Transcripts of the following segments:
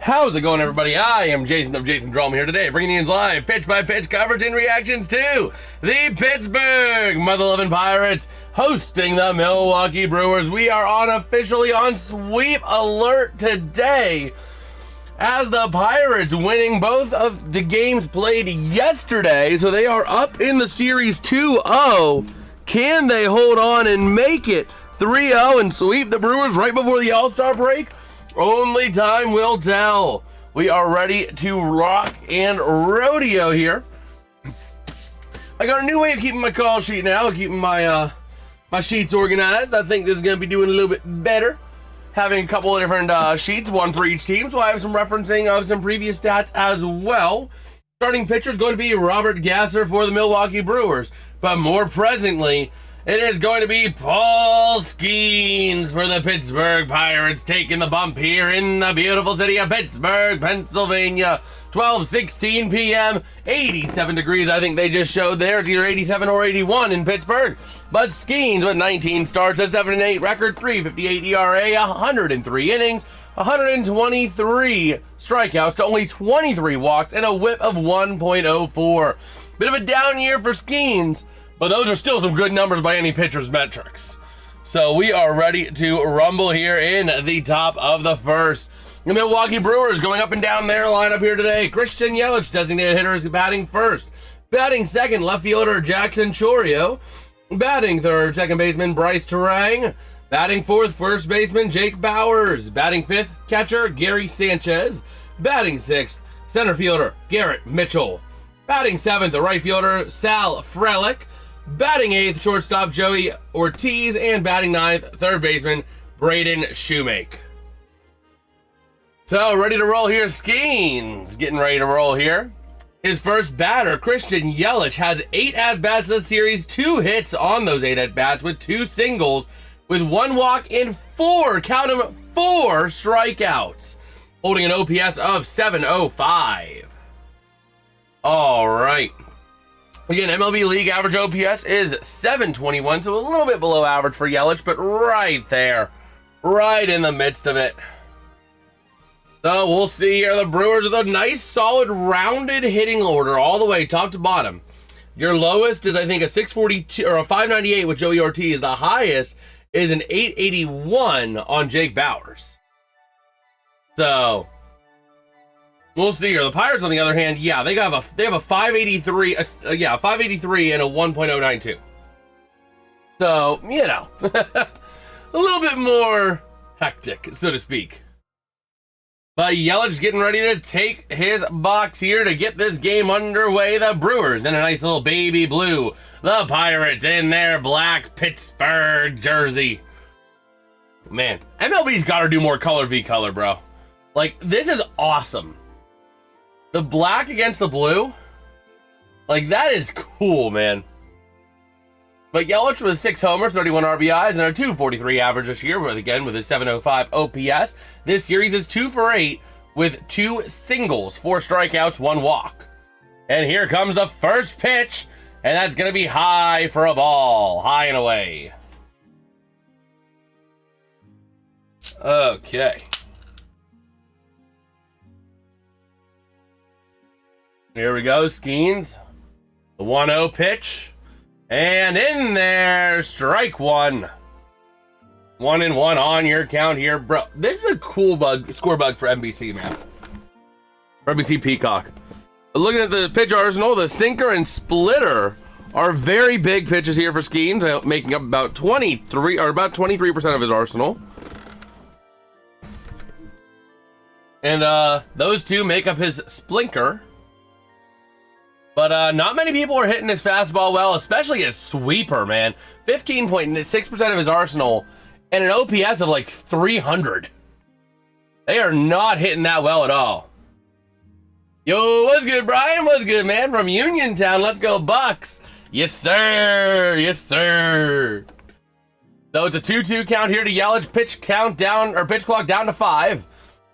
How's it going, everybody? I am Jason of JasonsRealm here today, bringing you live pitch-by-pitch coverage and reactions to the Pittsburgh mother-loving Pirates hosting the Milwaukee Brewers. We are officially on sweep alert today as the Pirates winning both of the games played yesterday, so they are up in the series 2-0. Can they hold on and make it 3-0 and sweep the Brewers right before the All-Star break? Only time will tell. We are ready to rock and rodeo here. I got a new way of keeping my call sheet now, keeping my my sheets organized. I think this is going to be doing a little bit better. Having a couple of different sheets, one for each team, so I have some referencing of some previous stats as well. Starting pitcher is going to be Robert Gasser for the Milwaukee Brewers, but more presently, it is going to be Paul Skenes for the Pittsburgh Pirates, taking the bump here in the beautiful city of Pittsburgh, Pennsylvania. 12:16 p.m., 87 degrees. I think they just showed there. It's either 87 or 81 in Pittsburgh. But Skenes with 19 starts, a 7-8 record, 3.58 ERA, 103 innings, 123 strikeouts to only 23 walks, and a whip of 1.04. Bit of a down year for Skenes, but those are still some good numbers by any pitcher's metrics. So we are ready to rumble here in the top of the first. The Milwaukee Brewers going up and down their lineup here today. Christian Yelich, designated hitter, is batting first. Batting second, left fielder Jackson Chourio. Batting third, second baseman Bryce Terang. Batting fourth, first baseman Jake Bowers. Batting fifth, catcher Gary Sanchez. Batting sixth, center fielder Garrett Mitchell. Batting seventh, the right fielder Sal Frelick. Batting eighth, shortstop Joey Ortiz, and batting ninth, third baseman Braden Shoemake. So, ready to roll here. Skenes getting ready to roll here. His first batter, Christian Yelich, has 8 at-bats this series, 2 hits on those 8 at-bats with 2 singles, with 1 walk and 4, count them, 4 strikeouts, holding an OPS of 705. All right. Again, MLB League average OPS is 721, so a little bit below average for Yelich, but right there, right in the midst of it. So we'll see here. The Brewers with a nice, solid, rounded hitting order all the way top to bottom. Your lowest is, I think, a 642 or a 598 with Joey Ortiz. The highest is an 881 on Jake Bowers. So we'll see here. The Pirates, on the other hand, yeah, they have a 583, 583 and a 1.092. So, you know, a little bit more hectic, so to speak. But Yelich getting ready to take his box here to get this game underway. The Brewers in a nice little baby blue. The Pirates in their black Pittsburgh jersey. Man, MLB's got to do more color v color, bro. Like, this is awesome. The black against the blue, like, that is cool, man. But Yelich with 6 homers, 31 RBIs, and a 243 average this year, with his 705 OPS. This series is 2 for 8 with 2 singles, 4 strikeouts, 1 walk. And here comes the first pitch, and that's going to be high for a ball, high and away. Okay. Here we go, Skenes. The 1-0 pitch. And in there, strike one. 1-1 on your count here, bro. This is a cool score bug for NBC, man. For NBC Peacock. But looking at the pitch arsenal, the sinker and splitter are very big pitches here for Skenes, making up about 23% of his arsenal. And those two make up his splinker. But not many people are hitting his fastball well, especially his sweeper, man. 15.6% of his arsenal and an OPS of like 300. They are not hitting that well at all. Yo, what's good, Brian? What's good, man? From Uniontown. Let's go, Bucks. Yes, sir. Yes, sir. So it's a 2-2 count here to Yelich. Pitch count down, or pitch clock down to 5.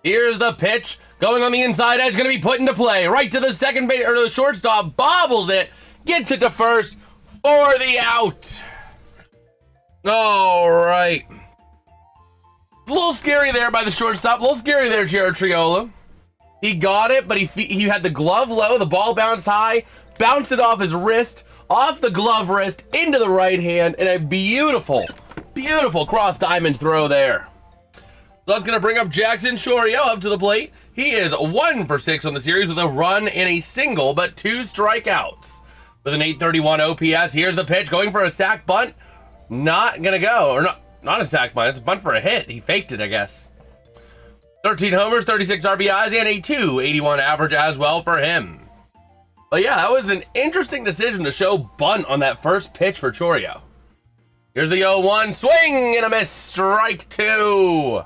Here's the pitch. Going on the inside edge, going to be put into play. Right to the second base, or the shortstop, bobbles it, gets it to first for the out. All right. A little scary there by the shortstop. A little scary there, Jared Triolo. He got it, but he had the glove low, the ball bounced high, bounced it off his wrist, off the glove wrist, into the right hand, and a beautiful, beautiful cross diamond throw there. So that's going to bring up Jackson Chourio up to the plate. He is 1 for 6 on the series with a run and a single, but 2 strikeouts. With an 831 OPS, here's the pitch, going for a sac bunt. Not going to go, or not a sac bunt, it's a bunt for a hit. He faked it, I guess. 13 homers, 36 RBIs, and a 281 average as well for him. But yeah, that was an interesting decision to show bunt on that first pitch for Chourio. Here's the 0-1, swing and a miss, strike 2.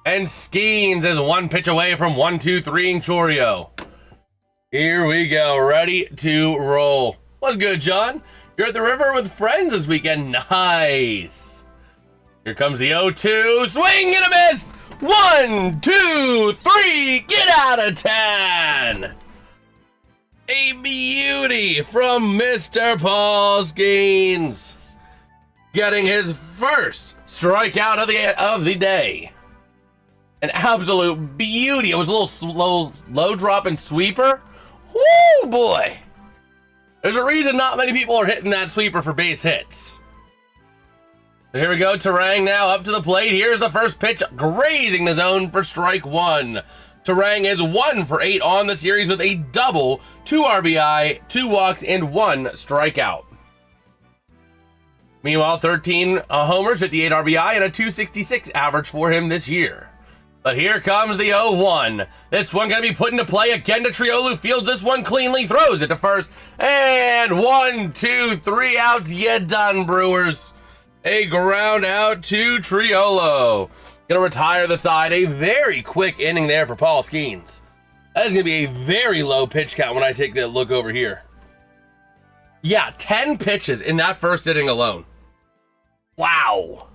And Skenes is 1 pitch away from 1-2-3ing Chourio. Here we go, ready to roll. What's good, John? You're at the river with friends this weekend. Nice. Here comes the 0-2, swing and a miss. 1, 2, 3, get out of town. A beauty from Mr. Paul Skenes, getting his first strikeout of the day. An absolute beauty. It was a little low drop and sweeper. Woo, boy. There's a reason not many people are hitting that sweeper for base hits. So here we go, Terang now up to the plate. Here's the first pitch, grazing the zone for strike 1. Terang is 1 for 8 on the series with a double, 2 RBI, 2 walks, and 1 strikeout. Meanwhile, 13 homers, 58 RBI, and a 266 average for him this year. But here comes the 0-1. This one going to be put into play again to Triolo. Fields this one cleanly, throws it to first, and 1, 2, 3 outs. You done, Brewers. A ground out to Triolo. Gonna retire the side. A very quick inning there for Paul Skenes. That is gonna be a very low pitch count when I take a look over here. Yeah, 10 pitches in that first inning alone. Wow.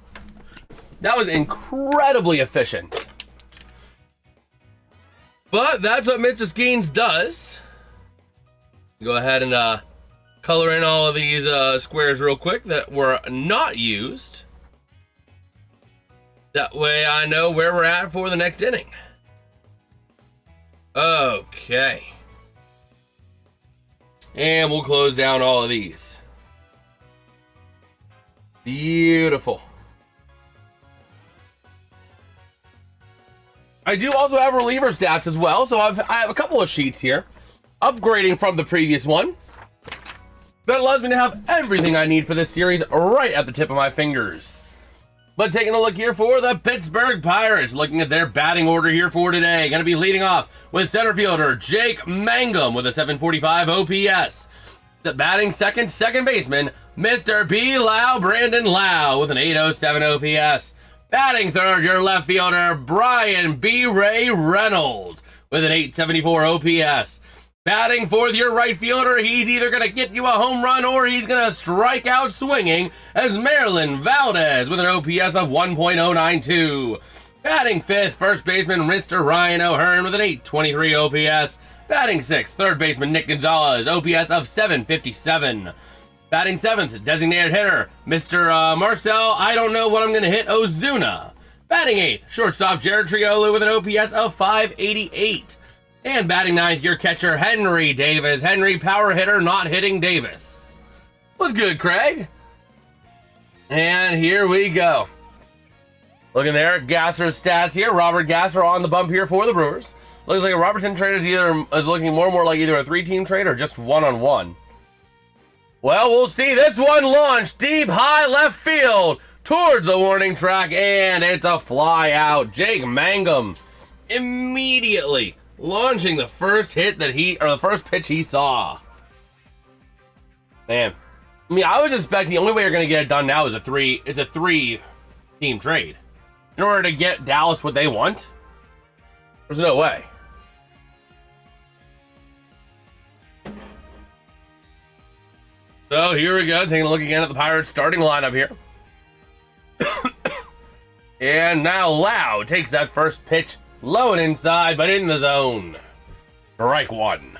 That was incredibly efficient. But that's what Mr. Skenes does. Go ahead and color in all of these squares real quick that were not used. That way I know where we're at for the next inning. Okay. And we'll close down all of these. Beautiful. I do also have reliever stats as well, so I have a couple of sheets here. Upgrading from the previous one. That allows me to have everything I need for this series right at the tip of my fingers. But taking a look here for the Pittsburgh Pirates, looking at their batting order here for today. Going to be leading off with center fielder Jake Mangum with a 745 OPS. The batting second baseman, Mr. B. Lau, Brandon Lau with an 807 OPS. Batting third, your left fielder, Brian B. Ray Reynolds with an 874 OPS. Batting fourth, your right fielder, he's either going to get you a home run or he's going to strike out swinging as Marilyn Valdez with an OPS of 1.092. Batting fifth, first baseman Mr. Ryan O'Hearn with an 823 OPS. Batting sixth, third baseman Nick Gonzalez, OPS of 757. Batting seventh, designated hitter Mr. Marcel, I don't know what I'm going to hit, Ozuna. Batting eighth, shortstop Jared Triolo with an OPS of 588. And batting ninth, your catcher, Henry Davis. Henry, power hitter, not hitting Davis. What's good, Craig? And here we go. Looking there at Gasser's stats here. Robert Gasser on the bump here for the Brewers. Looks like a Robertson trade is looking more and more like either a 3-team trade or just one-on-one. Well, we'll see. This one launched deep, high left field towards the warning track, and it's a fly out. Jake Mangum immediately launching the first hit that the first pitch he saw. Man, I mean, I was expecting the only way you're going to get it done now is a 3-team trade. In order to get Dallas what they want, there's no way. So here we go, taking a look again at the Pirates starting lineup here. And now Lau takes that first pitch low and inside, but in the zone. Strike one.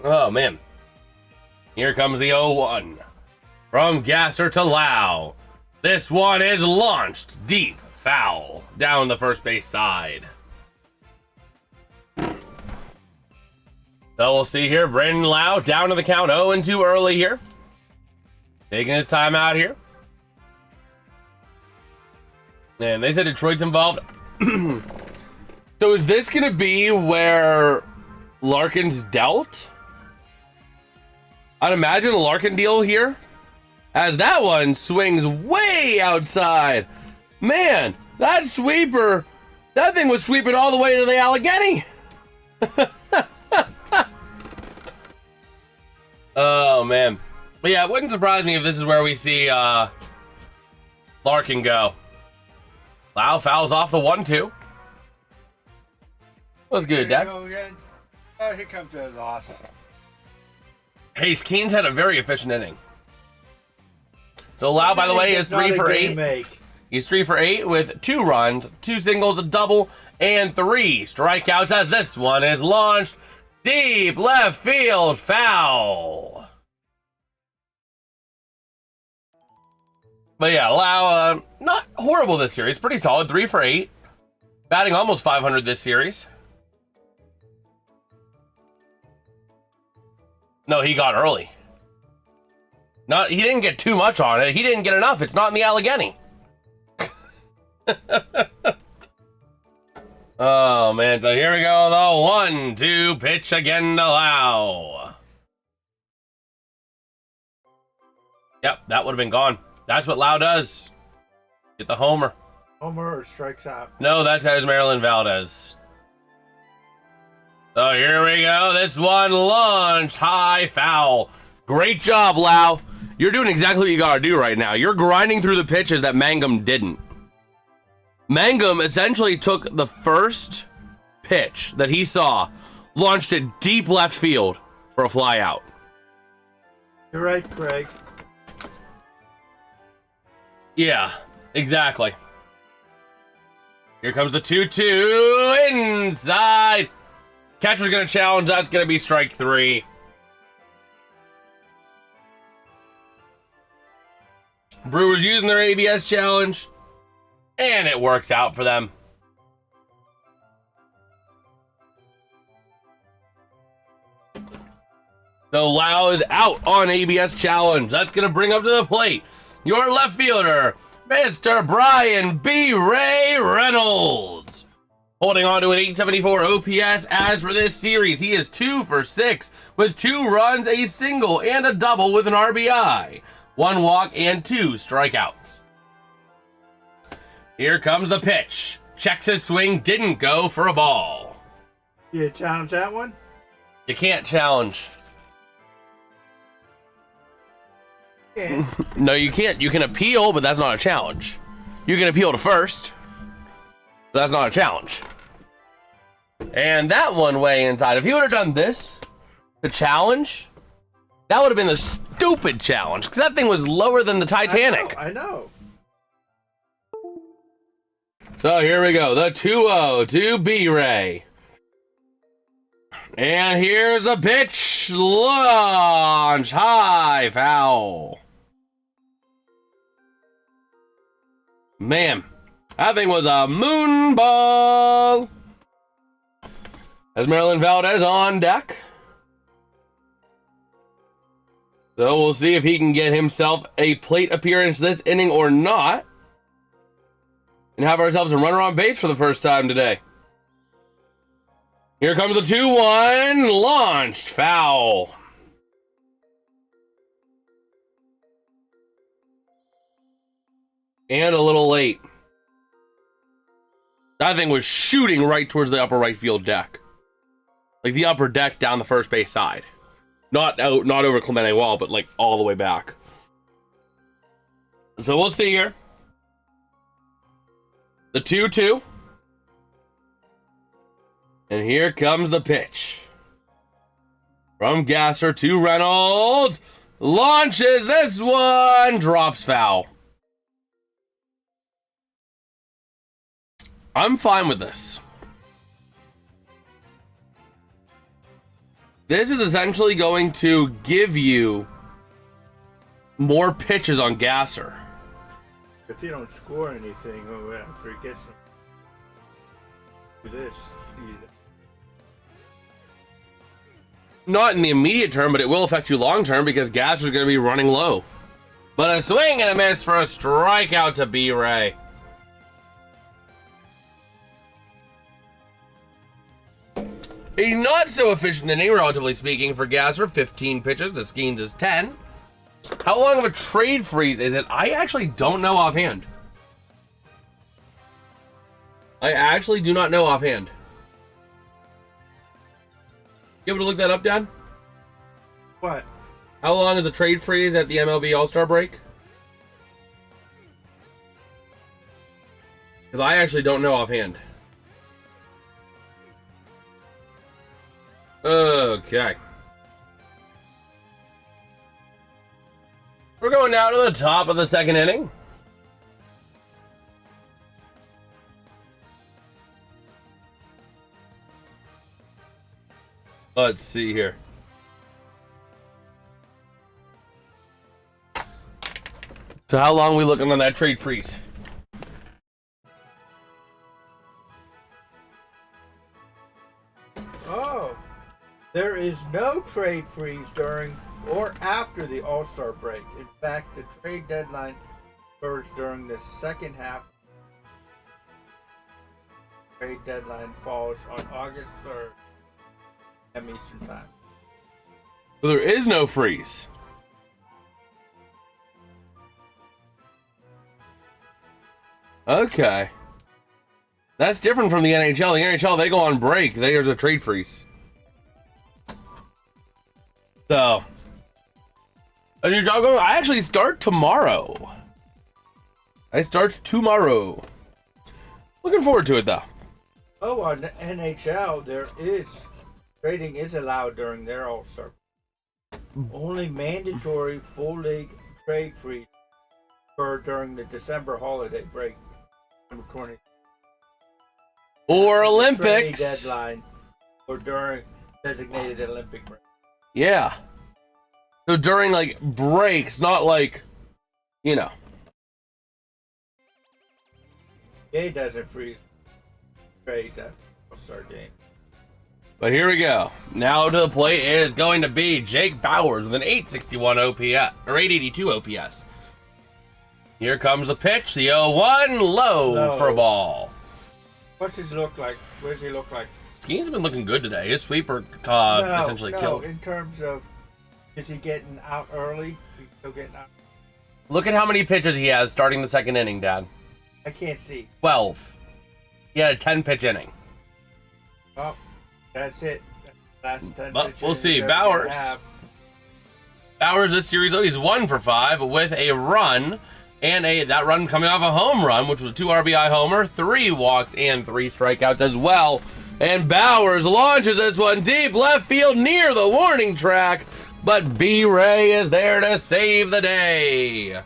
Oh, man. Here comes the 0-1. From Gasser to Lau. This one is launched deep, Foul. Down the first base side. So we'll see here. Brandon Lau down to the count. 0-2 early here. Taking his time out here. And they said Detroit's involved. So is this going to be where Larkin's dealt? I'd imagine a Larkin deal here, as that one swings way outside. Man, that sweeper, that thing was sweeping all the way to the Allegheny. Oh, man. But yeah, it wouldn't surprise me if this is where we see Larkin go. Lau fouls off the 1-2. What's good, Dad? Oh, here comes the loss. Hey, Skenes had a very efficient inning. So Lau, by the way, is 3 for 8. He's 3 for 8 with 2 runs, 2 singles, a double, and 3 strikeouts as this one is launched. Deep left field foul. But yeah, Lau, not horrible this series. Pretty solid, 3 for 8. Batting almost 500 this series. No, he got early. He didn't get too much on it. He didn't get enough. It's not in the Allegheny. Oh, man. So here we go. The 1-2 pitch again to Lau. Yep, that would have been gone. That's what Lau does. Get the homer. Homer or strikes out. No, that's Maryland Valdez. So here we go. This one launched high foul. Great job, Lau. You're doing exactly what you gotta do right now. You're grinding through the pitches that Mangum didn't. Mangum essentially took the first pitch that he saw, launched it deep left field for a fly out. You're right, Craig. Yeah, exactly. Here comes the 2-2 inside. Catcher's gonna challenge. That's gonna be strike 3. Brewers using their ABS challenge, and it works out for them. So Lau is out on ABS challenge. That's gonna bring up to the plate your left fielder, Mr. Brian B. Ray Reynolds. Holding on to an 874 OPS as for this series. He is 2 for 6 with 2 runs, a single, and a double with an RBI. 1 walk and 2 strikeouts. Here comes the pitch. Checks his swing, didn't go for a ball. You challenge that one? You can't challenge. Yeah. No, you can't. You can appeal, but that's not a challenge. You can appeal to first. But that's not a challenge. And that one way inside. If he would have done this, the challenge, that would have been the stupid challenge. Because that thing was lower than the Titanic. I know. So here we go. The 2-0 to B-Ray. And here's a pitch. Launch. High foul. Man, that thing was a moon ball. As Maryland Valdez on deck. So we'll see if he can get himself a plate appearance this inning or not. And have ourselves a runner on base for the first time today. Here comes the 2-1. Launched. Foul. And a little late. That thing was shooting right towards the upper right field deck. Like the upper deck down the first base side. Not over Clemente Wall, but like all the way back. So we'll see here. The 2-2. And here comes the pitch. From Gasser to Reynolds. Launches this one. Drops foul. I'm fine with this. This is essentially going to give you more pitches on Gasser. If you don't score anything after he gets them, do this. Not in the immediate term, but it will affect you long term because Gasser's going to be running low. But a swing and a miss for a strikeout to B-Ray. A not so efficient inning, relatively speaking, for Gasser. 15 pitches to Skenes' 10. How long of a trade freeze is it? I actually don't know offhand. I actually do not know offhand. You able to look that up, Dad? What? How long is a trade freeze at the MLB All-Star Break? Because I actually don't know offhand. Okay. We're going now to the top of the second inning. Let's see here. So how long are we looking on that trade freeze? Oh, there is no trade freeze during or after the All-Star break. In fact, the trade deadline occurs during the second half. Trade deadline falls on August 3rd, p.m. Eastern Time. So there is no freeze. Okay. That's different from the NHL. The NHL, they go on break. There's a trade freeze. So, a new job going. I actually start tomorrow. I start tomorrow. Looking forward to it, though. Oh, on the NHL, trading is allowed during their All-Star. Only mandatory full league trade freeze occur during the December holiday break. December 20. Or Olympics. Trade deadline or during designated Olympic break. Yeah. So during like breaks, not like, you know. He doesn't freeze trades after the All-Star game. But here we go. Now to the plate is going to be Jake Bauers with an 861 OPS or 882 OPS. Here comes the pitch, the 0-1, low for a ball. What's his look like? What does he look like? Skenes has been looking good today. His sweeper essentially killed. In terms of, is he getting out early? He's still getting out. Look at how many pitches he has starting the second inning, Dad. I can't see. 12. He had a 10-pitch inning. Oh, that's it. Last 10 But pitches we'll see. he's ever Bauers. gonna have. Bauers this series, though, he's 1 for 5 with a run. And that run coming off a home run, which was a 2 RBI homer, 3 walks, and 3 strikeouts as well. And Bauers launches this one deep left field near the warning track, but B-Ray is there to save the day.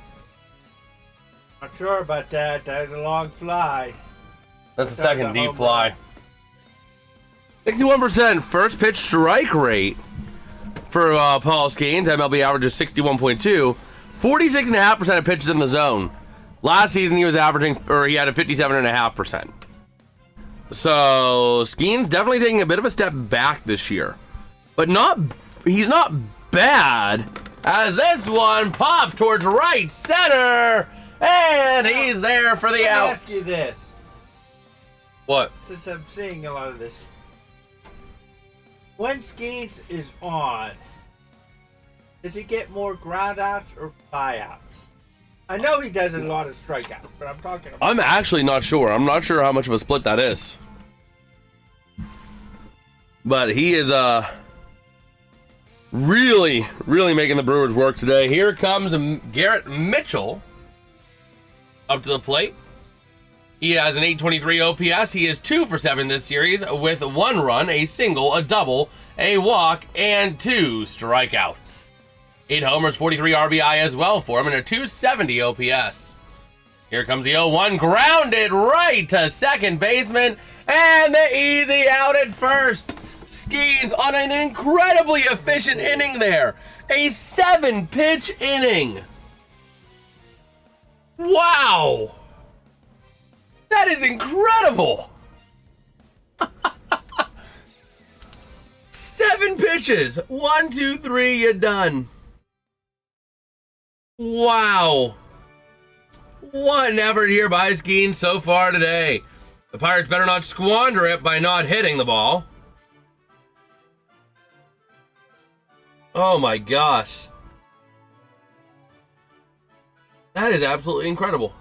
Not sure about that. That was a long fly. That's the second deep fly. 61% first pitch strike rate for Paul Skenes. MLB averages 61.2. 46.5% of pitches in the zone. Last season he was averaging, or he had a 57.5%. So Skenes definitely taking a bit of a step back this year, but he's not bad. As this one popped towards right center, and he's there for the out. Let me ask you this. What? Since I'm seeing a lot of this, when Skenes is on, does he get more groundouts or flyouts? I know he does a lot of strikeouts, but I'm talking about. I'm actually not sure. I'm not sure how much of a split that is. But he is really making the Brewers work today. Here comes Garrett Mitchell up to the plate. He has an 823 OPS. He is 2 for 7 this series with 1 run, a single, a double, a walk, and 2 strikeouts. 8 homers, 43 RBI as well for him, and a 270 OPS. Here comes the 0-1, grounded right to second baseman, and the easy out at first. Skenes on an incredibly efficient inning there. A 7-pitch inning. Wow! That is incredible! 7 pitches. 1, 2, 3, you're done. Wow. What an effort here by Skenes so far today. The Pirates better not squander it by not hitting the ball. Oh my gosh. That is absolutely incredible.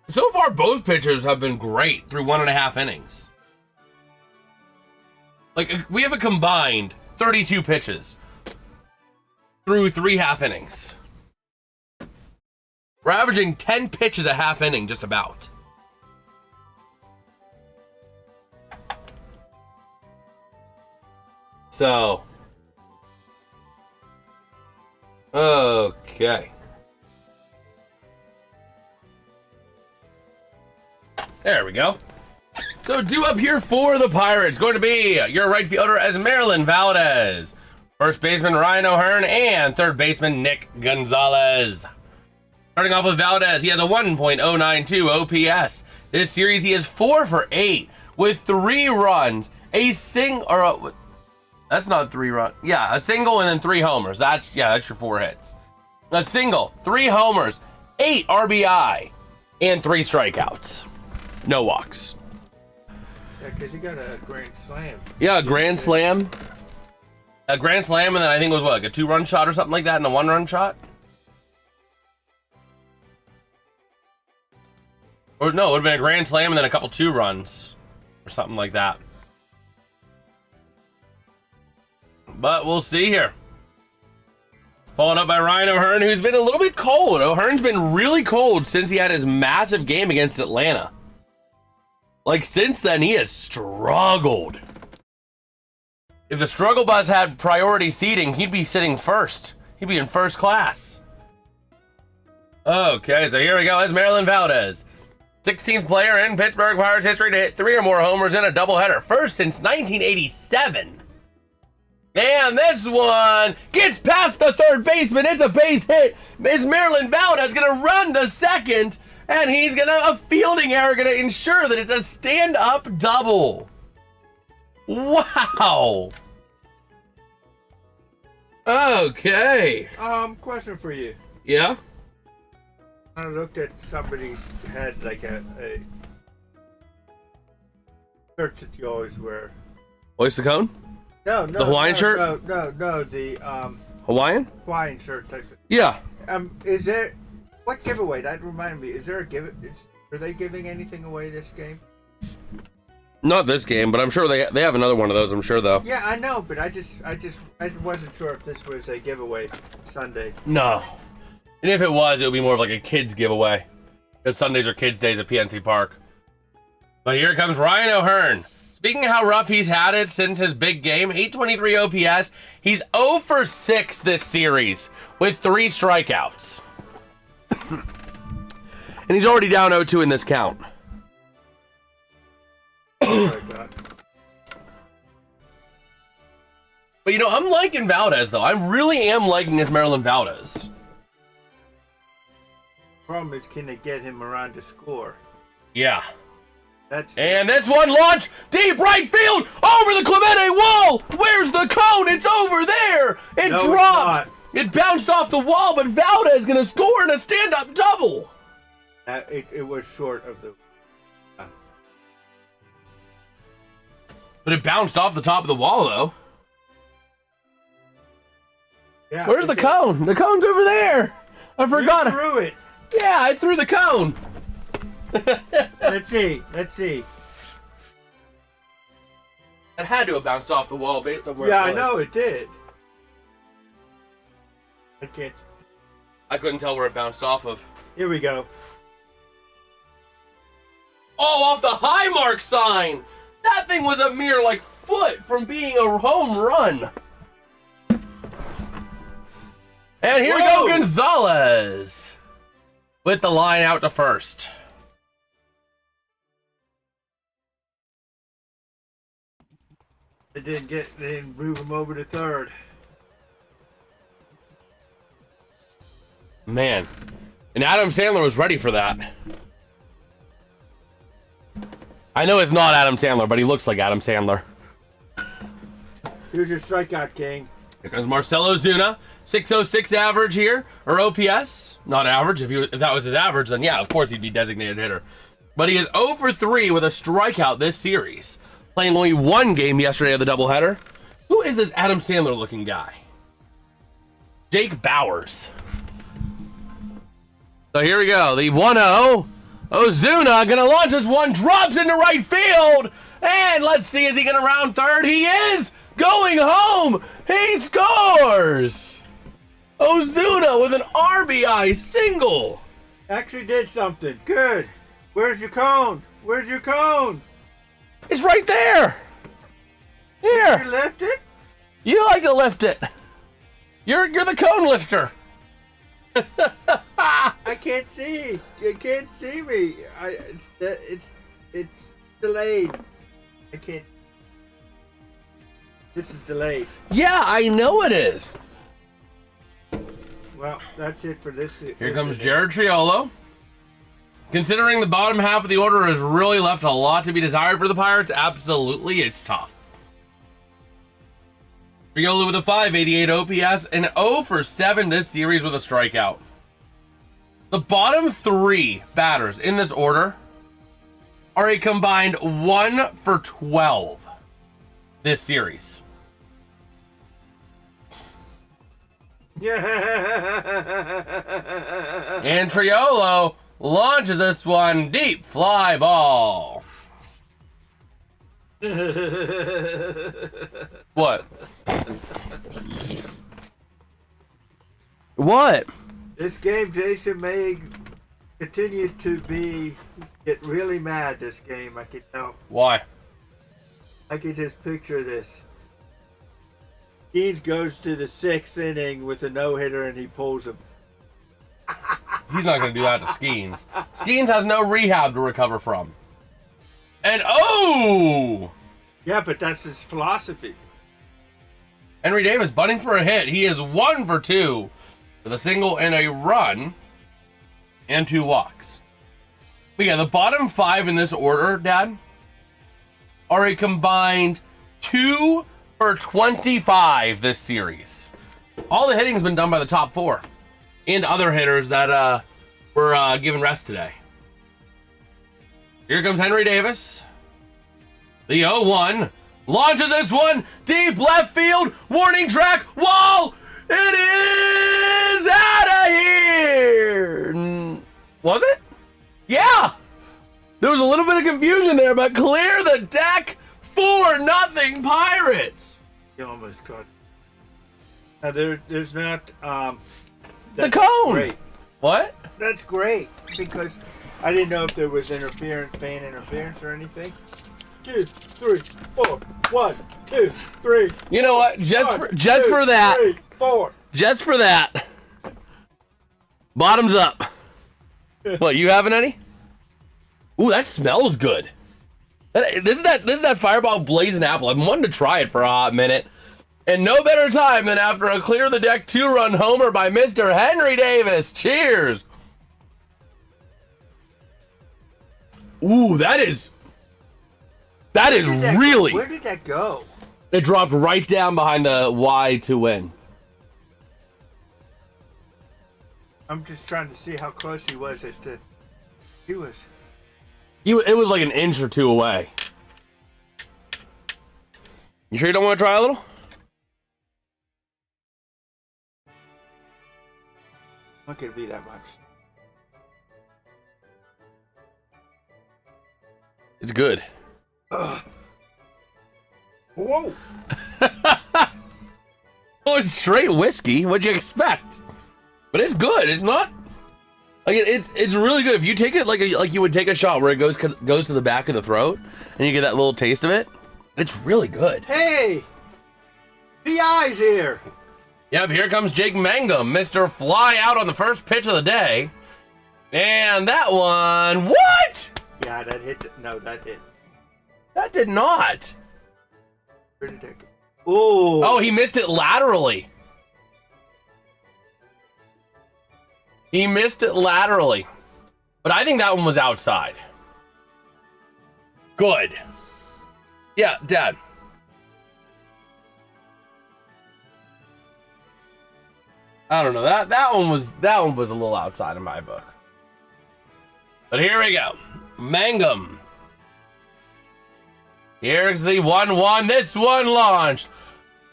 So far, both pitchers have been great through 1.5 innings. Like, we have a combined 32 pitches through 3.5 innings. We're averaging 10 pitches a half inning, just about. So, okay. There we go. So due up here for the Pirates, going to be your right fielder as Marilyn Valdez, first baseman Ryan O'Hearn, and third baseman Nick Gonzalez. Starting off with Valdez, he has a 1.092 OPS. This series, he is 4 for 8 with 3 runs, that's not 3 runs. Yeah, a single and then 3 homers. That's your 4 hits. A single, 3 homers, 8 RBI, and 3 strikeouts. No walks. Yeah, because he got a grand slam. Yeah, a grand slam. A grand slam, and then I think it was like a 2-run shot or something like that, and a 1-run shot. Or no, it would have been a grand slam and then a couple 2 runs or something like that. But we'll see here. Followed up by Ryan O'Hearn, who's been a little bit cold. O'Hearn's been really cold since he had his massive game against Atlanta. Like, since then, he has struggled. If the struggle bus had priority seating, he'd be sitting first. He'd be in first class. Okay, so here we go. That's Marilyn Valdez. 16th player in Pittsburgh Pirates history to hit 3 or more homers in a doubleheader. First since 1987. And this one gets past the third baseman. It's a base hit. It's Marilyn Valdez going to run to second. And he's going to, a fielding error, going to ensure that it's a stand-up double. Wow. Okay. Question for you. Yeah? I looked at somebody's head like a shirt that you always wear. Oyster cone? No, the Hawaiian shirt? No, the Hawaiian? Hawaiian shirt. Yeah. Is there what giveaway? That reminded me. Is there a give? Are they giving anything away this game? Not this game, but I'm sure they have another one of those. I'm sure though. Yeah, I know, but I wasn't sure if this was a giveaway Sunday. No. And if it was, it would be more of like a kids giveaway. Because Sundays are kids' days at PNC Park. But here comes Ryan O'Hearn. Speaking of how rough he's had it since his big game, 823 OPS. He's 0 for 6 this series with 3 strikeouts. And he's already down 0-2 in this count. Oh my God. But you know, I'm liking Valdez though. I really am liking this Marilyn Valdez. Problem is, can they get him around to score? Yeah. And this one launch deep right field over the Clemente wall. Where's the cone? It's over there. It dropped. It bounced off the wall, but Valdez is gonna score in a stand-up double. It was short of the. But it bounced off the top of the wall, though. Yeah. Where's the cone? The cone's over there. I forgot. You threw it. Yeah, I threw the cone. Let's see. It had to have bounced off the wall based on where it was. Yeah, I know it did. I can't. I couldn't tell where it bounced off of. Here we go. Oh, off the high mark sign. That thing was a mere, like, foot from being a home run. And here we go, Gonzalez. With the line out to first. They didn't move him over to third. Man. And Adam Sandler was ready for that. I know it's not Adam Sandler, but he looks like Adam Sandler. Here's your strikeout king. Here comes Marcell Ozuna. 606 average here, or OPS. Not average. If that was his average, then yeah, of course he'd be designated hitter. But he is 0 for 3 with a strikeout this series. Playing only one game yesterday of the doubleheader. Who is this Adam Sandler looking guy? Jake Bowers. So here we go. The 1-0. Ozuna gonna launch this one, drops into right field, and let's see, is he gonna round third? He is going home. He scores. Ozuna with an RBI single. Actually did something. Good. Where's your cone? Where's your cone? It's right there. Here. Did you lift it? You like to lift it. You're the cone lifter. I can't see. You can't see me. It's delayed. I can't. This is delayed. Yeah, I know it is. Well, that's it for this. Here comes Jared Triolo. Considering the bottom half of the order has really left a lot to be desired for the Pirates, absolutely, it's tough. Triolo with a 588 OPS and 0 for 7 this series with a strikeout. The bottom 3 batters in this order are a combined 1 for 12 this series. Yeah. And Triolo launches this one deep fly ball. What? What? This game, Jason may continue to get really mad. This game, I can tell. Why? I can just picture this. Skenes goes to the 6th inning with a no-hitter and he pulls him. He's not going to do that to Skenes. Skenes has no rehab to recover from. And oh! Yeah, but that's his philosophy. Henry Davis bunting for a hit. He is 1 for 2 with a single and a run and 2 walks. But yeah, the bottom 5 in this order, Dad, are a combined 2 for 25 this series. All the hitting's been done by the top 4 and other hitters that were given rest today. Here comes Henry Davis. The 0-1 launches this one deep left field. Warning track wall. It is out of here. Was it? Yeah. There was a little bit of confusion there, but clear the deck. 4-0 Pirates. You almost caught. Now there's not The cone. Great. What? That's great because I didn't know if there was interference, fan interference, or anything. 2, 3, 4. 1, 2, 3. You know what? Just for that. 3, 4. Just for that. Bottoms up. What, you having any? Ooh, that smells good. This is that Fireball Blazing Apple. I've been wanting to try it for a hot minute. And no better time than after a clear the deck 2-run homer by Mr. Henry Davis. Cheers. Ooh, that is really. Where did that go? It dropped right down behind the Y to win. I'm just trying to see how close he was at the. He was. It was like an inch or 2 away. You sure you don't want to try a little? Not gonna be that much. It's good. Whoa! Oh, it's straight whiskey. What'd you expect? But it's good. It's not like it's really good. If you take it like you would take a shot where it goes to the back of the throat and you get that little taste of it. It's really good. Hey, PI's here. Yep, here comes Jake Mangum, Mr. Fly Out on the first pitch of the day, and that one. What? Yeah, that hit. No, that hit. That did not. Where did that go? Oh. Oh, he missed it laterally. He missed it laterally. But I think that one was outside. Good. Yeah, Dad. I don't know. That one was a little outside in my book. But here we go. Mangum. Here's the 1-1. This one launched.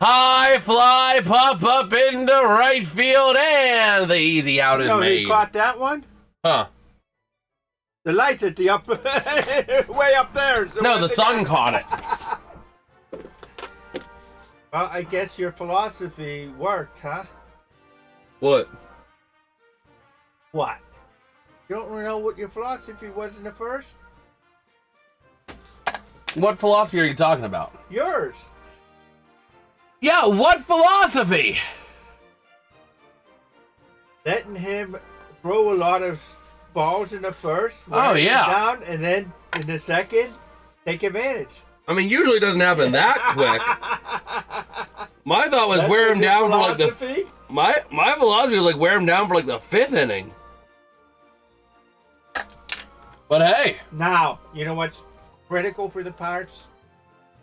High fly, pop up into right field, and the easy out is made. He caught that one? Huh. The lights at the up, way up there. So no, the sun caught it. Well, I guess your philosophy worked, huh? What? What? You don't know what your philosophy was in the first? What philosophy are you talking about? Yours. Yeah, what philosophy? Letting him throw a lot of balls in the first. Oh, yeah. Down, and then in the second, take advantage. I mean, usually it doesn't happen that quick. My thought was wear him down for like the... My philosophy was like wear him down for like the 5th inning. But hey. Now, you know what's critical for the Pirates?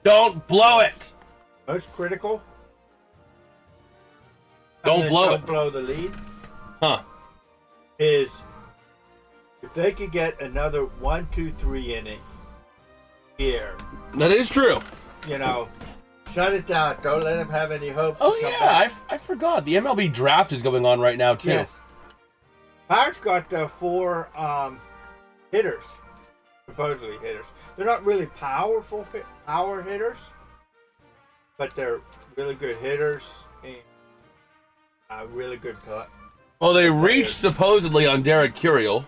Don't blow it. Most critical? Don't blow the lead. Huh. Is if they could get another 1, 2, 3 inning here. That is true. You know, shut it down. Don't let them have any hope. Oh, yeah. I forgot. The MLB draft is going on right now, too. Yes. Pirates got 4 hitters. Supposedly hitters. They're not really power hitters, but they're really good hitters and really good cut. Well, they reached supposedly on Derek Curiel.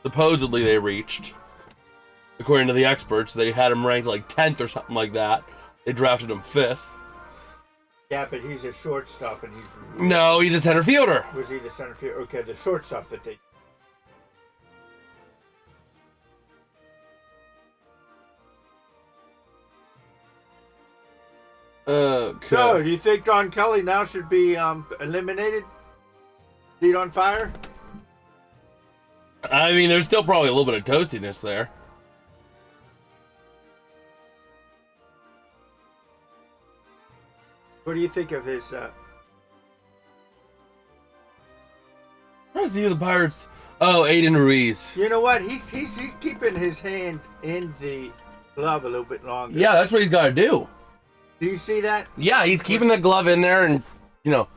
Supposedly they reached. According to the experts, they had him ranked like 10th or something like that. They drafted him 5th. Yeah, but he's a shortstop and he's... No, he's a center fielder. Was he the center fielder? Okay, the shortstop that they... Okay. So, do you think Don Kelly now should be eliminated? Seat on fire? I mean, there's still probably a little bit of toastiness there. What do you think of his... Trying to see who the Pirates... Oh, Aiden Ruiz. You know what? He's keeping his hand in the glove a little bit longer. Yeah, that's what he's got to do. Do you see that? Yeah, he's keeping the glove in there, and you know,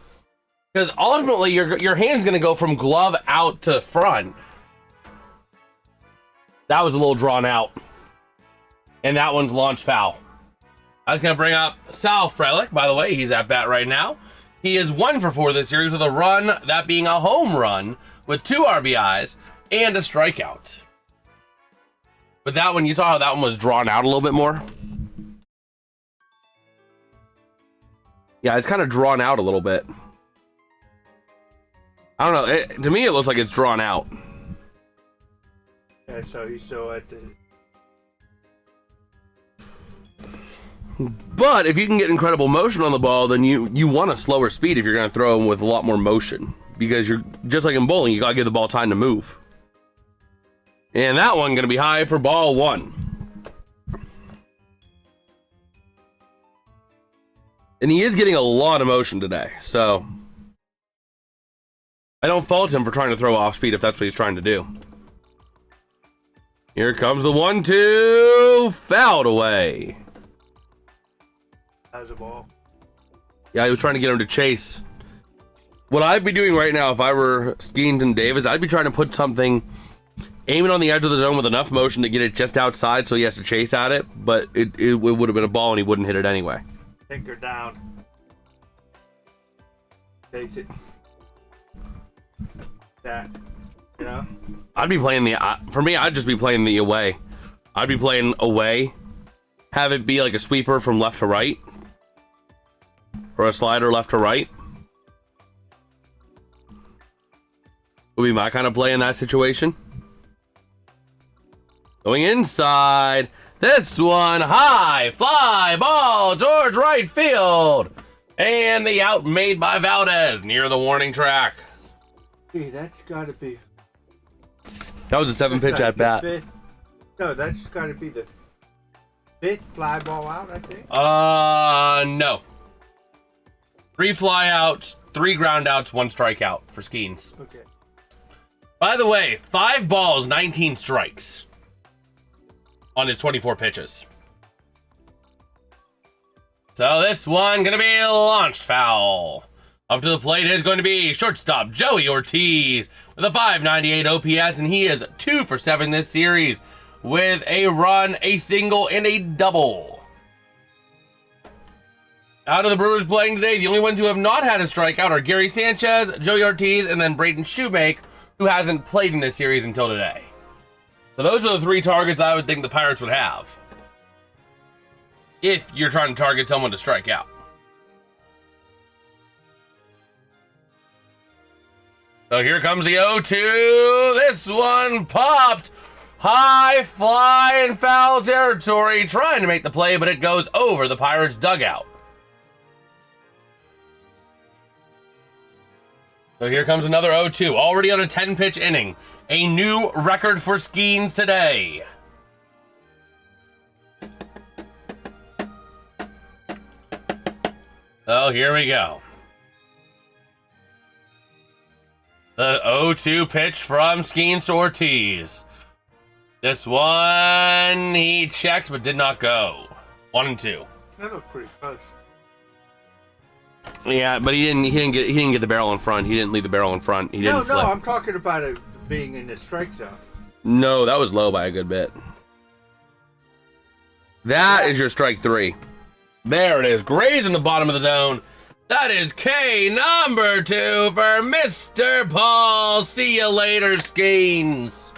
because ultimately your hand's gonna go from glove out to front. That was a little drawn out, and that one's launched foul. I was gonna bring up Sal Frelick. By the way, he's at bat right now. He is 1 for 4 this series with a run, that being a home run with 2 RBIs and a strikeout. But that one, you saw how that one was drawn out a little bit more. Yeah, it's kind of drawn out a little bit. I don't know. To me, it looks like it's drawn out. Yeah, so he's still at the... But if you can get incredible motion on the ball, then you want a slower speed if you're going to throw them with a lot more motion. Because you're just like in bowling, you got to give the ball time to move. And that one going to be high for ball 1. And he is getting a lot of motion today, so I don't fault him for trying to throw off speed if that's what he's trying to do. Here comes the 1-2, fouled away. How's the ball? Yeah, he was trying to get him to chase. What I'd be doing right now if I were Skenes and Davis, I'd be trying to put something, aiming on the edge of the zone with enough motion to get it just outside so he has to chase at it, but it would have been a ball and he wouldn't hit it anyway. Tinker down. Chase it. That, you know? I'd be playing for me, I'd just be playing the away. I'd be playing away. Have it be like a sweeper from left to right. Or a slider left to right. Would be my kind of play in that situation. Going inside. This one, high fly ball towards right field. And the out made by Valdez near the warning track. Gee, that's got to be. That was a 7-pitch at bat. No, that's got to be the 5th fly ball out, I think. No. 3 flyouts, 3 groundouts, 1 strikeout for Skenes. Okay. By the way, 5 balls, 19 strikes on his 24 pitches. So this one gonna be launched foul. Up to the plate is going to be shortstop Joey Ortiz with a 598 OPS, and he is 2 for 7 this series with a run, a single, and a double. Out of the Brewers playing today, the only ones who have not had a strikeout are Gary Sanchez, Joey Ortiz, and then Braden Shoemake, who hasn't played in this series until today. So those are the 3 targets I would think the Pirates would have if you're trying to target someone to strike out. So here comes the 0-2. This one popped. High fly in foul territory, trying to make the play, but it goes over the Pirates dugout. So here comes another 0-2, already on a 10-pitch inning. A new record for Skenes today. So here we go. The 0-2 pitch from Skenes to Ortiz. This one he checked but did not go. 1-2. That looked pretty close. Yeah, but he didn't get the barrel in front. He didn't leave the barrel in front. He didn't flip. No, I'm talking about it being in the strike zone. No, that was low by a good bit. That is your strike 3. There it is. Graze in the bottom of the zone. That is K number 2 for Mr. Paul. See you later, Skenes.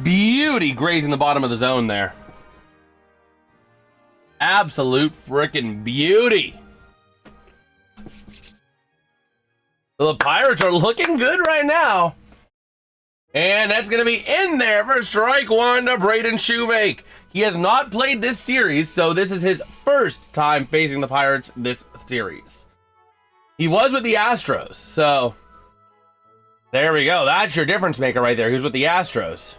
Beauty grazing the bottom of the zone there. Absolute freaking beauty. The Pirates are looking good right now. And that's going to be in there for strike 1 to Braden Shoemake. He has not played this series, so this is his first time facing the Pirates this series. He was with the Astros, so there we go. That's your difference maker right there. He was with the Astros.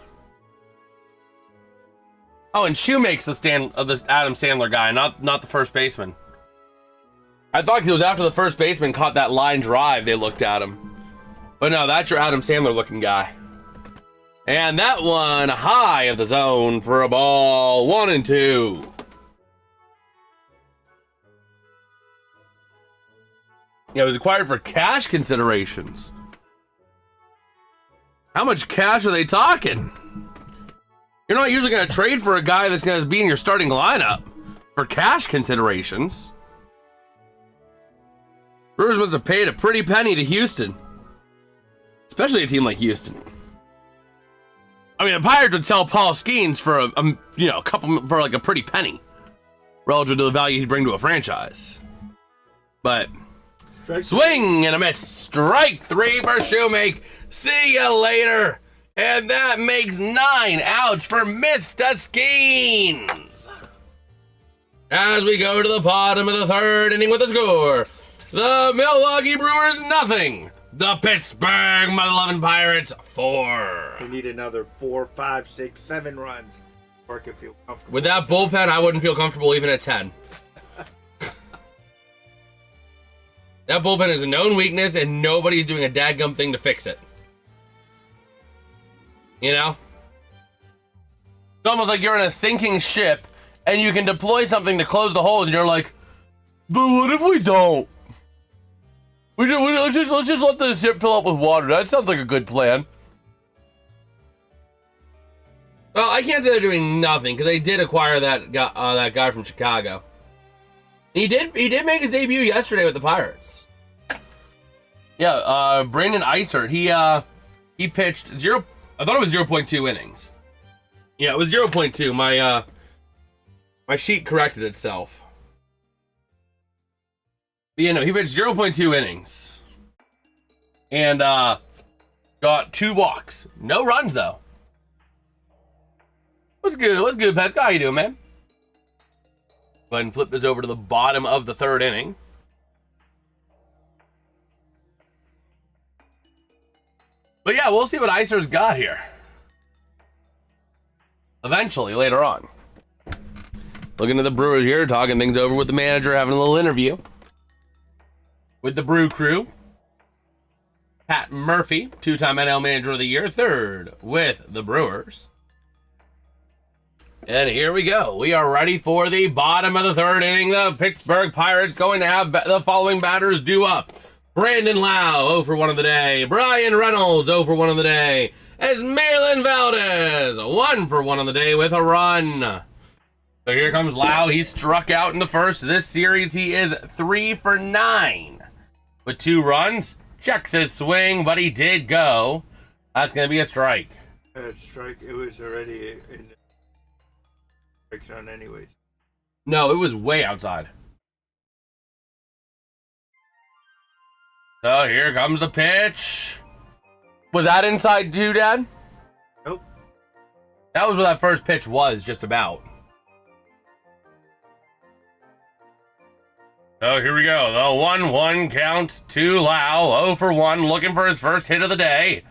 Oh, and Shoemake's this Adam Sandler guy, not the first baseman. I thought it was after the first baseman caught that line drive they looked at him. But no, that's your Adam Sandler looking guy. And that one high of the zone for a ball. 1-2. Yeah, it was acquired for cash considerations. How much cash are they talking? You're not usually going to trade for a guy that's going to be in your starting lineup for cash considerations. Brewers must have paid a pretty penny to Houston, especially a team like Houston. I mean, the Pirates would sell Paul Skenes for a pretty penny relative to the value he'd bring to a franchise. But swing and a miss. Strike 3 for Shoemake. See you later. And that makes 9 outs for Mr. Skenes. As we go to the bottom of the 3rd inning with a score. The Milwaukee Brewers 0. The Pittsburgh Mother-Loving Pirates 4. We need another 4, 5, 6, 7 runs before I can feel comfortable. With that bullpen, I wouldn't feel comfortable even at 10. That bullpen is a known weakness, and nobody's doing a dadgum thing to fix it. You know? It's almost like you're in a sinking ship, and you can deploy something to close the holes, and you're like, but what if we don't? Let's just let the ship fill up with water. That sounds like a good plan. Well, I can't say they're doing nothing, because they did acquire that guy from Chicago. He did make his debut yesterday with the Pirates. Yeah, Brandon Eisert. He pitched zero. I thought it was 0.2 innings. Yeah, it was 0.2. My sheet corrected itself. But yeah, no, he pitched 0.2 innings. And got 2 walks. No runs though. What's good? What's good, Pascal? How you doing, man? Go ahead and flip this over to the bottom of the 3rd inning. But yeah, we'll see what Icer's got here. Eventually, later on. Looking at the Brewers here, talking things over with the manager, having a little interview with the Brew Crew. Pat Murphy, two-time NL Manager of the Year, third with the Brewers. And here we go. We are ready for the bottom of the third inning. The Pittsburgh Pirates going to have the following batters due up. Brandon Lau, 0 for 1 of the day. Brian Reynolds, 0 for 1 of the day. As Marlon Valdez, 1 for 1 of the day with a run. So here comes Lau. He struck out in the first. This series, he is 3 for 9 with 2 runs. Checks his swing, but he did go. That's going to be a strike. Strike. It was already in the strike zone anyways. No, it was way outside. So here comes the pitch. Was that inside too, Dad? Nope. That was what that first pitch was, just about. So here we go. The 1-1 count to Lau. 0 for 1, looking for his first hit of the day.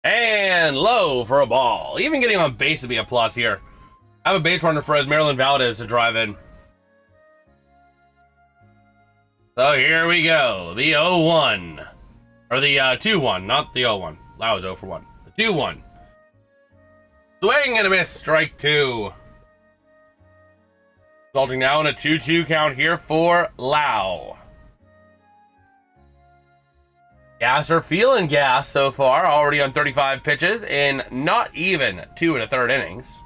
And low for a ball. Even getting on base would be a plus here. I have a base runner for Maryland Valdez to drive in. So here we go. The 0-1. Or the 2-1, not the 0-1. Lau is 0 for 1. The 2-1. Swing and a miss. Strike 2. Resulting now in a 2-2 count here for Lau. Gasser feeling gas so far, already on 35 pitches in not even 2 1/3 innings.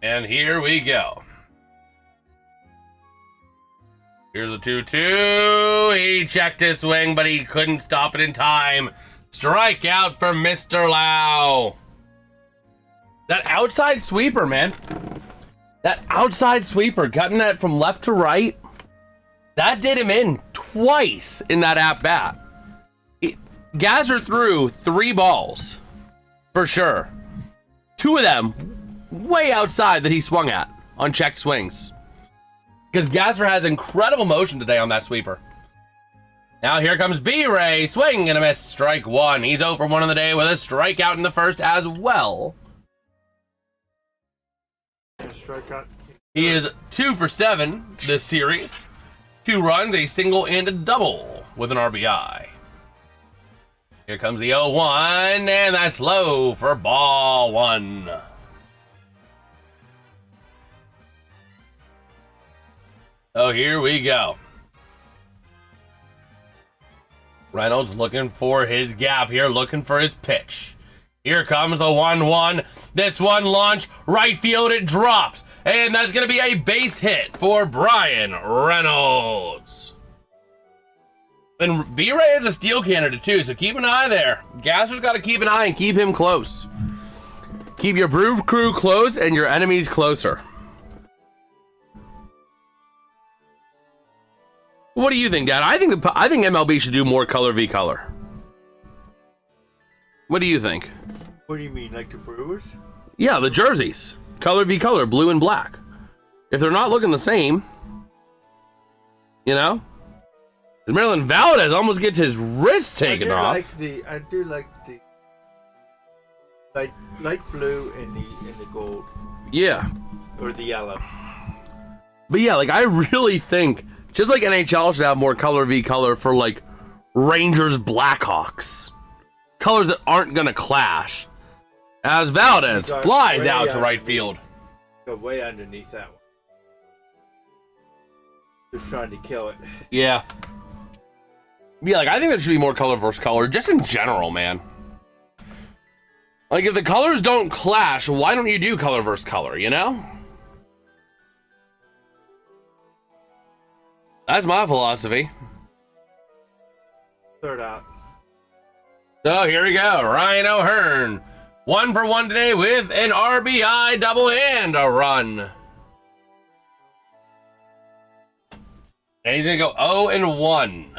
And here we go. Here's a 2-2. He checked his swing, but he couldn't stop it in time. Strikeout for Mr. Lau. That outside sweeper, man. That outside sweeper, cutting that from left to right. That did him in twice in that at-bat. Gasser threw 3 balls, for sure. 2 of them way outside that he swung at on checked swings. Because Gasser has incredible motion today on that sweeper. Now here comes B-Ray. Swing and a miss. Strike 1. He's 0 for 1 on the day with a strikeout in the first as well. Strikeout. He is 2 for 7 this series. 2 runs, a single, and a double with an RBI. Here comes the 0-1, and that's low for ball 1. So here we go. Reynolds looking for his gap here, looking for his pitch. Here comes the 1-1. This one launch, right field, it drops. And that's going to be a base hit for Brian Reynolds. And B-Ray is a steal candidate too, so keep an eye there. Gasser's got to keep an eye and keep him close. Keep your Brew Crew close and your enemies closer. What do you think, Dad? I think MLB should do more color v color. What do you think? What do you mean, like the Brewers? Yeah, the jerseys. Color v color, blue and black. If they're not looking the same, you know? Maryland Valdez almost gets his wrist taken off. I do like the light blue and the gold. Yeah. Or the yellow. But yeah, like I really think just like NHL should have more color v color for like Rangers Blackhawks. Colors that aren't gonna clash. As Valdez flies out to right field. Go way underneath that one. Just trying to kill it. Yeah. Yeah, like I think there should be more color versus color, just in general, man. Like if the colors don't clash, why don't you do color versus color, you know? That's my philosophy. Third out. So here we go. Ryan O'Hearn. 1 for 1 today with an RBI double and a run. And he's going to go 0-1.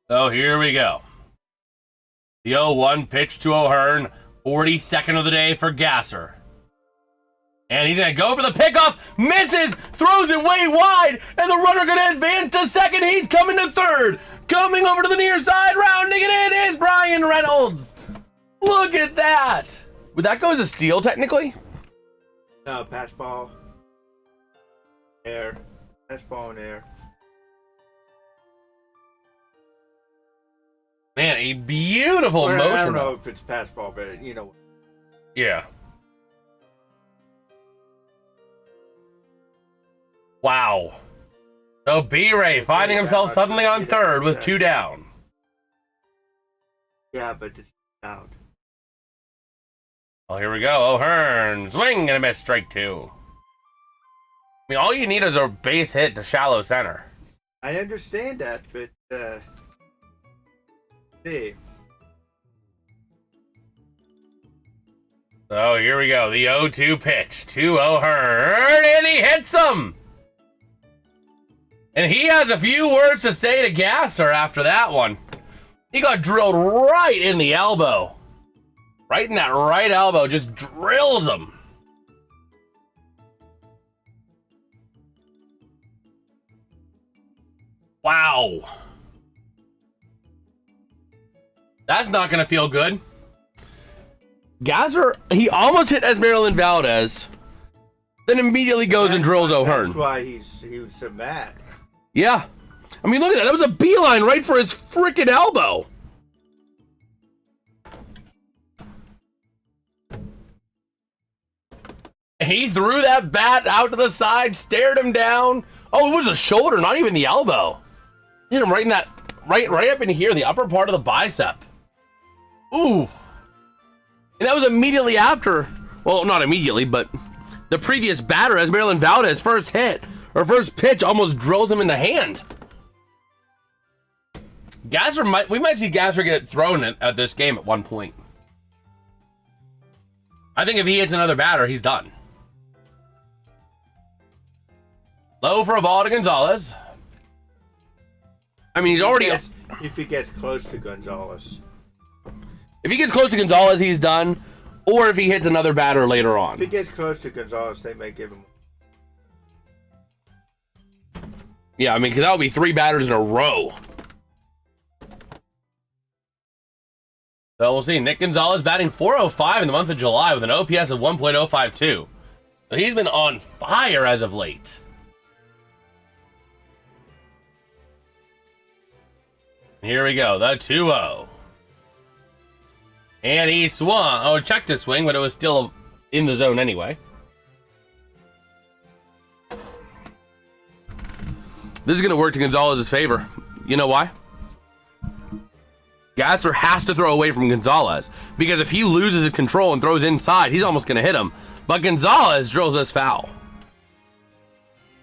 So here we go. The 0-1 pitch to O'Hearn. 42nd of the day for Gasser. And he's going to go for the pickoff. Misses. Throws it way wide. And the runner going to advance to second. He's coming to third. Coming over to the near side. Rounding it in is Brian Reynolds. Look at that. Would that go as a steal technically? No, pass ball. Air. Pass ball in air. Man, a beautiful motion. I don't know if it's pass ball, but you know. Yeah. Wow. So B-Ray finding himself suddenly on third with 2 down. Yeah, but it's out. Well, here we go. O'Hearn. Swing and a miss. Strike 2. I mean, all you need is a base hit to shallow center. I understand that, but see. So here we go. The 0-2 pitch to O'Hearn, and he hits him. And he has a few words to say to Gasser after that one. He got drilled right in the elbow. Right in that right elbow, just drills him. Wow. That's not going to feel good. Gasser, he almost hit Esmeralda Valdez, then immediately goes and drills O'Hearn. That's why he was so mad. Yeah. I mean, look at that. That was a beeline right for his freaking elbow. He threw that bat out to the side, stared him down. Oh, it was a shoulder, not even the elbow. Hit him right in that, right up in here, the upper part of the bicep. Ooh. And that was immediately after, well, not immediately, but the previous batter, Esmeralda Valdez, first hit, or first pitch, almost drills him in the hand. We might see Gasser get thrown at this game at one point. I think if he hits another batter, he's done. Low for a ball to Gonzalez. I mean, he's already... If he gets close to Gonzalez. If he gets close to Gonzalez, he's done. Or if he hits another batter later on. If he gets close to Gonzalez, they may give him... Yeah, I mean, because that would be 3 batters in a row. So we'll see. Nick Gonzalez batting .405 in the month of July with an OPS of 1.052. So he's been on fire as of late. Here we go, the 2-0. And he swung. Oh, checked his swing, but it was still in the zone anyway. This is going to work to Gonzalez's favor. You know why? Gasser has to throw away from Gonzalez, because if he loses his control and throws inside, he's almost going to hit him. But Gonzalez drills this foul.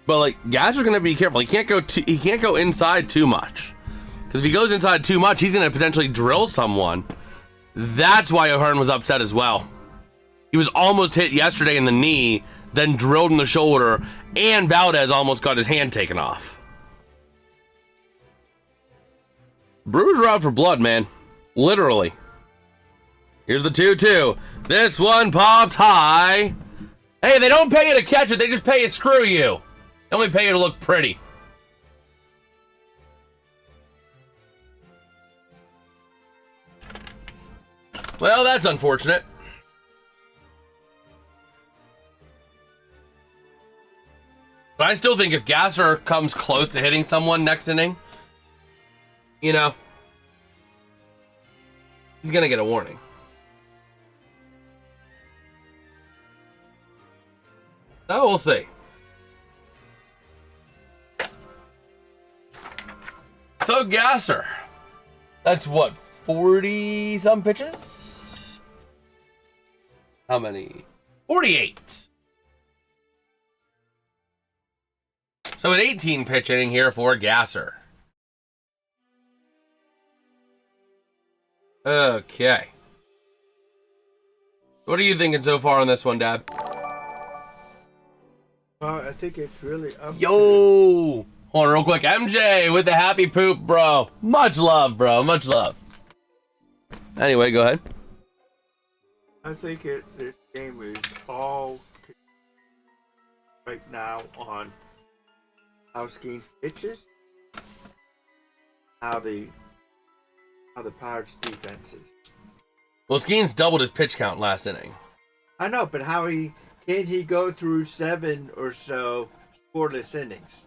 But like, Gasser's going to be careful. He can't go inside too much. Because if he goes inside too much, he's going to potentially drill someone. That's why O'Hearn was upset as well. He was almost hit yesterday in the knee, then drilled in the shoulder, and Valdez almost got his hand taken off. Brewers are out for blood, man. Literally. Here's the 2-2. This one popped high. Hey, they don't pay you to catch it. They just pay you to screw you. They only pay you to look pretty. Well, that's unfortunate. But I still think if Gasser comes close to hitting someone next inning, you know, he's going to get a warning. So we'll see. So Gasser, that's what, 40-some pitches? How many? 48. So an 18-pitch inning here for Gasser. Okay. What are you thinking so far on this one, Dad? Well, I think it's really up. Yo! Hold on real quick. MJ with the happy poop, bro. Much love, bro. Much love. Anyway, go ahead. I think this game is all right now on how Skenes pitches, how the Pirates defense is. Well, Skenes doubled his pitch count last inning. I know, but can he go through 7 or so scoreless innings?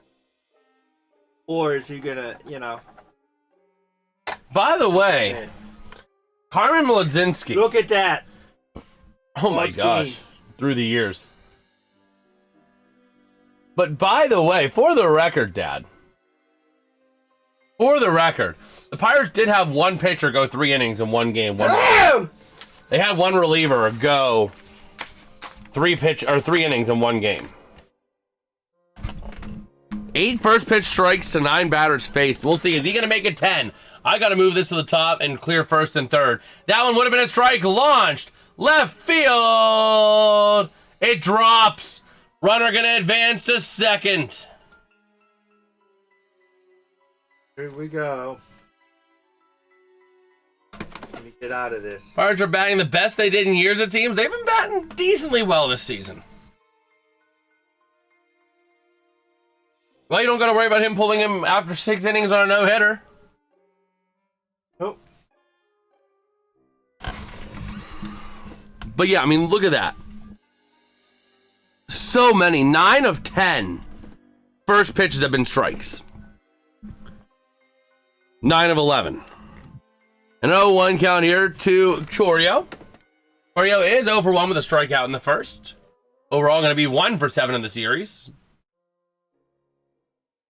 Or is he gonna, By the way, Carmen Mlodzinski. Look at that. Oh my gosh. Through the years. But by the way, for the record, Dad. For the record, the Pirates did have one pitcher go 3 innings in one game. They had one reliever go 3 innings in one game. 8 first pitch strikes to 9 batters faced. We'll see. Is he going to make it 10? I got to move this to the top and clear first and third. That one would have been a strike. Launched. Left field. It drops. Runner going to advance to second. Here we go. Let me get out of this. Pirates are batting the best they did in years, it seems. They've been batting decently well this season. Well, you don't got to worry about him pulling him after 6 innings on a no-hitter. Nope. But yeah, I mean, look at that. So many. 9 of 10 first pitches have been strikes. 9 of 11. An 0-1 count here to Chourio. Chourio is 0 for 1 with a strikeout in the first. Overall, going to be 1 for 7 in the series.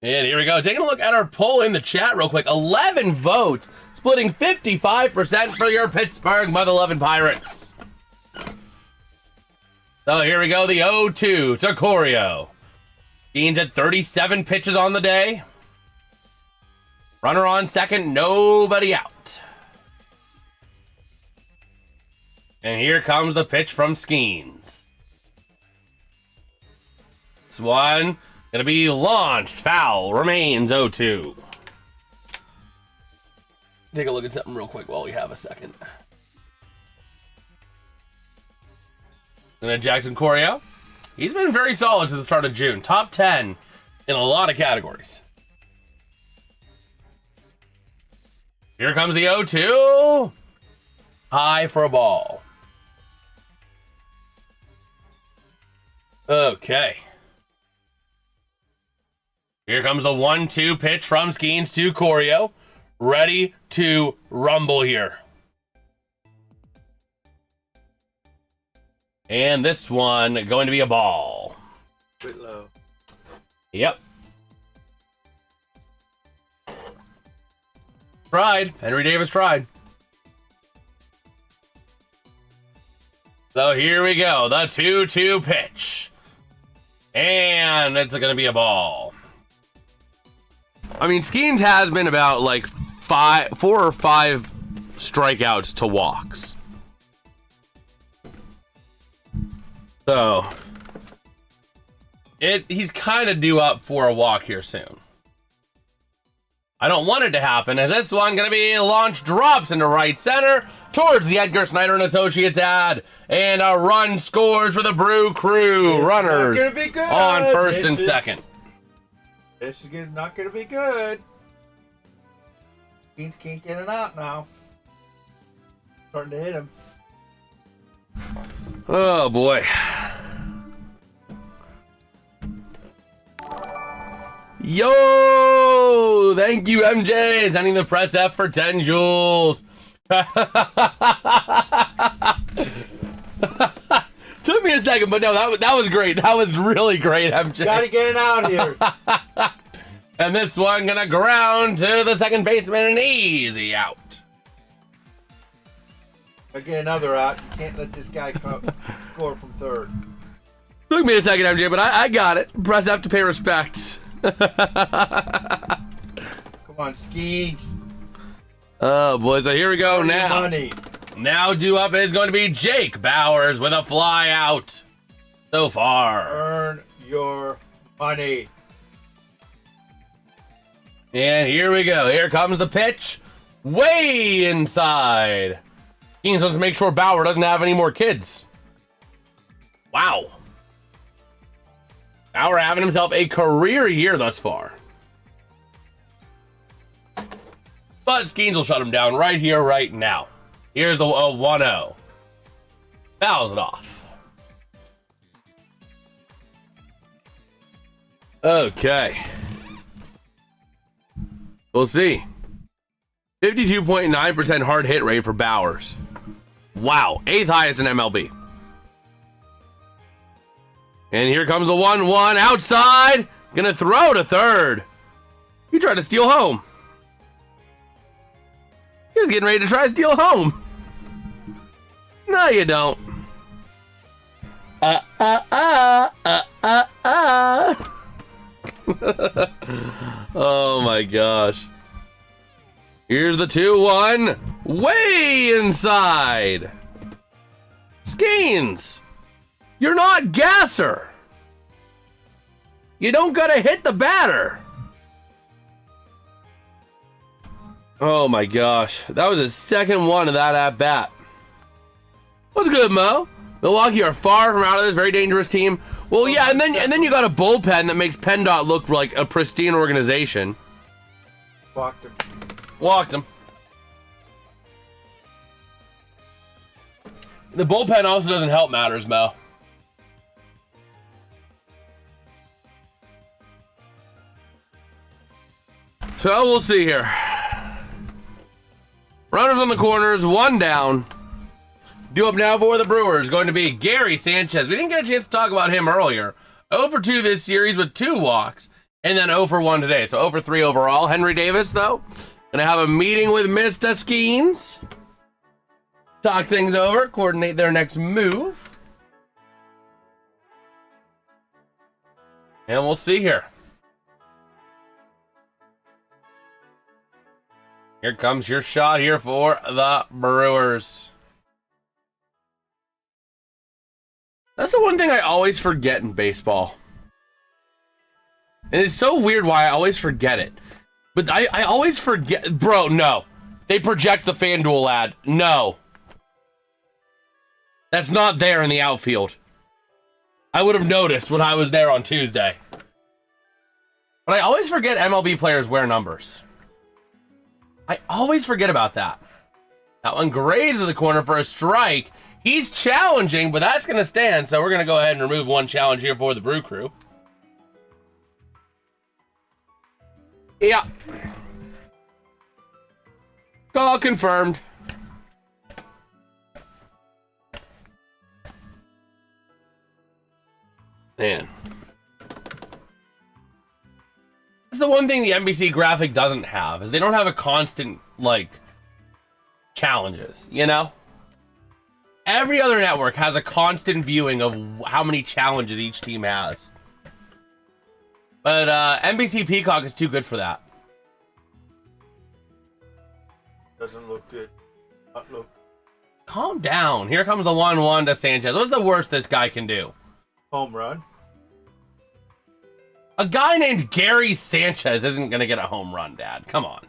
And here we go. Taking a look at our poll in the chat real quick. 11 votes, splitting 55% for your Pittsburgh mother-loving Pirates. So here we go. The 0-2 to Chourio. Skenes at 37 pitches on the day. Runner on second, nobody out. And here comes the pitch from Skenes. This one gonna be launched. Foul. Remains 0-2. Take a look at something real quick while we have a second. And then Jackson Chourio. He's been very solid since the start of June. Top 10 in a lot of categories. Here comes the 0-2. High for a ball. Okay. Here comes the 1-2 pitch from Skenes to Chourio. Ready to rumble here. And this one going to be a ball. Bit low. Yep. Tried. Henry Davis tried. So here we go. The 2-2 pitch. And it's going to be a ball. I mean, Skenes has been about like 4 or 5 strikeouts to walks. So he's kind of due up for a walk here soon. I don't want it to happen, as this one going to be launched, drops into right center towards the Edgar Snyder and Associates ad, and a run scores for the Brew Crew. It's runners on first and second. This is not going to be good. Skenes can't get it out now. Starting to hit him. Oh boy. Yo! Thank you, MJ. Sending the press F for 10 joules. Took me a second, but no, that was great. That was really great, MJ. Gotta get it out here. And this one gonna ground to the second baseman, an easy out. Again, another out. You can't let this guy score from third. Took me a second, MJ, but I got it. Press F to pay respects. Come on, Skenes. Oh boy, so here we go now. Money. Now due up is going to be Jake Bowers with a fly out so far. Earn your money. And here we go. Here comes the pitch. Way inside. Skenes wants to make sure Bauer doesn't have any more kids. Wow. Bauer having himself a career year thus far. But Skenes will shut him down right here, right now. Here's the 1-0. Fouls it off. Okay. We'll see. 52.9% hard hit rate for Bowers. Wow. 8th highest in MLB. And here comes the 1-1 outside. Gonna throw to third. He tried to steal home. He was getting ready to try to steal home. No, you don't. Oh my gosh. Here's the 2-1. Way inside. Skenes, you're not gasser. You don't gotta hit the batter. Oh my gosh. That was his second one of that at bat. What's good, Mo? Milwaukee are far from out of this very dangerous team. Well, yeah, and then you got a bullpen that makes PennDOT look like a pristine organization. Walked him. Walked him. The bullpen also doesn't help matters, Mo. So we'll see here. Runners on the corners, one down. Due up now for the Brewers, going to be Gary Sanchez. We didn't get a chance to talk about him earlier. 0 for 2 this series with 2 walks, and then 0 for 1 today. So 0 for 3 overall. Henry Davis, though, gonna have a meeting with Mr. Skenes. Talk things over, coordinate their next move. And we'll see here. Here comes your shot here for the Brewers. That's the one thing I always forget in baseball. And it's so weird why I always forget it. But I always forget. Bro, no. They project the FanDuel ad. No. That's not there in the outfield. I would have noticed when I was there on Tuesday. But I always forget MLB players wear numbers. I always forget about that. That one grazes the corner for a strike. He's challenging, but that's going to stand. So we're going to go ahead and remove one challenge here for the Brew Crew. Yeah. Call confirmed. Man. That's the one thing the NBC graphic doesn't have, is they don't have a constant, like, challenges, you know? Every other network has a constant viewing of how many challenges each team has. But NBC Peacock is too good for that. Doesn't look good. Look. Calm down. Here comes the 1-1 to Sanchez. What's the worst this guy can do? Home run. A guy named Gary Sanchez isn't going to get a home run, Dad. Come on.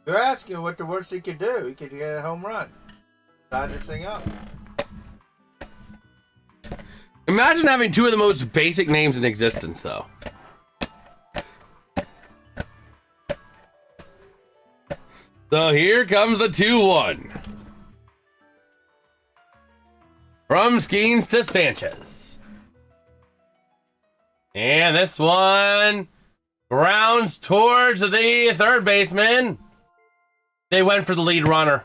You're asking what the worst he could do. He could get a home run. Tie this thing up. Imagine having two of the most basic names in existence, though. So here comes the 2-1. From Skenes to Sanchez. And this one grounds towards the third baseman. They went for the lead runner.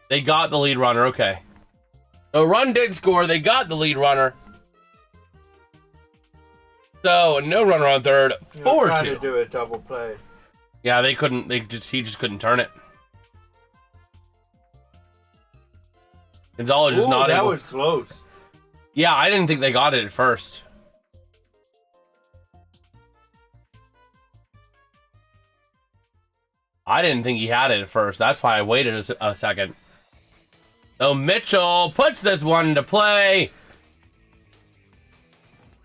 They got the lead runner, okay. A run did score, they got the lead runner. So, no runner on third, 4-2. Trying to do a double play. Yeah, they couldn't, he just couldn't turn it. Gonzalez is not able. That was close. Yeah, I didn't think they got it at first. I didn't think he had it at first. That's why I waited a second. So Mitchell puts this one into play.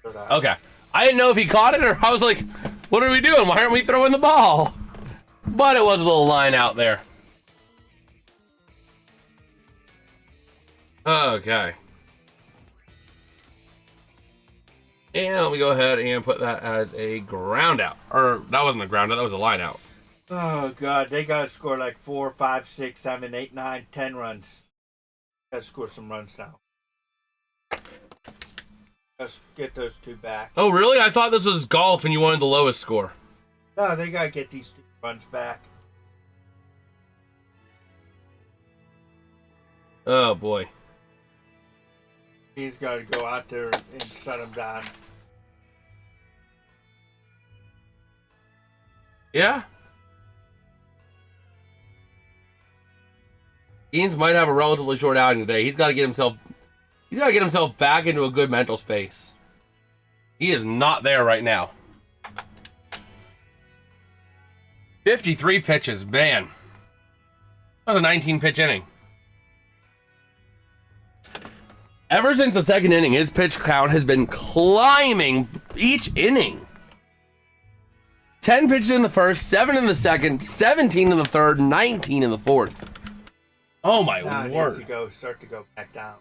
Okay. I didn't know if he caught it or I was like, what are we doing? Why aren't we throwing the ball? But it was a little line out there. Okay. And let me go ahead and put that as a ground out. Or that wasn't a ground out, that was a line out. Oh God, they gotta score like 4, 5, 6, 7, 8, 9, 10 runs. Gotta score some runs now. Let's get those two back. Oh really? I thought this was golf and you wanted the lowest score. No, they gotta get these two runs back. Oh boy. He's gotta go out there and shut him down. Yeah? Skenes might have a relatively short outing today. He's got to get himself back into a good mental space. He is not there right now. 53 pitches, man. That was a 19-pitch inning. Ever since the second inning, his pitch count has been climbing each inning. 10 pitches in the first, 7 in the second, 17 in the third, 19 in the fourth. Oh my word. He needs to start to go back down.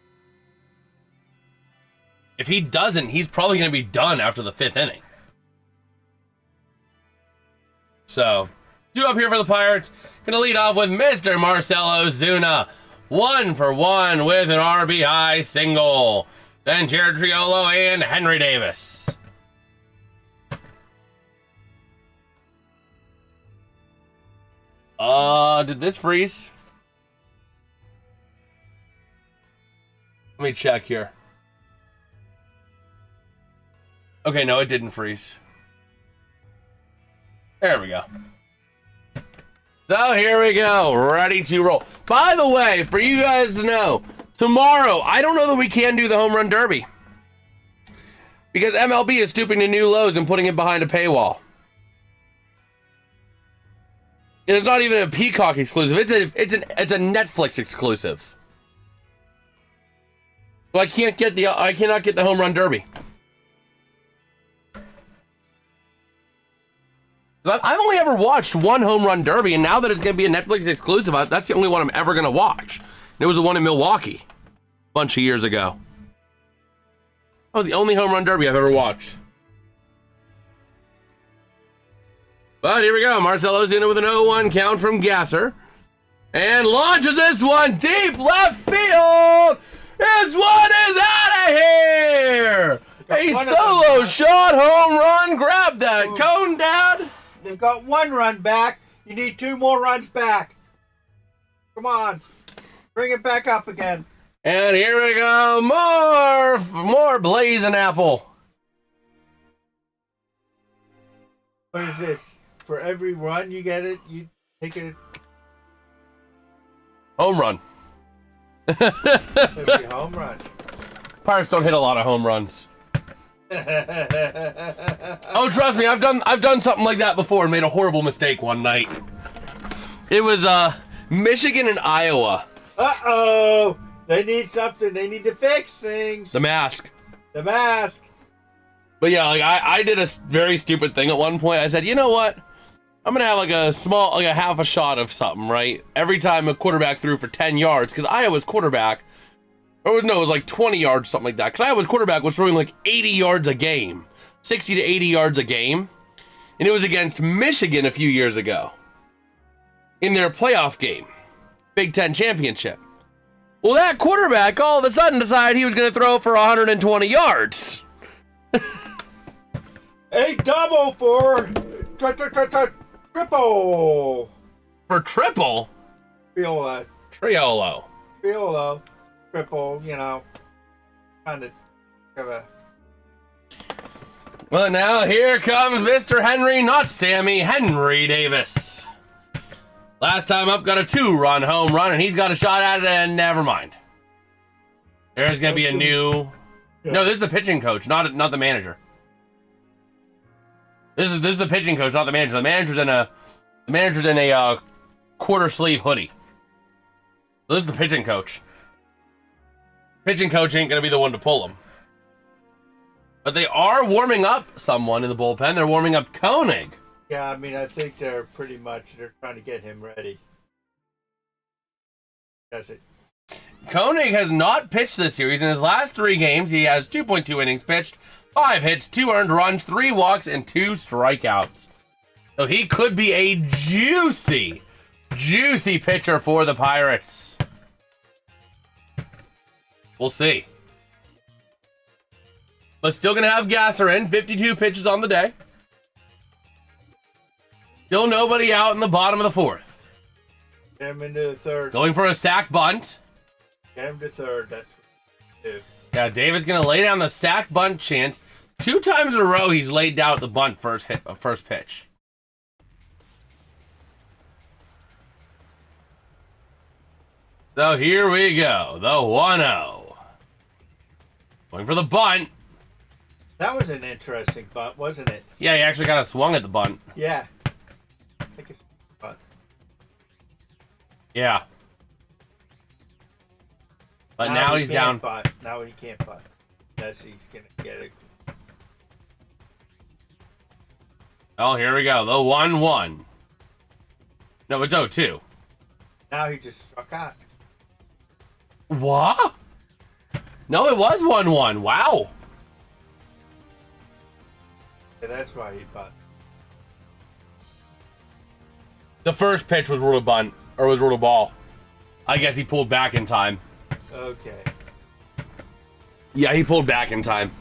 If he doesn't, he's probably going to be done after the 5th inning. So, 2 up here for the Pirates. Going to lead off with Mr. Marcell Ozuna. 1 for 1 with an RBI single. Then Jared Triolo and Henry Davis. Did this freeze? Let me check here. Okay, no, it didn't freeze. There we go. So here we go, ready to roll. By the way, for you guys to know, tomorrow, I don't know that we can do the home run derby. Because MLB is stooping to new lows and putting it behind a paywall. It is not even a Peacock exclusive. It's a Netflix exclusive. So I cannot get the home run derby. I've only ever watched one home run derby, and now that it's going to be a Netflix exclusive, that's the only one I'm ever going to watch. And it was the one in Milwaukee a bunch of years ago. That was the only home run derby I've ever watched. But here we go. Marcell Ozuna with an 0-1 count from Gasser. And launches this one deep left field. This one is out of here. A solo shot home run. Grab that cone, Dad. They've got 1 run back. You need 2 more runs back. Come on. Bring it back up again. And here we go. More blazing apple. What is this? For every run you get it, you take it. Home run. Every home run. Pirates don't hit a lot of home runs. Oh, trust me, I've done something like that before and made a horrible mistake one night. It was Michigan and Iowa. Uh-oh. They need something. They need to fix things. The mask. The mask. But yeah, like I did a very stupid thing at one point. I said, you know what? I'm gonna have like a half a shot of something, right? Every time a quarterback threw for 10 yards, because Iowa's quarterback, or no, it was like 20 yards, something like that. Because Iowa's quarterback was throwing like 80 yards a game, 60 to 80 yards a game, and it was against Michigan a few years ago in their playoff game, Big Ten championship. Well, that quarterback all of a sudden decided he was gonna throw for 120 yards. A double for triple. For triple? Triolo. Triple, you know. Kind of have a... Well, now here comes Mr. Henry, not Sammy, Henry Davis. Last time up got a 2-run home run, and he's got a shot at it, and never mind. There's going to be a new... No, this is the pitching coach, not the manager. This is the pitching coach, not the manager. The manager's in a quarter sleeve hoodie. So this is the pitching coach. Pitching coach ain't gonna be the one to pull him. But they are warming up someone in the bullpen. They're warming up Koenig. Yeah, I mean, I think they're trying to get him ready. Does it? Koenig has not pitched this series. In his last 3 games, he has 2.2 innings pitched, 5 hits, 2 earned runs, 3 walks, and 2 strikeouts. So he could be a juicy pitcher for the Pirates. We'll see. But still going to have Gasser in. 52 pitches on the day. Still nobody out in the bottom of the 4th. Get him into the 3rd. Going for a sac bunt. Get him to 3rd. That's what it is. Yeah, David's going to lay down the sac bunt chance. 2 times in a row he's laid down the bunt first pitch. So here we go. The 1-0. Going for the bunt. That was an interesting bunt, wasn't it? Yeah, he actually kind of swung at the bunt. Yeah. I think it's bunt. Yeah. But now he's down. Bunt. Now he can't bunt. Unless he's going to get it. Oh, here we go. The 1-1. No, it's 0-2. Now he just struck out. What? No, it was 1-1. Wow. Yeah, that's why he bunt. The first pitch was ruled a bunt, or was ruled a ball. I guess he pulled back in time. Okay. Yeah, he pulled back in time.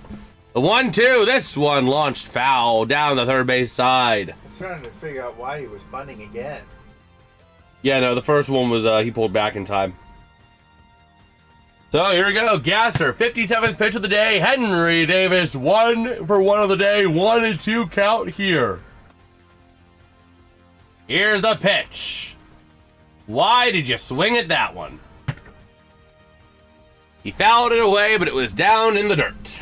The 1-2. This one launched foul down the third base side. I'm trying to figure out why he was bunting again. Yeah, no, the first one was he pulled back in time. So here we go. Gasser, 57th pitch of the day. Henry Davis, 1 for 1 of the day. 1-2 count here. Here's the pitch. Why did you swing at that one? He fouled it away, but it was down in the dirt.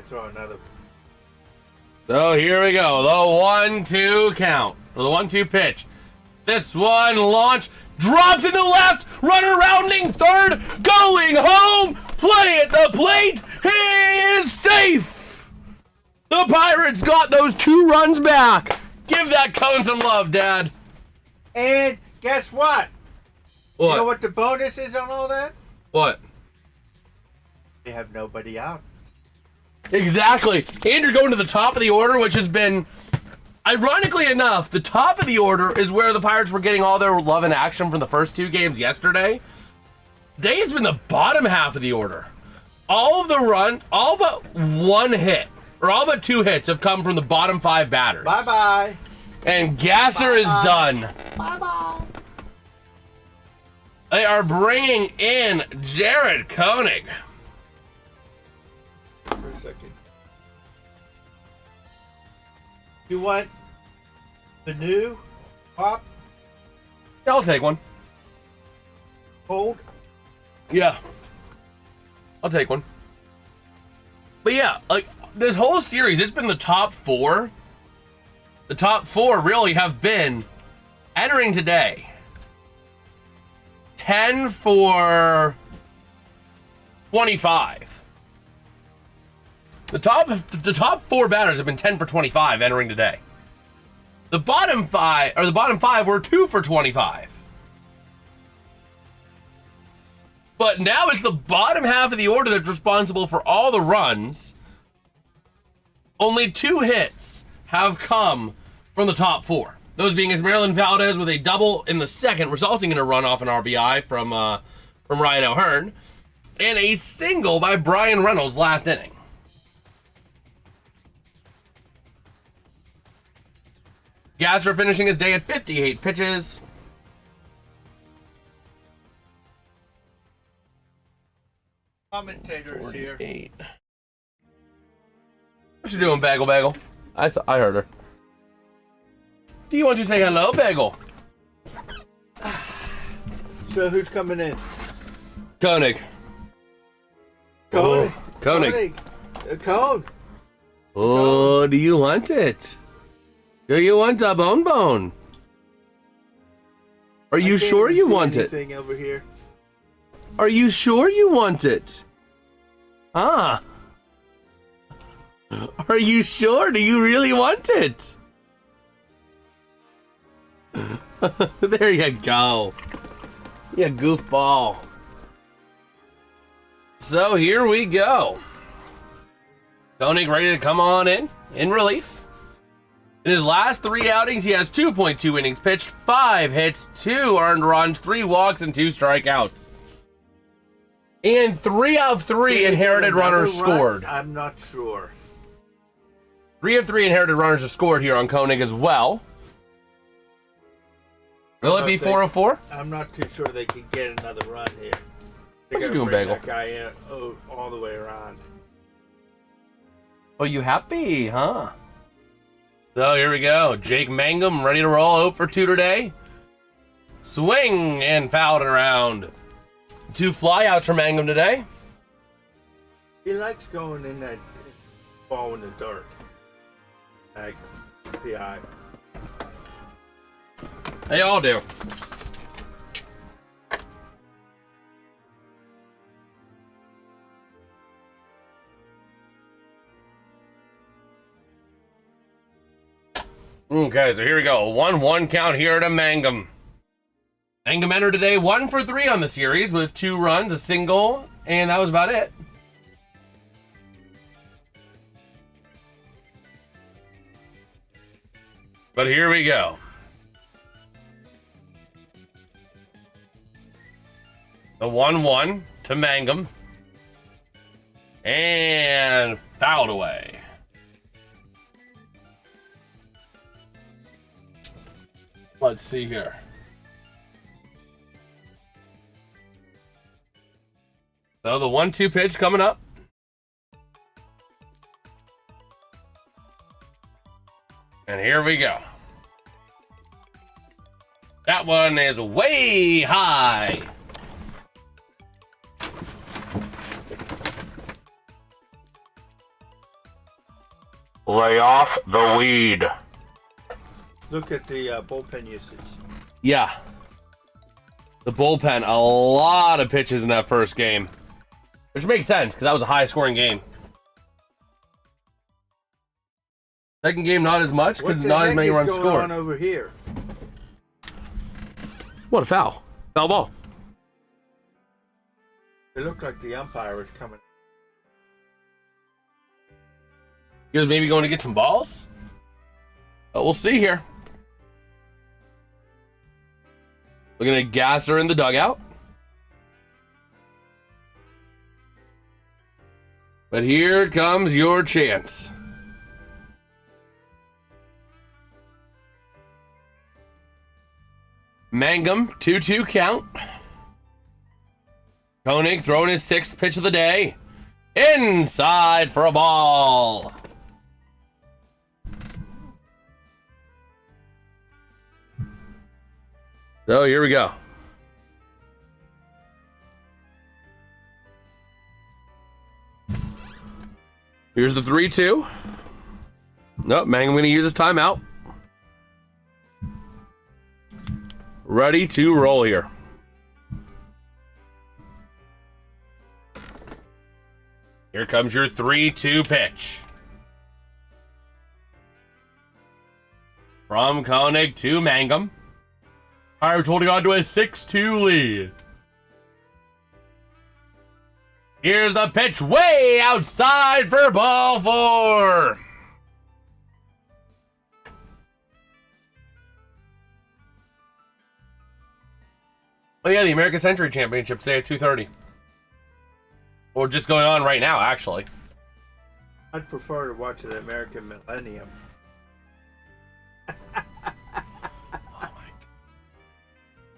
Throw another. So here we go. The 1-2 count. Or the 1-2 pitch. This one launched. Drops into left. Runner rounding third. Going home. Play at the plate. He is safe. The Pirates got those 2 runs back. Give that cone some love, Dad. And guess what? What? You know what the bonus is on all that? What? They have nobody out. Exactly. And you're going to the top of the order, which has been, ironically enough, the top of the order is where the Pirates were getting all their love and action from the first 2 games yesterday. Today has been the bottom half of the order. All of the run, all but 1 hit, or all but 2 hits have come from the bottom 5 batters. Bye-bye. And Gasser is done. Bye-bye. They are bringing in Jared Koenig. For a second. You want the new pop Yeah, I'll take one. cold? Yeah. I'll take one. But yeah, like, this whole series, it's been the top 4. The top 4 really have been, entering today, 10 for 25. The top 4 batters have been 10 for 25 entering today. The bottom 5 were 2 for 25. But now it's the bottom half of the order that's responsible for all the runs. Only 2 hits have come from the top 4. Those being Esmeralda Valdez with a double in the 2nd, resulting in a run off an RBI from Ryan O'Hearn, and a single by Brian Reynolds last inning. Gasser finishing his day at 58 pitches. Commentators here. 48. What you doing, Bagel Bagel? I heard her. Do you want to say hello, Bagel? So who's coming in? Koenig. Koenig. Oh, Koenig. Cone. Oh, do you want it? Do you want a bone? Are you sure you want it? Anything over here? Are you sure you want it? Ah. Are you sure? Do you really want it? There you go. You goofball. So here we go. Koenig ready to come on in relief. In his last 3 outings, he has 2.2 innings pitched, 5 hits, 2 earned runs, 3 walks, and 2 strikeouts. And 3 of 3 inherited runners scored. I'm not sure. 3 of 3 inherited runners are scored here on Koenig as well. Will it be 4 of 4? I'm not too sure they can get another run here. What you doing, Bagel? That guy in, all the way around. Oh, you happy, huh? So here we go. Jake Mangum ready to roll. 0 for 2 today. Swing and fouled it around. 2 flyouts for Mangum today. He likes going in that ball in the dirt. Like PI. They all do. Okay, so here we go. 1-1 count here to Mangum. Mangum entered today 1 for 3 on the series with 2 runs, a single, and that was about it. But here we go. The 1-1 to Mangum. And fouled away. Let's see here. So the 1-2 pitch coming up. And here we go. That one is way high. Lay off the weed. Look at the bullpen usage. Yeah. The bullpen, a lot of pitches in that first game. Which makes sense, because that was a high-scoring game. Second game, not as much, because not as many runs scored. What's going on over here? What a foul. Foul ball. It looked like the umpire was coming. He was maybe going to get some balls? But we'll see here. Looking at Gasser in the dugout. But here comes your chance. Mangum, 2-2 count. Koenig throwing his 6th pitch of the day. Inside for a ball. So here we go. Here's the 3-2. Nope, Mangum going to use his timeout. Ready to roll here. Here comes your 3-2 pitch. From Koenig to Mangum. Pirates holding on to a 6-2 lead. Here's the pitch way outside for ball 4. Oh yeah, the American Century Championship today at 2:30. Or just going on right now, actually. I'd prefer to watch the American Millennium.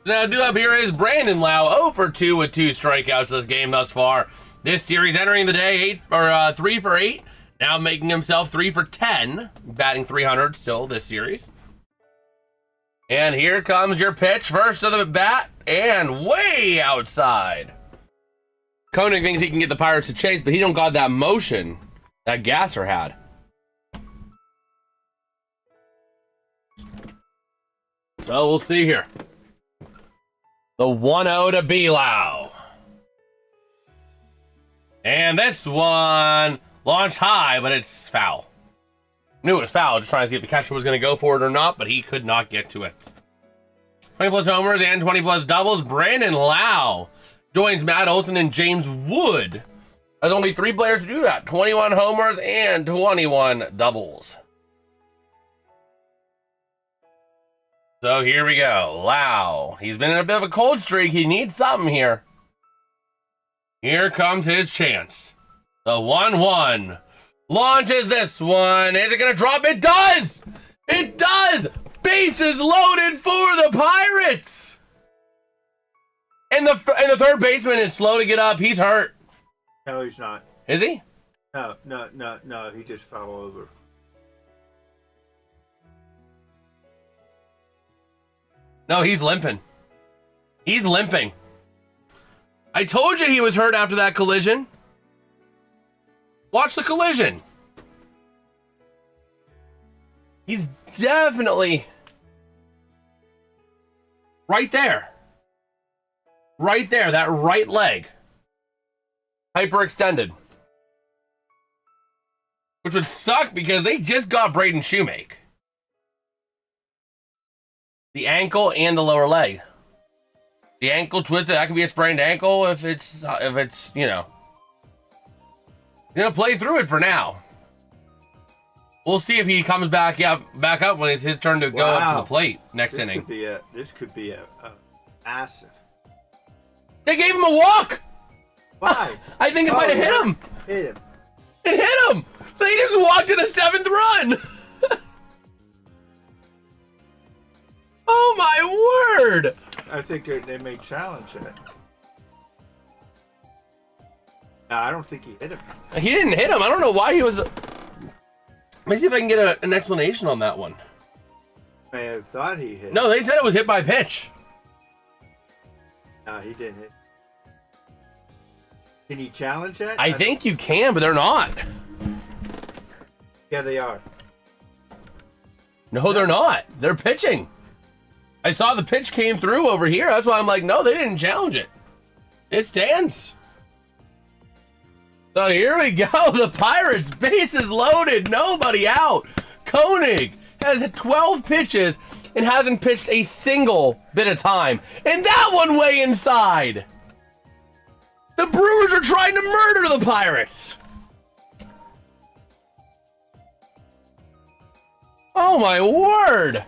Now, due up here is Brandon Lau, 0 for 2 with 2 strikeouts this game thus far. This series entering the day 3 for 8. Now making himself 3 for 10, batting .300 still this series. And here comes your pitch, first of the bat, and way outside. Koenig thinks he can get the Pirates to chase, but he don't got that motion that Gasser had. So we'll see here. The 1-0 to Belau. And this one launched high, but it's foul. Knew it was foul, just trying to see if the catcher was going to go for it or not, but he could not get to it. 20 plus homers and 20 plus doubles. Brandon Lau joins Matt Olson and James Wood. There's only 3 players to do that. 21 homers and 21 doubles. So here we go. Lau. He's been in a bit of a cold streak. He needs something here. Here comes his chance. The 1-1. Launches this one. Is it going to drop? It does! It does! Bases loaded for the Pirates! And the third baseman is slow to get up. He's hurt. No, he's not. Is he? No. He just fell over. No, he's limping. He's limping. I told you he was hurt after that collision. Watch the collision. He's definitely right there. Right there, that right leg. Hyperextended. Which would suck because they just got Braden Shoemake. The ankle and the lower leg. The ankle twisted, that could be a sprained ankle if it's you know. He's gonna play through it for now. We'll see if he comes back up when it's his turn to go up to the plate next inning. This could be a massive. They gave him a walk. Why? I think it might have hit him. Hit him. It hit him. They just walked in a 7th run. Oh my word! I think they may challenge it. No, I don't think he hit him. He didn't hit him. I don't know why he was. Let me see if I can get an explanation on that one. I have thought he hit. No, they said it was hit by pitch. No, he didn't hit. Can he challenge that? I think you can, but they're not. Yeah, they are. No, they're not. They're pitching. I saw the pitch came through over here. That's why I'm like, no, they didn't challenge it. It stands. So here we go. The Pirates, bases loaded, nobody out. Koenig has 12 pitches and hasn't pitched a single bit of time. And that one way inside. The Brewers are trying to murder the Pirates. Oh my word.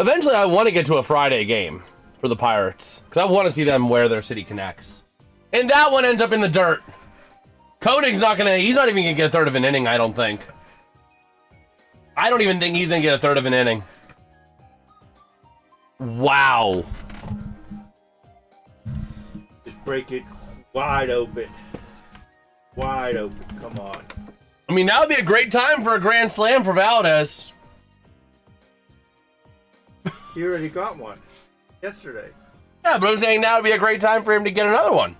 Eventually, I want to get to a Friday game for the Pirates because I want to see them where their city connects. And that one ends up in the dirt. Koenig's he's not even gonna get a third of an inning, I don't think. I don't even think he's gonna get a third of an inning. Wow. Just break it wide open. Wide open, come on. I mean, that would be a great time for a grand slam for Valdez. He already got one yesterday. Yeah, but I'm saying now would be a great time for him to get another one.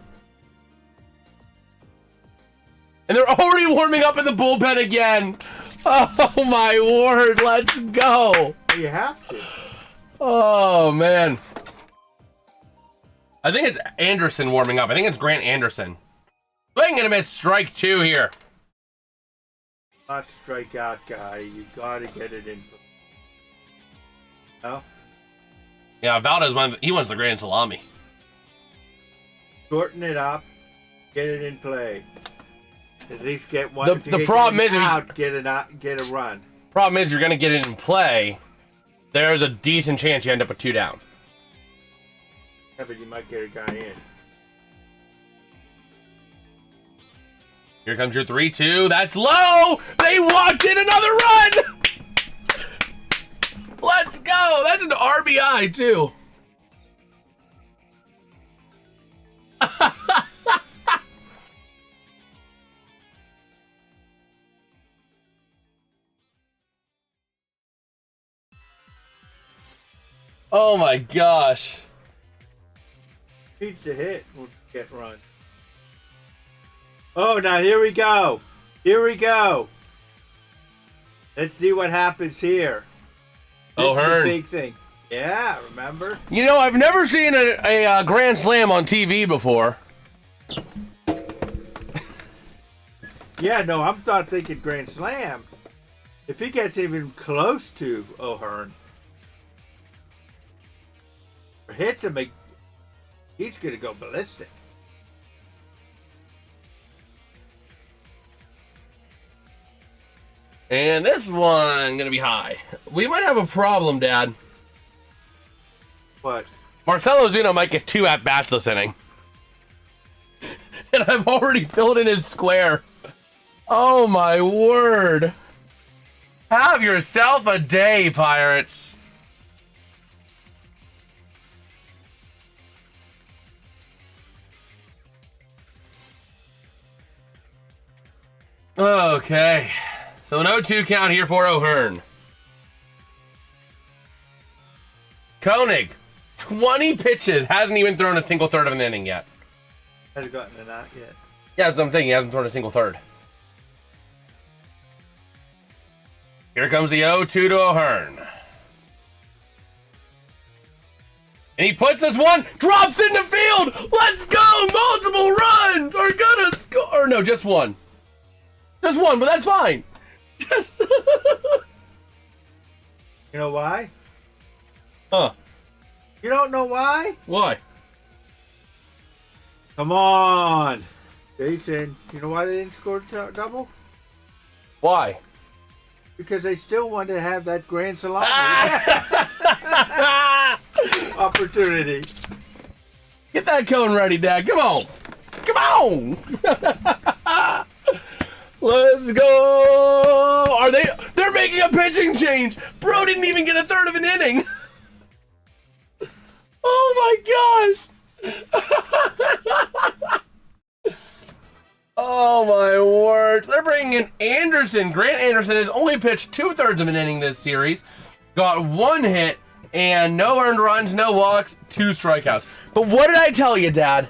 And they're already warming up in the bullpen again. Oh my word, let's go. You have to. Oh man. I think it's Anderson warming up. I think it's Grant Anderson. Swing and a miss, strike 2 here. Not strikeout guy. You gotta get it in. No? Yeah, Valdez wants the grand salami. Shorten it up. Get it in play. At least get one. The problem is get a run. Problem is you're gonna get it in play. There's a decent chance you end up with 2 down. Yeah, but you might get a guy in. Here comes your 3-2. That's low. They walked in another run. Let's go. That's an RBI too. Oh my gosh. Needs to hit. We'll get run. Oh, now here we go. Here we go. Let's see what happens here. This is Hearn. the big thing. Yeah, remember? You know, I've never seen a grand slam on TV before. Yeah, no, I'm not thinking grand slam. If he gets even close to O'Hearn, or hits him, he's going to go ballistic. And this one going to be high. We might have a problem, Dad. What? Marcell Ozuna might get 2 at-bats this inning. And I've already filled in his square. Oh, my word. Have yourself a day, Pirates. Okay. So an 0-2 count here for O'Hearn. Koenig, 20 pitches, hasn't even thrown a single third of an inning yet. Hasn't gotten an out yet. Yeah, that's what I'm thinking. He hasn't thrown a single third. Here comes the 0-2 to O'Hearn. And he puts this one, drops into field. Let's go! Multiple runs are gonna score. No, just one. Just one, but that's fine. Just. You know why? Huh. You don't know why? Why? Come on. Jason, you know why they didn't score a double? Why? Because they still wanted to have that grand salami opportunity. Get that cone ready, Dad. Come on. Come on. Let's go. They're making a pitching change. Bro didn't even get a third of an inning. Oh my gosh. Oh my word. They're bringing in Anderson. Grant Anderson has only pitched 2/3 of an inning this series. Got 1 hit and no earned runs, no walks, 2 strikeouts. But what did I tell you, Dad?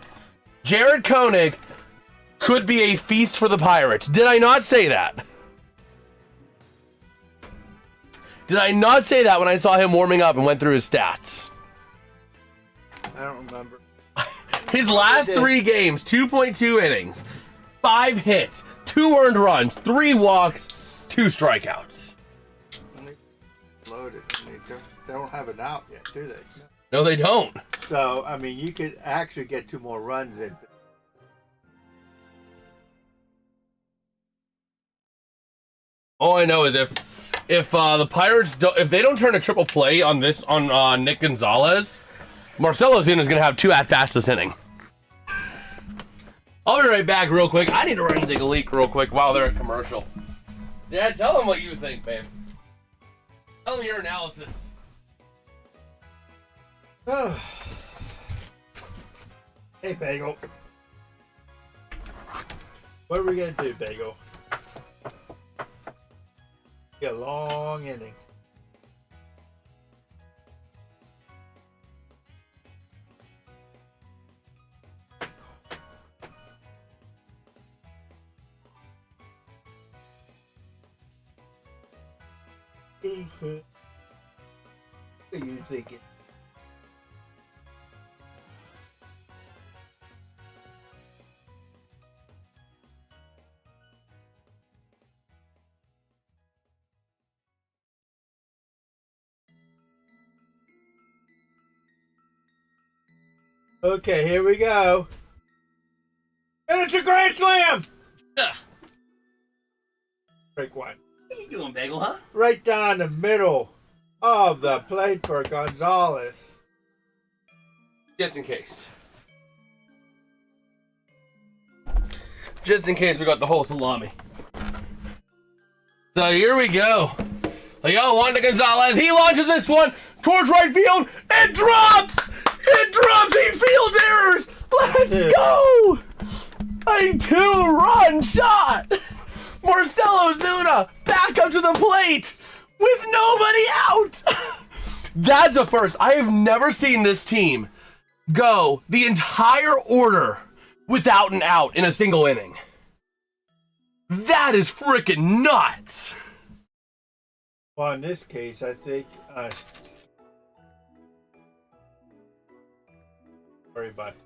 Jared Koenig could be a feast for the Pirates. Did I not say that? Did I not say that when I saw him warming up and went through his stats? I don't remember. His last 3 games, 2.2 innings, 5 hits, 2 earned runs, 3 walks, 2 strikeouts. Loaded. They don't have an out yet, do they? No, they don't. So, I mean, you could actually get 2 more runs in. All I know is if the Pirates if they don't turn a triple play on Nick Gonzalez, Marcell Ozuna is going to have 2 at-bats this inning. I'll be right back real quick. I need to run and take a leak real quick while they're at commercial. Dad, tell them what you think, babe. Tell them your analysis. Hey, Bagel. What are we going to do, Bagel? Get a long inning. What are you thinking? Okay, here we go. And it's a grand slam! Break 1. What are you doing, Bagel, huh? Right down the middle of the plate for Gonzalez. Just in case. Just in case we got the whole salami. So here we go. Juan Gonzalez, he launches this one towards right field. It drops! It drops! He field errors! Let's go! A 2-run shot! Marcell Ozuna back up to the plate with nobody out! That's a first. I have never seen this team go the entire order without an out in a single inning. That is freaking nuts! Well, in this case, I think... sorry about it.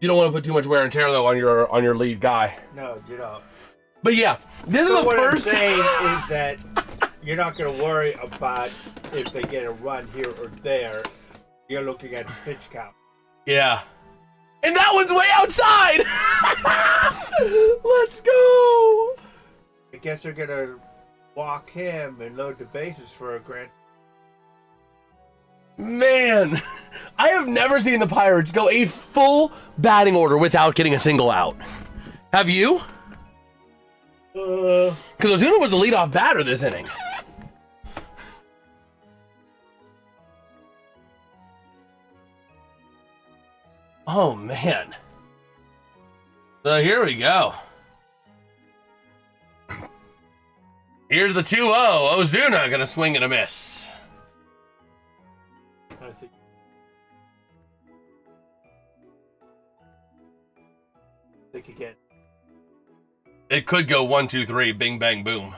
You don't want to put too much wear and tear though on your lead guy. No, you don't. But yeah, this is So the what first. I'm saying is that you're not going to worry about if they get a run here or there. You're looking at the pitch count. Yeah. And that one's way outside! Let's go! I guess they're going to walk him and load the bases for a grand. Man, I have never seen the Pirates go a full batting order without getting a single out. Have you? Because Ozuna was the leadoff batter this inning. Oh, man. So here we go. Here's the 2-0. Ozuna gonna swing and a miss. I think again. It could go 1-2-3, bing, bang, boom.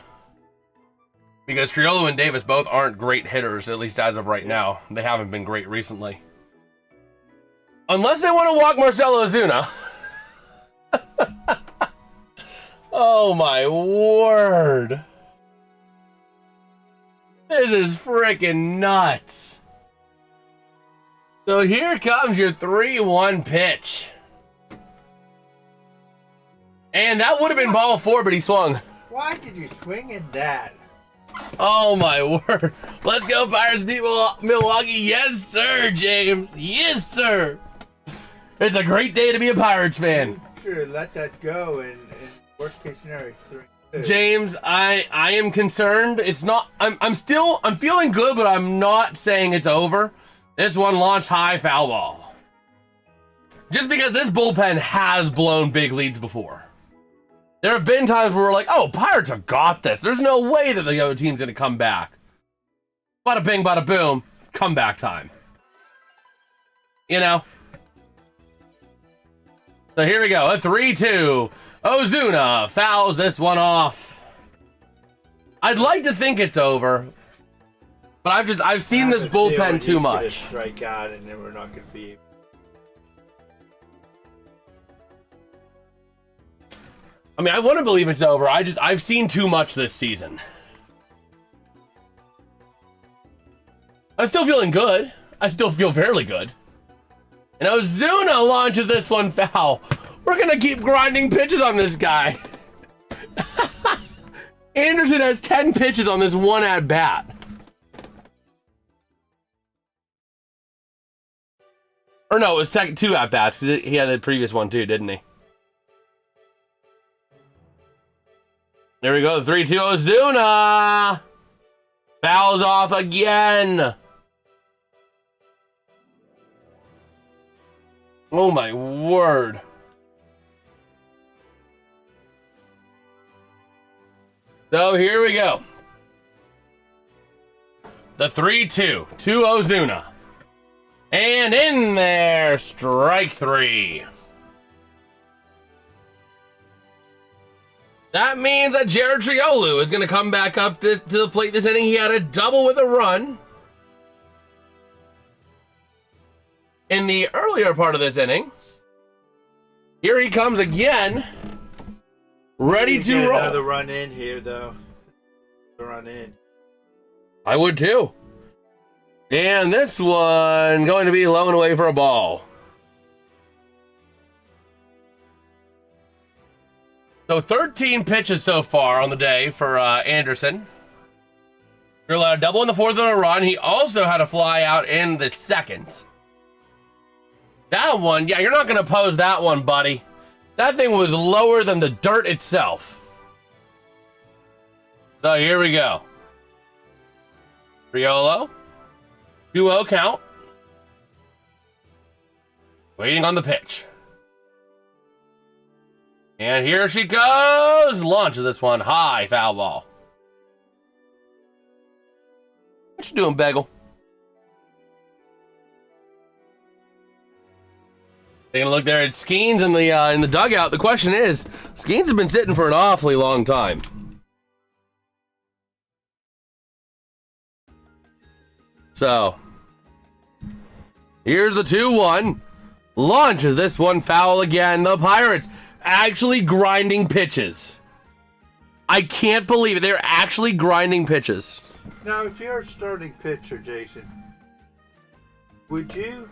Because Triolo and Davis both aren't great hitters, at least as of right now. They haven't been great recently. Unless they want to walk Marcell Ozuna. Oh my word. This is freaking nuts. So here comes your 3-1 pitch. And that would have been ball 4, but he swung. Why did you swing at that? Oh my word. Let's go Pirates beat Milwaukee. Yes sir, James. Yes sir. It's a great day to be a Pirates fan. You should have let that go, and worst case scenario, it's 3-2. James, I am concerned. It's not. I'm feeling good, but I'm not saying it's over. This one launched high, foul ball. Just because this bullpen has blown big leads before. There have been times where we're like, oh, Pirates have got this. There's no way that the other team's going to come back. Bada bing, bada boom. Comeback time. You know? So here we go. A 3-2. Ozuna fouls this one off. I'd like to think it's over. But I've seen this bullpen too much. Strike out, and then we're not going to be. I mean, I want to believe it's over. I've seen too much this season. I'm still feeling good. I still feel fairly good. And Ozuna launches this one foul. We're going to keep grinding pitches on this guy. Anderson has 10 pitches on this one at bat. Or no, it was two at bats because he had the previous one too, didn't he? There we go, 3-2 Ozuna. Fouls off again. Oh my word. So here we go. The 3-2 to Ozuna. And in there, strike 3. That means that Jared Triolo is going to come back up to the plate this inning. He had a double with a run in the earlier part of this inning. Here he comes again, ready to roll. Another run in here, though. The run in. I would too. And this one going to be low and away for a ball. So 13 pitches so far on the day for Anderson. He allowed a double in the fourth and a run. He also had a fly out in the second. That one, yeah, you're not going to pose that one, buddy. That thing was lower than the dirt itself. So here we go. Triolo. 2-0 count. Waiting on the pitch. And here she goes. Launches this one high, foul ball. What you doing, Bagel? Taking a look there at Skenes in the dugout. The question is, Skenes has been sitting for an awfully long time. So, here's the 2-1. Launches this one foul again. The Pirates actually grinding pitches. I can't believe it. They're actually grinding pitches. Now, if you're a starting pitcher, Jason, would you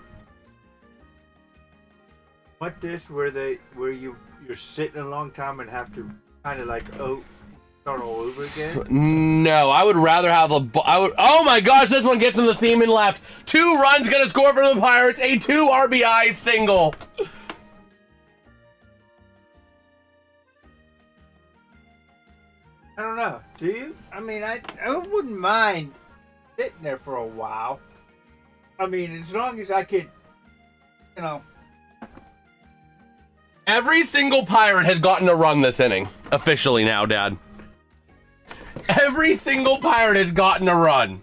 want this where you're sitting a long time and have to kind of like start all over again? No, I would rather have oh my gosh, this one gets in the seam and left. 2 runs gonna score for the Pirates. A 2 RBI single. I don't know. Do you? I mean, I wouldn't mind sitting there for a while. I mean, as long as I could, you know. Every single Pirate has gotten a run this inning. Officially now, Dad. Every single Pirate has gotten a run.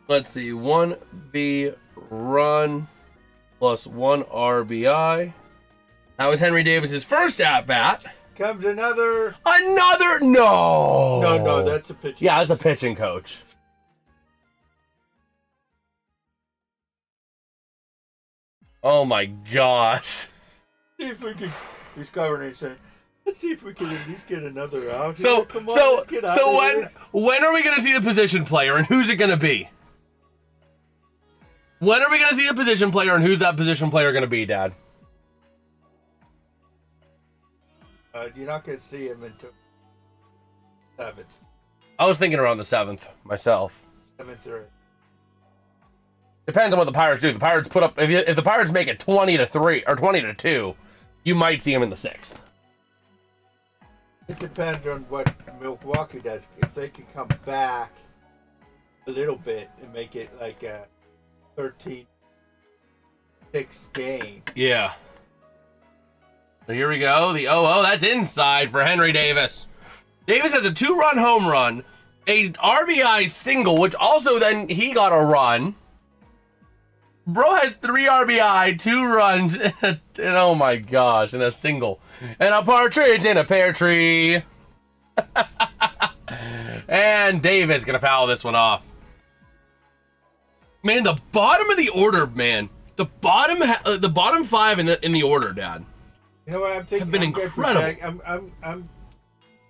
Let's see. 1B run plus 1 RBI. That was Henry Davis's first at-bat. Comes another... No! No, that's a pitching. Yeah, that's a pitching coach. Oh my gosh. See if we can... He's covering it saying, let's see if we can at least get another out. So, Come on, let's get out of here. when are we going to see the position player and who's it going to be? When are we going to see the position player and who's that position player going to be, Dad? You're not going to see him until 7th. I was thinking around the 7th myself. 7th or 8th. Depends on what the Pirates do. The Pirates put up if the Pirates make it 20-3 or 20-2, you might see him in the 6th. It depends on what Milwaukee does. If they can come back a little bit and make it like a 13-6 game. Yeah. So here we go. The 0-0. That's inside for Henry Davis. Davis has a 2-run home run, a RBI single, which also then he got a run. Bro has 3 RBI, 2 runs, and oh my gosh, and a single. And a partridge in a pear tree. And Davis gonna foul this one off. Man, the bottom of the order, man. The bottom 5 in the order, Dad. You know what I'm thinking? Have been incredible. I'm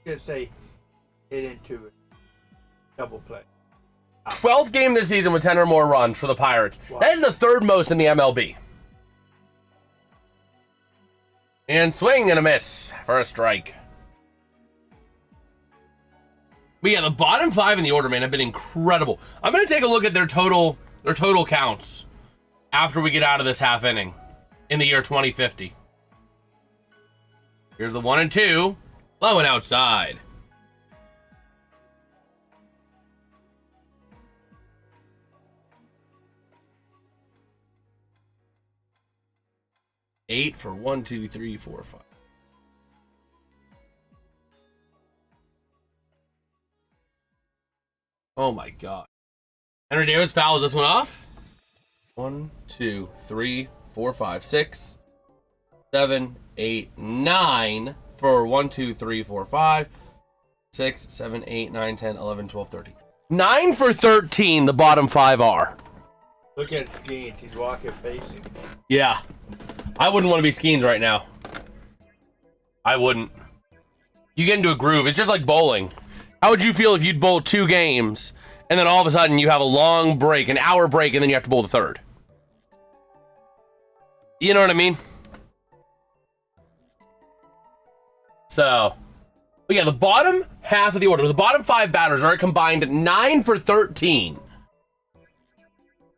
gonna say hit into it. Double play. 12th game this season with 10 or more runs for the Pirates. Wow. That is the 3rd most in the MLB. And swing and a miss for a strike. But yeah, the bottom 5 in the order, man, have been incredible. I'm going to take a look at their total counts after we get out of this half inning in the year 2050. Here's the 1 and 2. Low and outside. Eight for 1, 2, 3, 4, 5. Oh my God. Henry Davis fouls this one off. 1, 2, 3, 4, 5, 6, 7, 8, 9 for 1, 2, 3, 4, 5, 6, 7, 8, 9, 10, 11, 12, 13. 9 for 13, the bottom 5 are. Look at Skenes. He's walking facing. Yeah. I wouldn't want to be Skenes right now. I wouldn't. You get into a groove. It's just like bowling. How would you feel if you'd bowl 2 games and then all of a sudden you have a long break, an hour break, and then you have to bowl the 3rd? You know what I mean? So, but yeah, the bottom half of the order, the bottom 5 batters are combined at 9 for 13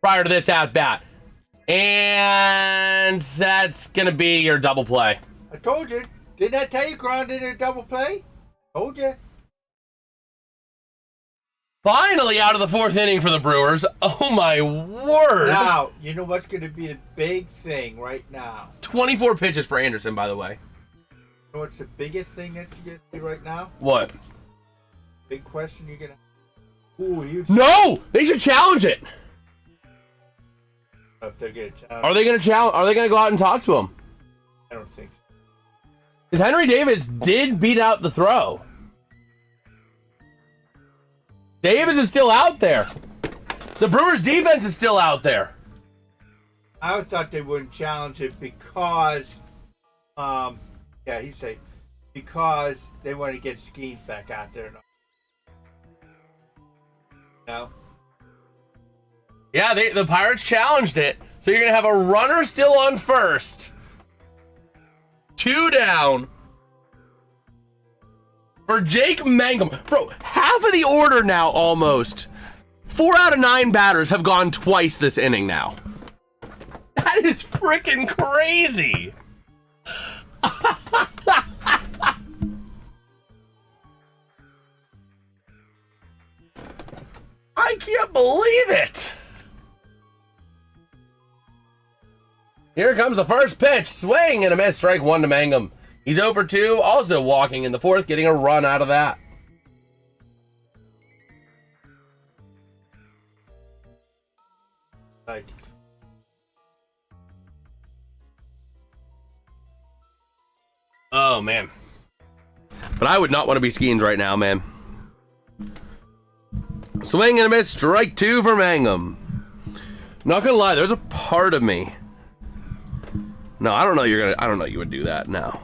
prior to this at bat. And that's going to be your double play. I told you. Didn't I tell you grounded in a double play? Told you. Finally out of the 4th inning for the Brewers. Oh my word. Now, you know what's going to be the big thing right now? 24 pitches for Anderson, by the way. You know what's the biggest thing that you're going to see right now? What? Big question you're going to... Ooh, you... No! They should challenge it. If they're going to challenge... Are they going to challenge? Are they going to go out and talk to him? I don't think so. Because Henry Davis did beat out the throw. Davis is still out there. The Brewers' defense is still out there. I thought they wouldn't challenge it because Yeah, he's safe because they want to get Skenes back out there. No. Yeah, the Pirates challenged it. So you're going to have a runner still on first. 2 down. For Jake Mangum. Bro, half of the order now almost. 4 out of 9 batters have gone twice this inning now. That is freaking crazy. I can't believe it. Here comes the first pitch. Swing and a miss. Strike 1 to Mangum. He's over 2. Also walking in the 4th, getting a run out of that. Right. Oh, man. But I would not want to be Skenes right now, man. Swing and a miss. Strike 2 for Mangum. Not gonna lie, there's a part of me. No, I don't know I don't know you would do that now.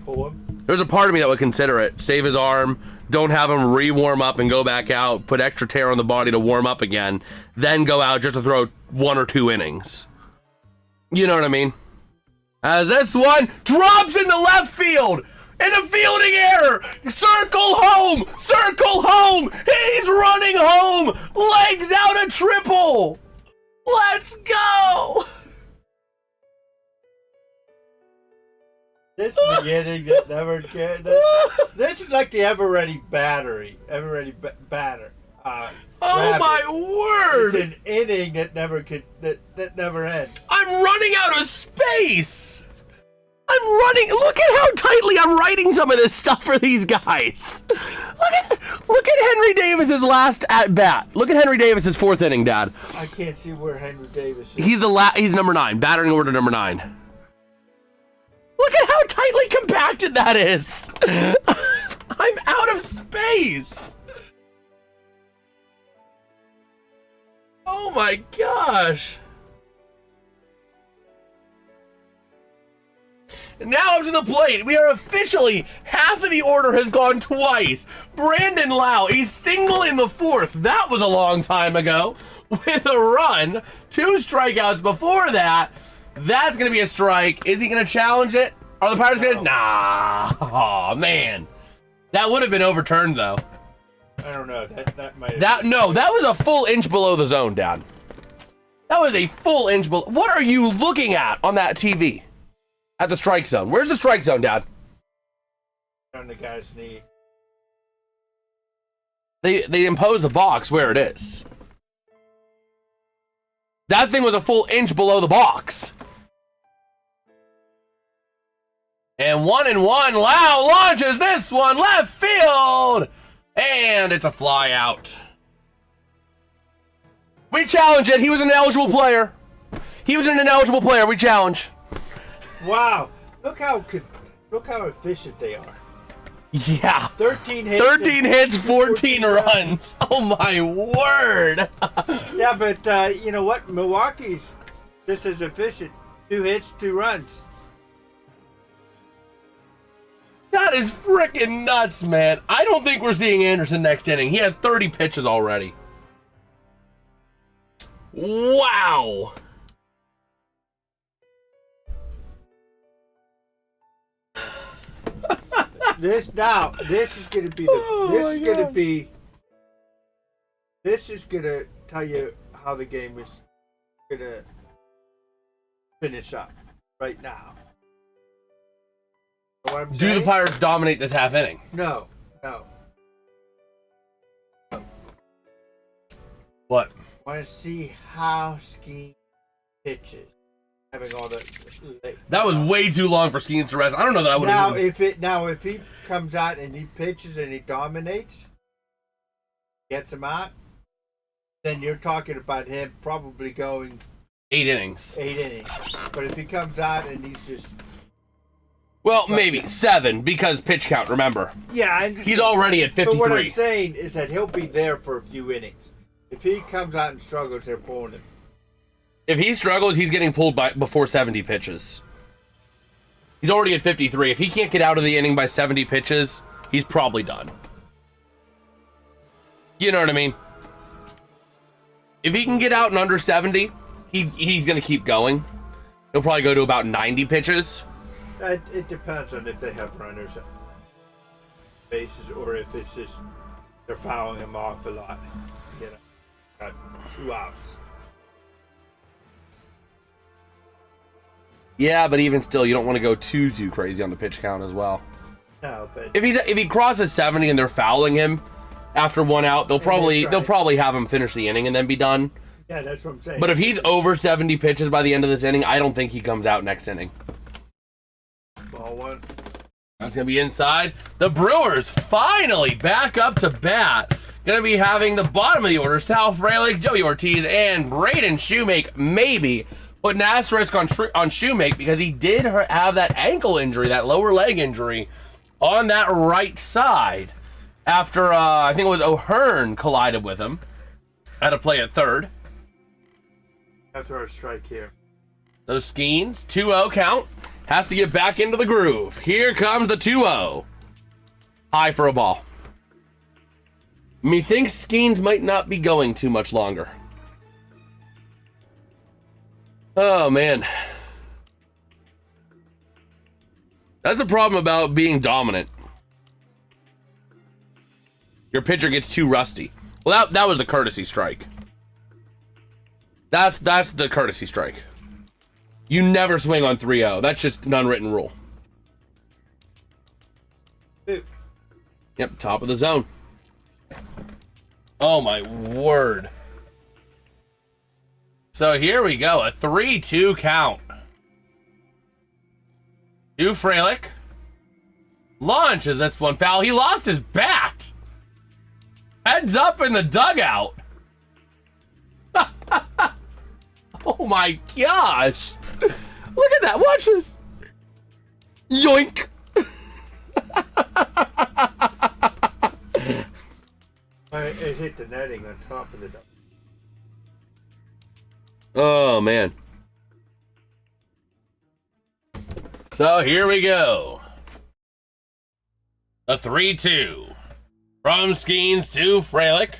Pull him. There's a part of me that would consider it. Save his arm, don't have him re-warm up and go back out, put extra tear on the body to warm up again, then go out just to throw 1 or 2 innings. You know what I mean? As this one drops into left field. And a fielding error! Circle home! Circle home! He's running home! Legs out a triple! Let's go! This is the inning that never can. This is like the ever-ready battery. Ever-ready batter. Oh rabbit. my word! It's an inning that never never ends. I'm running out of space! I'm running. Look at how tightly I'm writing some of this stuff for these guys. Look at Henry Davis's last at bat. Look at Henry Davis's 4th inning, Dad. I can't see where Henry Davis is. He's number 9, battering order number 9. Look at how tightly compacted that is. I'm out of space. Oh my gosh. Now up to the plate. We are officially, half of the order has gone twice. Brandon Lau, he's single in the 4th. That was a long time ago. With a run, 2 strikeouts before that. That's going to be a strike. Is he going to challenge it? Are the Pirates going to? Nah. Oh, man. That would have been overturned, though. I don't know. That might. That was a full inch below the zone, Dad. That was a full inch below. What are you looking at on that TV? At the strike zone. Where's the strike zone, Dad? On the guy's knee. They impose the box where it is. That thing was a full inch below the box. And 1-1, Lau launches this one left field. And it's a fly out. We challenge it. He was an ineligible player. He was an ineligible player. We challenge. Wow. Look how efficient they are. Yeah. 13 hits. 13 hits, 14 runs. Oh my word. Yeah, but you know what? Milwaukee's just as efficient. 2 hits, 2 runs. That is freaking nuts, man. I don't think we're seeing Anderson next inning. He has 30 pitches already. Wow. This is going to be this is going to tell you how the game is going to finish up right now. Know what I'm Do saying? the Pirates dominate this half inning? No. What? I want to see how Skenes pitches. Having all the That was way too long for Skenes to rest. I don't know that I would have. If he comes out and he pitches and he dominates, gets him out, then you're talking about him probably going 8 innings. 8 innings. But if he comes out and he's just maybe 7 because pitch count. Remember, I understand. he's already at 53. But what I'm saying is that he'll be there for a few innings. If he comes out and struggles, they're pulling him. If he struggles, he's getting pulled before 70 pitches. He's already at 53. If he can't get out of the inning by 70 pitches, he's probably done. You know what I mean? If he can get out in under 70, he's going to keep going. He'll probably go to about 90 pitches. It depends on if they have runners at bases or if it's just they're fouling him off a lot. You know, got 2 outs. Yeah, but even still, you don't want to go too crazy on the pitch count as well. No, but if he crosses 70 and they're fouling him after 1 out, they'll probably have him finish the inning and then be done. Yeah, that's what I'm saying. But if he's over 70 pitches by the end of this inning, I don't think he comes out next inning. Ball 1. That's going to be inside. The Brewers finally back up to bat. Going to be having the bottom of the order, Sal Frelick, Joey Ortiz, and Braden Shoemake, maybe. Put an asterisk on Shoemake because he did have that ankle injury, that lower leg injury, on that right side after, I think it was O'Hearn collided with him. Had to play at third. After our strike here. Those Skenes, 2-0 count. Has to get back into the groove. Here comes the 2-0. High for a ball. Methinks Skenes might not be going too much longer. Oh, man. That's the problem about being dominant. Your pitcher gets too rusty. Well, that was the courtesy strike. That's the courtesy strike. You never swing on 3-0. That's just an unwritten rule. Yep, top of the zone. Oh, my word. So here we go. A 3-2 count. To Frelick. Launches this one foul. He lost his bat. Heads up in the dugout. Oh, my gosh. Look at that. Watch this. Yoink. It hit the netting on top of the dugout. Oh, man. So here we go. A 3-2. From Skenes to Frelick.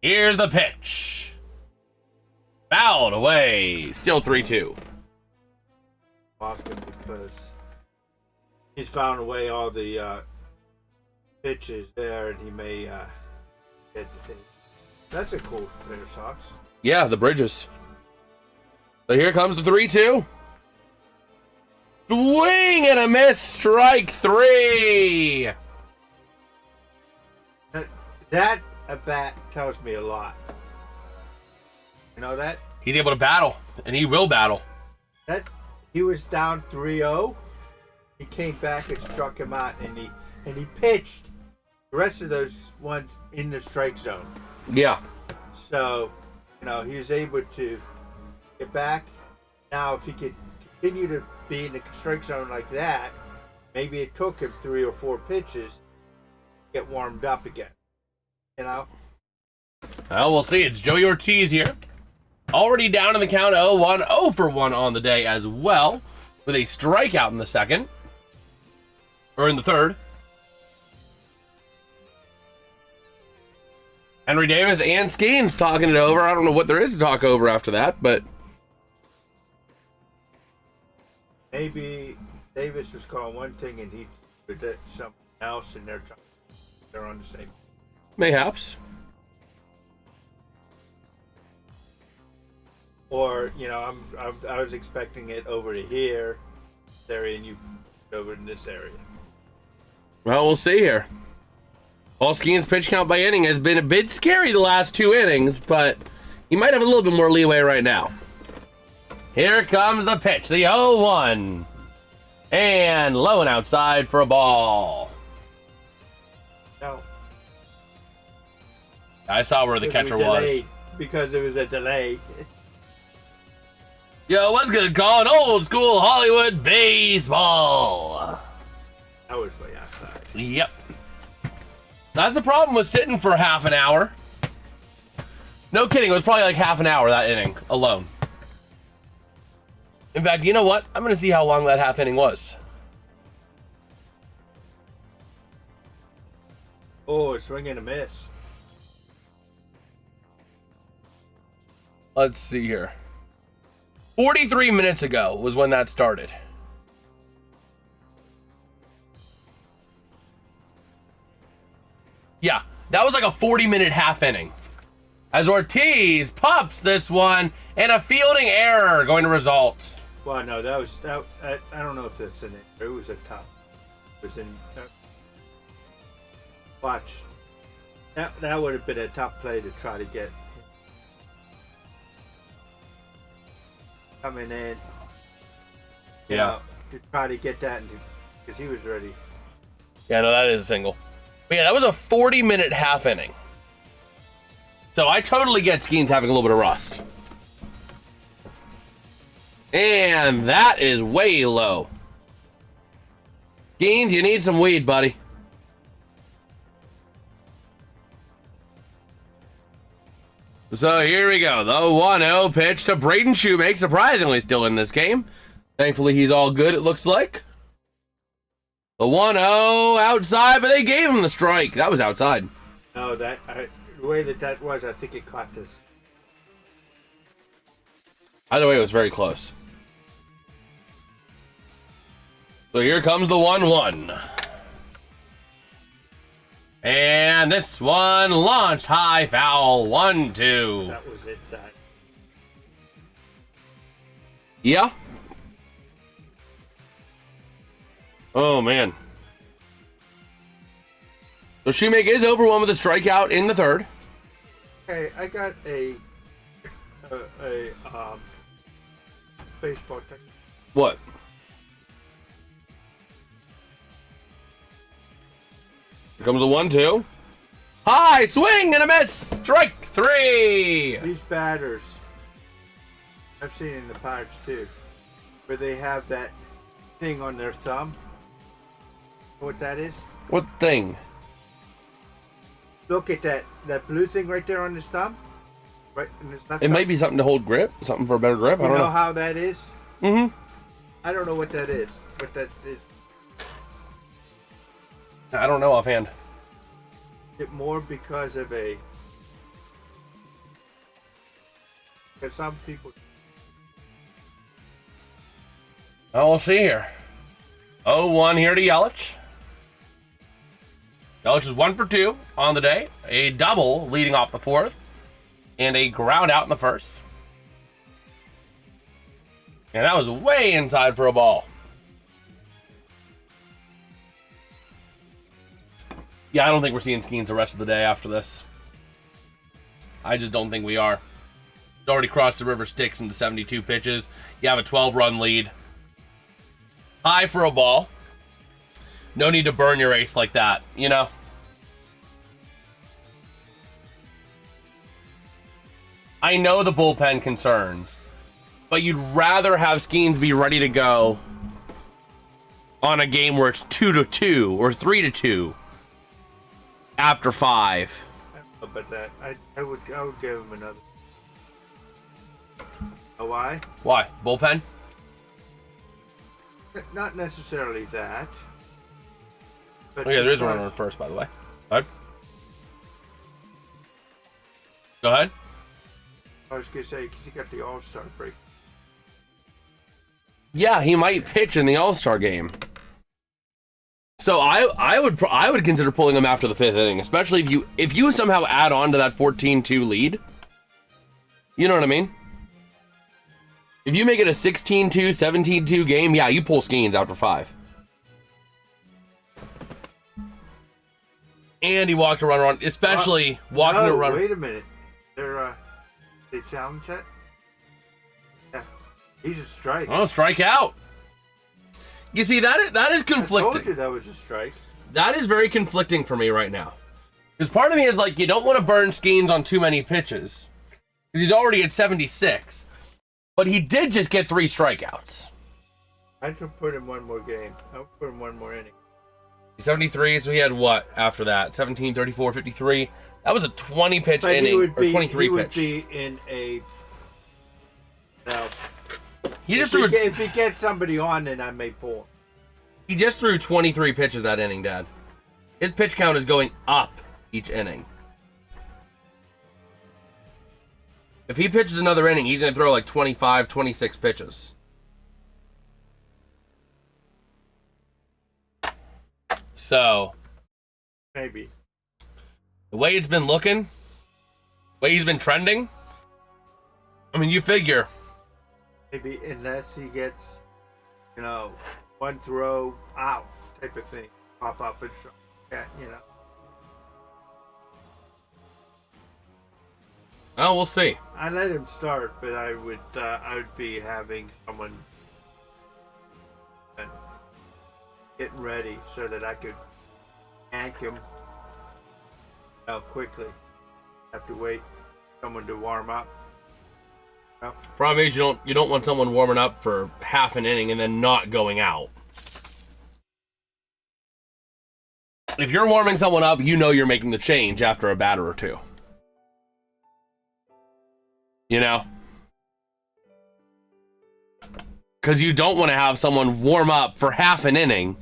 Here's the pitch. Fouled away. Still 3-2. Because he's found away all the pitches there, and he may get the thing. That's a cool pair of socks. Yeah, the bridges. So here comes the 3-2. Swing and a miss. Strike 3. That at bat tells me a lot. You know that? He's able to battle, and he will battle. That he was down 3-0. He came back and struck him out, and he pitched the rest of those ones in the strike zone. Yeah. So, you know, he was able to get back. Now, if he could continue to be in the strike zone like that, maybe it took him 3 or 4 pitches to get warmed up again. You know? Well, we'll see. It's Joey Ortiz here. Already down in the count 0-1. 0 for 1 on the day as well. With a strikeout in the second. Or in the third. Henry Davis and Skenes talking it over. I don't know what there is to talk over after that, but maybe Davis was calling one thing and he did something else, and they're on the same. Mayhaps. Or, you know, I was expecting it over to here, this area, and you over in this area. Well, we'll see here. Paul Skenes' pitch count by inning has been a bit scary the last 2 innings, but he might have a little bit more leeway right now. Here comes the pitch, the 0-1. And low and outside for a ball. No. I saw where the catcher was. Because it was a delay. Yo, what's gonna call an old school Hollywood baseball? That was way outside. Yep. That's the problem with sitting for half an hour. No kidding, it was probably like half an hour that inning alone. In fact, you know what? I'm going to see how long that half inning was. Oh, it's swing and a miss. Let's see here. 43 minutes ago was when that started. Yeah, that was like a 40-minute half inning. As Ortiz pops this one, and a fielding error going to result. Well, no, that. I don't know if that's an error. It was a tough. It was in. Watch. That would have been a tough play to try to get. Coming in. You know, to try to get that, because he was ready. Yeah, no, that is a single. But yeah, that was a 40-minute half inning. So I totally get Skenes having a little bit of rust. And that is way low. Skenes, you need some weed, buddy. So here we go. The 1-0 pitch to Braden Shoemake, surprisingly still in this game. Thankfully, he's all good, it looks like. The 1-0 outside, but they gave him the strike. That was outside. No, the way that was, I think it caught this. Either way, it was very close. So here comes the 1-1. And this one launched high, foul, 1-2. That was inside. Yeah. Oh, man. So Shoemake is over one with a strikeout in the third. Okay, I got a baseball tech. What? Here comes the 1-2. High swing and a miss. Strike 3. These batters, I've seen in the Pirates too, where they have that thing on their thumb. Know what that is? What thing? Look at that blue thing right there on his thumb. Right, and there's nothing. It might be something to hold grip, something for a better grip. I don't know how that is. Mm-hmm. I don't know what that is. What that is. I don't know offhand. Is it more because of a? Because some people. Oh, we'll see here. 0-1 here to Yelich. Yelich is 1 for 2 on the day. A double leading off the fourth. And a ground out in the first. And that was way inside for a ball. Yeah, I don't think we're seeing Skenes the rest of the day after this. I just don't think we are. It's already crossed the river Styx into 72 pitches. You have a 12-run lead. High for a ball. No need to burn your ace like that, you know? I know the bullpen concerns, but you'd rather have Skenes be ready to go on a game where it's 2-2 or 3-2 after 5. But that I would give him another. Oh, why? Why? Bullpen? Not necessarily that. But Oh yeah, there is a runner on first, by the way. Go ahead. Go ahead. I was gonna say because he got the All-Star Break. Yeah, he might pitch in the All-Star game. So I would consider pulling him after the 5th inning, especially if you somehow add on to that 14-2 lead. You know what I mean? If you make it a 16-2, 17-2 game, yeah, you pull Skenes after 5. And he walked a runner on, especially walking a runner. Wait a minute. They challenge that? Yeah. He's a strike. Oh, strike out. You see, that is conflicting. I told you that was a strike. That is very conflicting for me right now. Because part of me is like, you don't want to burn Skenes on too many pitches. Because he's already at 76. But he did just get 3 strikeouts. I could put him one more game. I would put him one more inning. 73, so he had what after that? 17, 34, 53. That was a 20-pitch inning, or 23 pitch. He would be in a... He just threw. If he gets somebody on, then I may pull him. He just threw 23 pitches that inning, Dad. His pitch count is going up each inning. If he pitches another inning, he's going to throw like 25, 26 pitches. So, maybe. The way it's been looking, the way he's been trending, I mean, you figure. Maybe unless he gets, one throw out type of thing. Pop up and Oh, we'll see. I let him start, but I would be having someone getting ready so that I could yank him quickly. Have to wait for someone to warm up. Problem is you don't want someone warming up for half an inning and then not going out. If you're warming someone up, you know you're making the change after a batter or two. Because you don't want to have someone warm up for half an inning,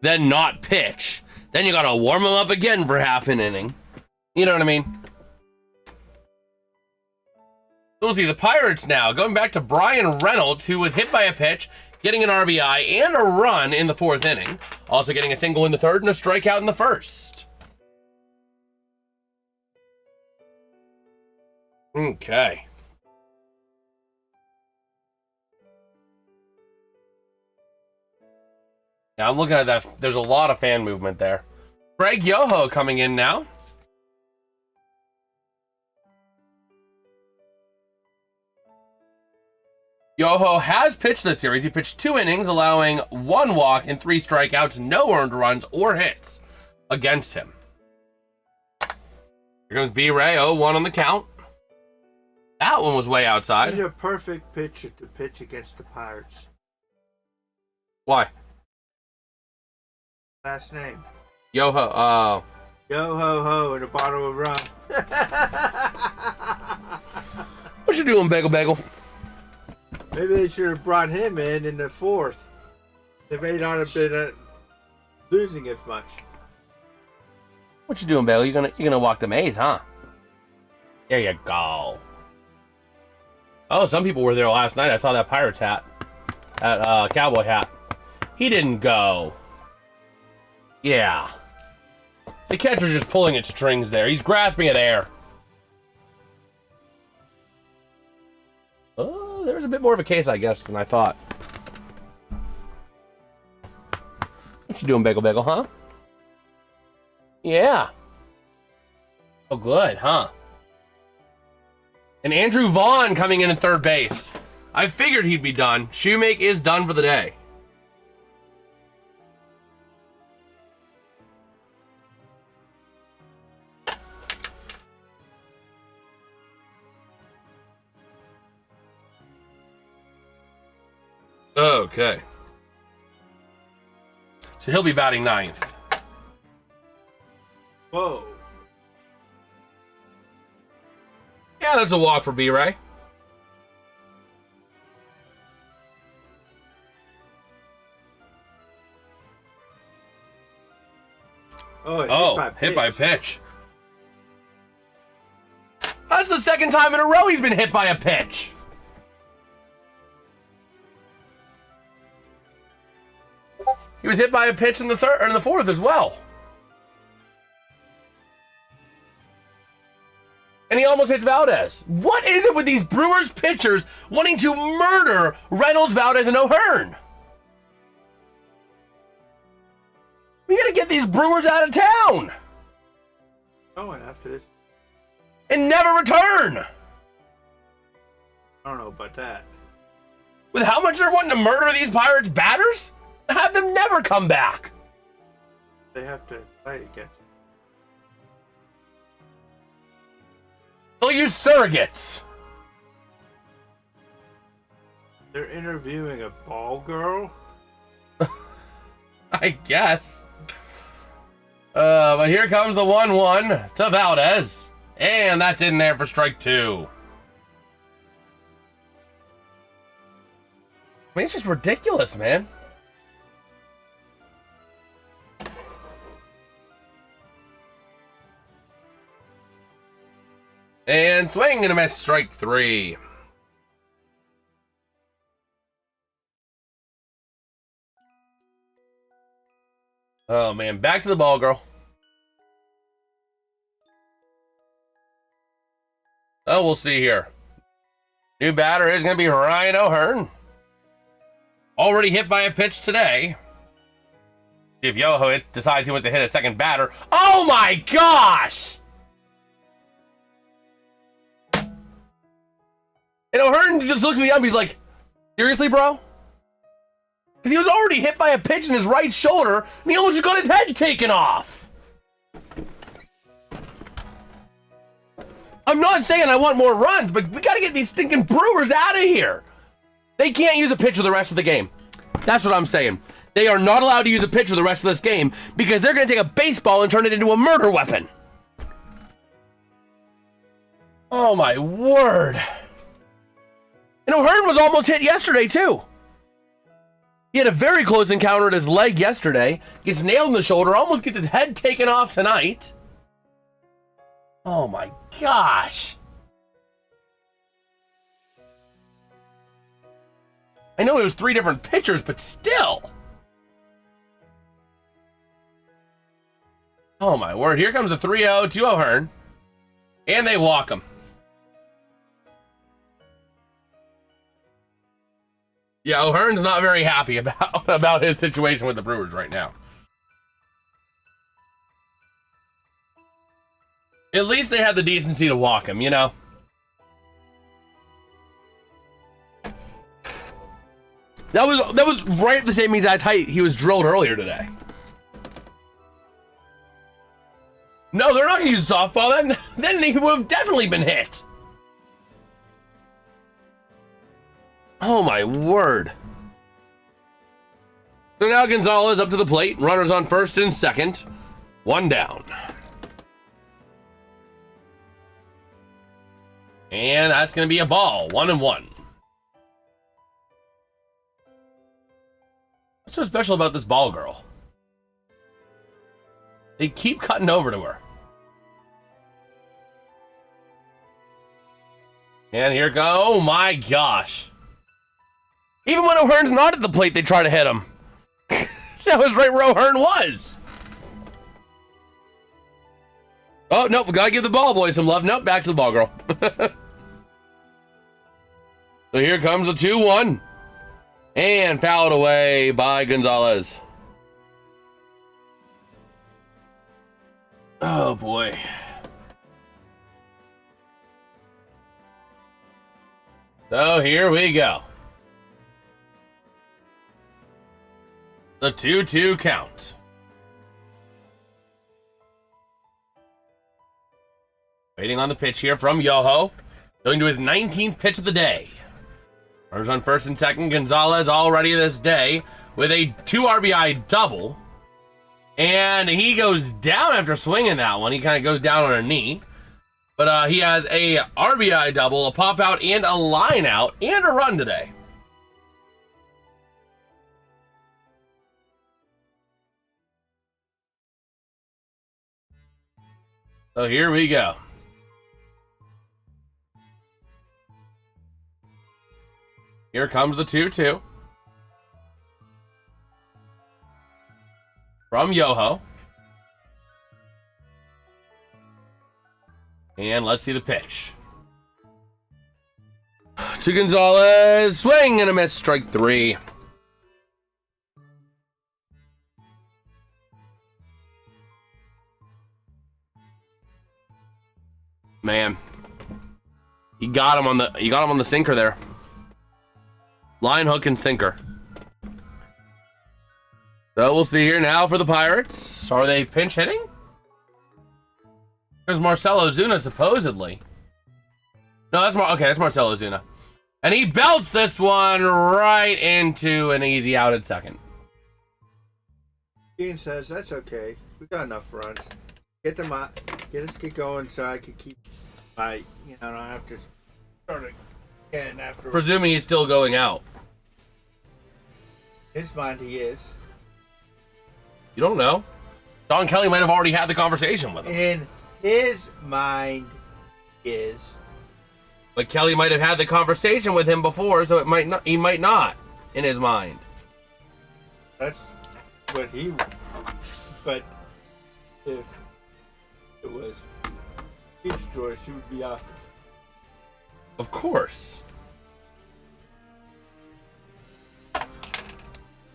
then not pitch. Then you got to warm them up again for half an inning. You know what I mean? We'll see the Pirates now. Going back to Brian Reynolds, who was hit by a pitch, getting an RBI and a run in the fourth inning. Also getting a single in the third and a strikeout in the first. Okay. Now I'm looking at that. There's a lot of fan movement there. Greg Yoho coming in now. Yoho has pitched this series. He pitched 2 innings, allowing 1 walk and 3 strikeouts, no earned runs or hits against him. Here comes B-Ray, 0-1 on the count. That one was way outside. He's a perfect pitcher to pitch against the Pirates. Why? Last name. Yoho, oh. Yo-ho-ho and a bottle of rum. What you doing, Bagel Bagel? Maybe they should have brought him in the fourth. They may not have been losing as much. What you doing, Bagel? You gonna walk the maze, huh? There you go. Oh, some people were there last night. I saw that Pirates hat, that cowboy hat. He didn't go. Yeah. The catcher's just pulling at strings there. He's grasping at air. Oh, there was a bit more of a case, I guess, than I thought. What you doing, Bagel Bagel, huh? Yeah. Oh, good, huh? And Andrew Vaughn coming in at third base. I figured he'd be done. Shoemake is done for the day. Okay. So he'll be batting ninth. Whoa. Yeah, that's a walk for B-Ray. Oh, hit by pitch. That's the second time in a row he's been hit by a pitch. He was hit by a pitch in the third or in the fourth as well. And he almost hits Valdez. What is it with these Brewers pitchers wanting to murder Reynolds, Valdez, and O'Hearn? We gotta get these Brewers out of town. Going after this. And never return. I don't know about that. With how much they're wanting to murder these Pirates batters? Have them never come back. They have to play against. They'll use surrogates. They're interviewing a ball girl? I guess. But here comes the 1-1 to Valdez. And that's in there for strike 2. I mean, it's just ridiculous, man. And swing and a miss, strike 3. Oh, man. Back to the ball, girl. Oh, we'll see here. New batter is going to be Ryan O'Hearn. Already hit by a pitch today. If Yoho decides he wants to hit a second batter. Oh, my gosh! And O'Hearn just looks at the ump. He's like, seriously, bro? Because he was already hit by a pitch in his right shoulder, and he almost just got his head taken off. I'm not saying I want more runs, but we got to get these stinking Brewers out of here. They can't use a pitcher the rest of the game. That's what I'm saying. They are not allowed to use a pitcher the rest of this game because they're going to take a baseball and turn it into a murder weapon. Oh, my word. And O'Hearn was almost hit yesterday, too. He had a very close encounter at his leg yesterday. Gets nailed in the shoulder, almost gets his head taken off tonight. Oh, my gosh. I know it was 3 different pitchers, but still. Oh, my word. Here comes the 3-0 to O'Hearn. And they walk him. Yeah, O'Hearn's not very happy about his situation with the Brewers right now. At least they had the decency to walk him, you know? That was right at the same exact height he was drilled earlier today. No, they're not going to use softball. Then he would have definitely been hit. Oh, my word. So now Gonzalez up to the plate. Runners on first and second. 1 down. And that's going to be a ball. 1-1. What's so special about this ball girl? They keep cutting over to her. And here go. Oh, my gosh. Even when O'Hearn's not at the plate, they try to hit him. That was right where O'Hearn was. Oh, nope. We got to give the ball boy some love. Nope, back to the ball girl. So here comes the 2-1. And fouled away by Gonzalez. Oh, boy. So here we go. The 2-2 count. Waiting on the pitch here from Yoho. Going to his 19th pitch of the day. Runners on first and second. Gonzalez already this day with a 2 RBI double. And he goes down after swinging that one. He kind of goes down on a knee. But he has a RBI double, a pop out, and a line out, and a run today. So here we go. Here comes the 2-2. From Yoho. And let's see the pitch. To Gonzalez. Swing and a miss. Strike 3. Man. He got him on the sinker there. Line, hook, and sinker. So we'll see here now for the Pirates. Are they pinch hitting? There's Marcelo Zuna, supposedly. No, that's Marcelo Zuna. And he belts this one right into an easy out at second. Ian says, that's okay. We got enough runs. Get them out. Get us going so I can keep my, I don't have to start again after. Presuming he's still going out. his mind, he is. You don't know. Don Kelly might have already had the conversation with him. In his mind, is. But Kelly might have had the conversation with him before, so it might not. He might not, in his mind. That's what he. But if it was his choice, he would be off. Of course.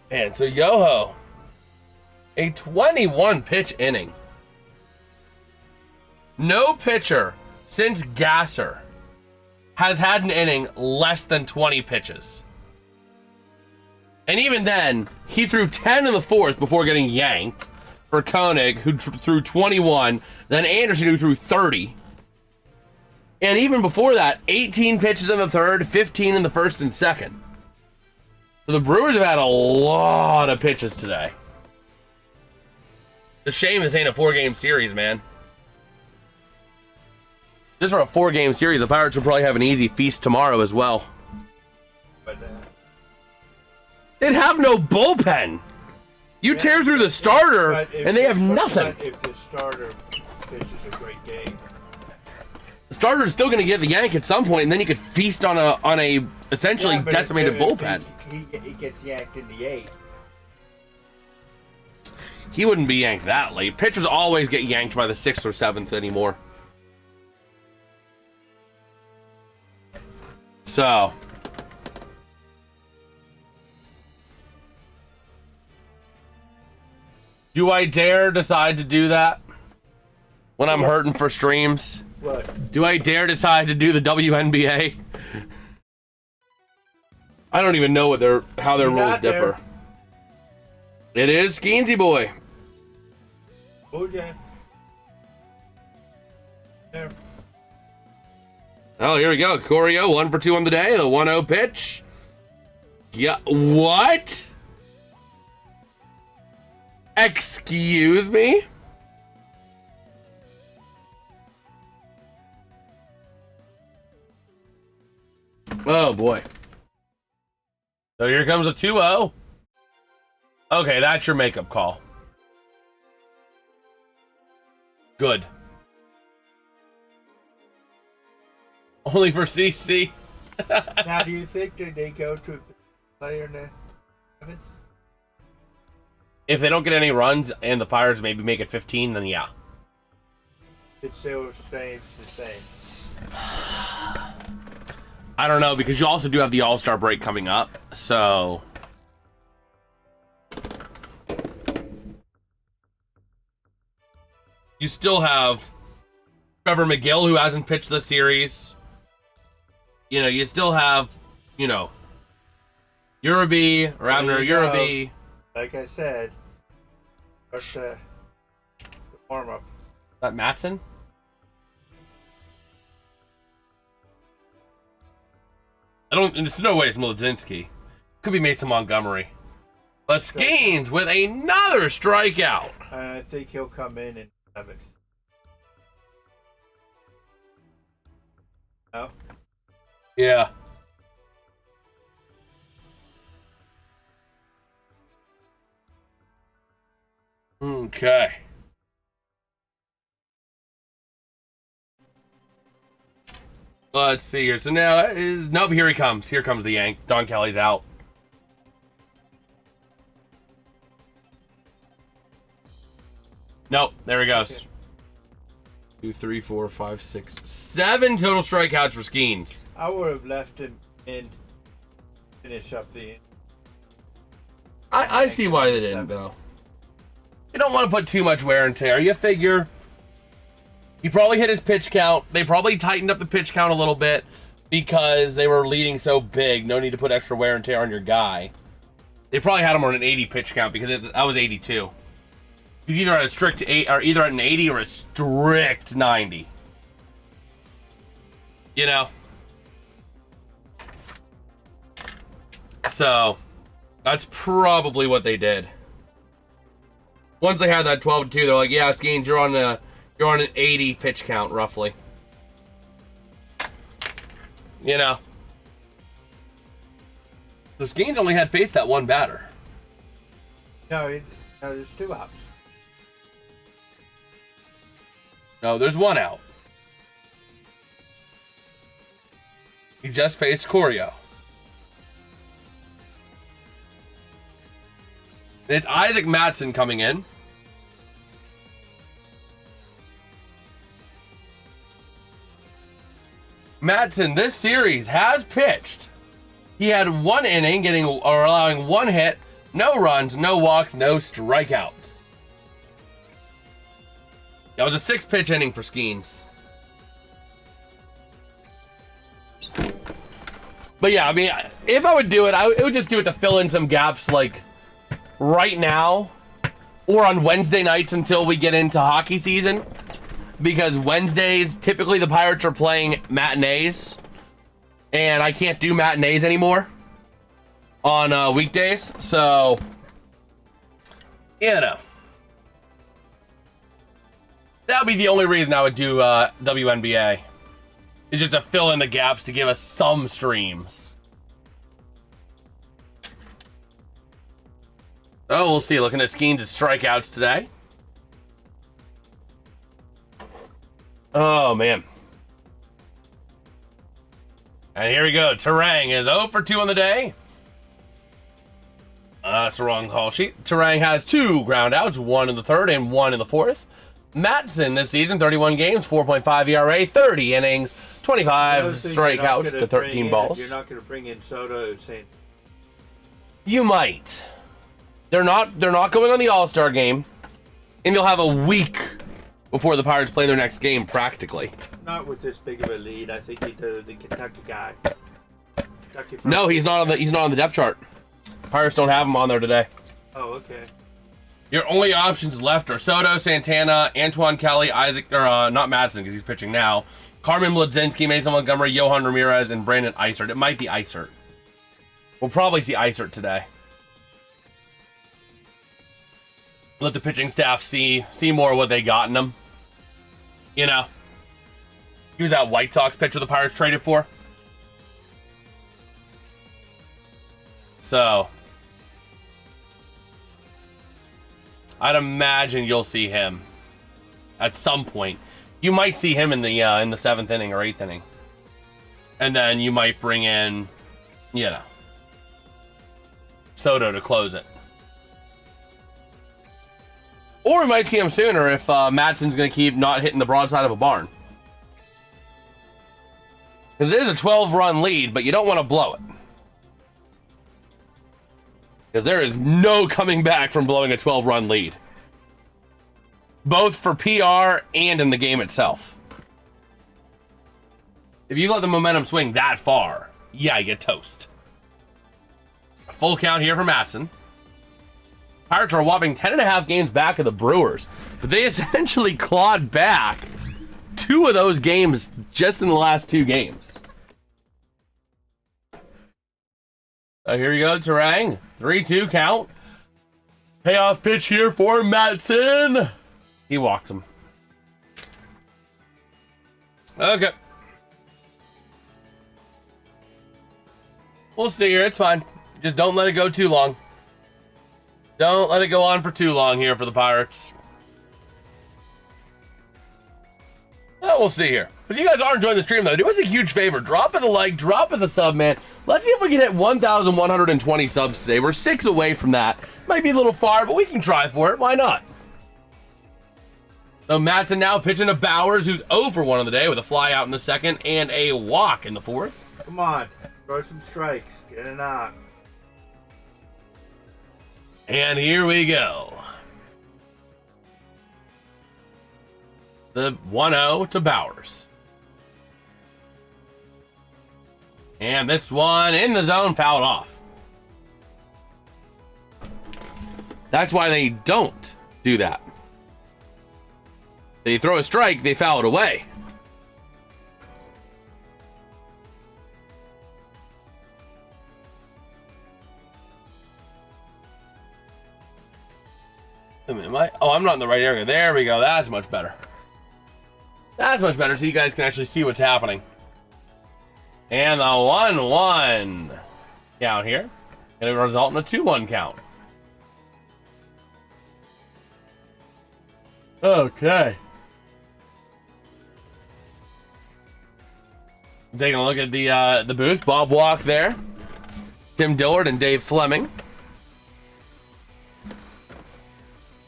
And so Yoho, a 21 pitch inning. No pitcher since Gasser has had an inning less than 20 pitches. And even then, he threw 10 in the fourth before getting yanked for Koenig, who threw 21, then Anderson, who threw 30. And even before that, 18 pitches in the third, 15 in the first and second. So the Brewers have had a lot of pitches today. It's a shame this ain't a 4-game series, man. If this were a 4-game series, the Pirates would probably have an easy feast tomorrow as well. But they'd have no bullpen. You tear through the starter, and they have nothing. If the starter pitches a great game, the starter is still going to get the yank at some point, and then you could feast on a essentially decimated bullpen. He gets yanked in the 8th. He wouldn't be yanked that late. Pitchers always get yanked by the 6th or 7th anymore. So. Do I dare decide to do that when I'm hurting for streams? What? Do I dare decide to do the WNBA? I don't even know how their rules differ. It is Skenesy boy. Okay. There. Oh, here we go. Corio, 1 for 2 on the day. The 1-0 pitch. Yeah. What? Excuse me? Oh, boy. So here comes a 2-0. Okay, that's your makeup call. Good. Only for CC. Now, do you think that they go to a player in the 7th? If they don't get any runs and the Pirates maybe make it 15, then yeah. It's still saying it's the same. I don't know, because you also do have the All-Star Break coming up, so... You still have Trevor McGill, who hasn't pitched this series. You know, you still have, Uraby, or Abner Uraby. Like I said, what's the warm-up? That Matson? There's no way it's Mlodzinski. Could be Mason Montgomery. But Skenes with another strikeout. I think he'll come in 7th. No? Yeah. Okay. Let's see here. So now nope, here he comes. Here comes the yank. Don Kelly's out. Nope, there he goes. 2, 3, 4, 5, 6, 7 total strikeouts for Skenes. I would have left him in, finish up the. I see why they didn't, though. You don't want to put too much wear and tear. You figure he probably hit his pitch count. They probably tightened up the pitch count a little bit because they were leading so big. No need to put extra wear and tear on your guy. They probably had him on an 80 pitch count because I was 82. He's either at a strict 8 or either at an 80 or a strict 90. You know? So that's probably what they did. Once they had that 12-2, they're like, yeah, Skenes, you're on an 80 pitch count, roughly. You know. So Skenes only had faced that one batter. No, there's 2 outs. No, there's 1 out. He just faced Corio. And it's Isaac Mattson coming in. Mattson, this series, has pitched. He had 1 inning, allowing 1 hit, no runs, no walks, no strikeouts. That was a 6-pitch inning for Skenes. But yeah, I mean, if I would do it, I would just do it to fill in some gaps, like right now or on Wednesday nights until we get into hockey season. Because Wednesdays, typically the Pirates are playing matinees. And I can't do matinees anymore on weekdays. So, you know. That would be the only reason I would do WNBA. Is just to fill in the gaps to give us some streams. Oh, we'll see. Looking at Skenes' strikeouts today. Oh, man. And here we go. Terang is 0 for 2 on the day. That's the wrong call sheet. Terang has 2 ground outs, 1 in the 3rd and 1 in the 4th. Mattson this season, 31 games, 4.5 ERA, 30 innings, 25 strikeouts to 13 balls. You're not going to bring in Soto saying... You might. They're not going on the All-Star game, and you'll have a week before the Pirates play their next game, practically. Not with this big of a lead. I think he's the Kentucky guy. No, he's not on the depth chart. Pirates don't have him on there today. Oh, okay. Your only options left are Soto, Santana, Antoine Kelly, Isaac, or not Mattson because he's pitching now. Carmen Mlodzinski, Mason Montgomery, Johan Ramirez, and Brandon Eisert. It might be Eisert. We'll probably see Eisert today. Let the pitching staff see more of what they got in him. You know, he was that White Sox pitcher the Pirates traded for. So, I'd imagine you'll see him at some point. You might see him in the 7th inning or 8th inning, and then you might bring in, you know, Soto to close it. Or we might see him sooner if Mattson's going to keep not hitting the broadside of a barn. Because it is a 12-run lead, but you don't want to blow it. Because there is no coming back from blowing a 12-run lead. Both for PR and in the game itself. If you let the momentum swing that far, yeah, you get toast. A full count here for Mattson. Pirates are a whopping 10.5 games back of the Brewers, but they essentially clawed back 2 of those games just in the last 2 games. So here we go, Terang. 3-2 count. Payoff pitch here for Mattson. He walks him. Okay. We'll see here. It's fine. Just don't let it go too long. Don't let it go on for too long here for the Pirates. Well, we'll see here. If you guys are enjoying the stream, though, do us a huge favor. Drop us a like. Drop us a sub, man. Let's see if we can hit 1,120 subs today. We're 6 away from that. Might be a little far, but we can try for it. Why not? So Mattson now pitching to Bowers, who's 0 for 1 on the day with a fly out in the 2nd and a walk in the 4th. Come on. Throw some strikes. Get it on. And here we go. The 1-0 to Bowers. And this one in the zone, fouled off. That's why they don't do that. They throw a strike, they foul it away. I'm not in the right area. There we go. That's much better. That's much better so you guys can actually see what's happening. And the 1-1 count here. Going to result in a 2-1 count. Okay. Taking a look at the booth. Bob Walk there. Tim Dillard and Dave Fleming.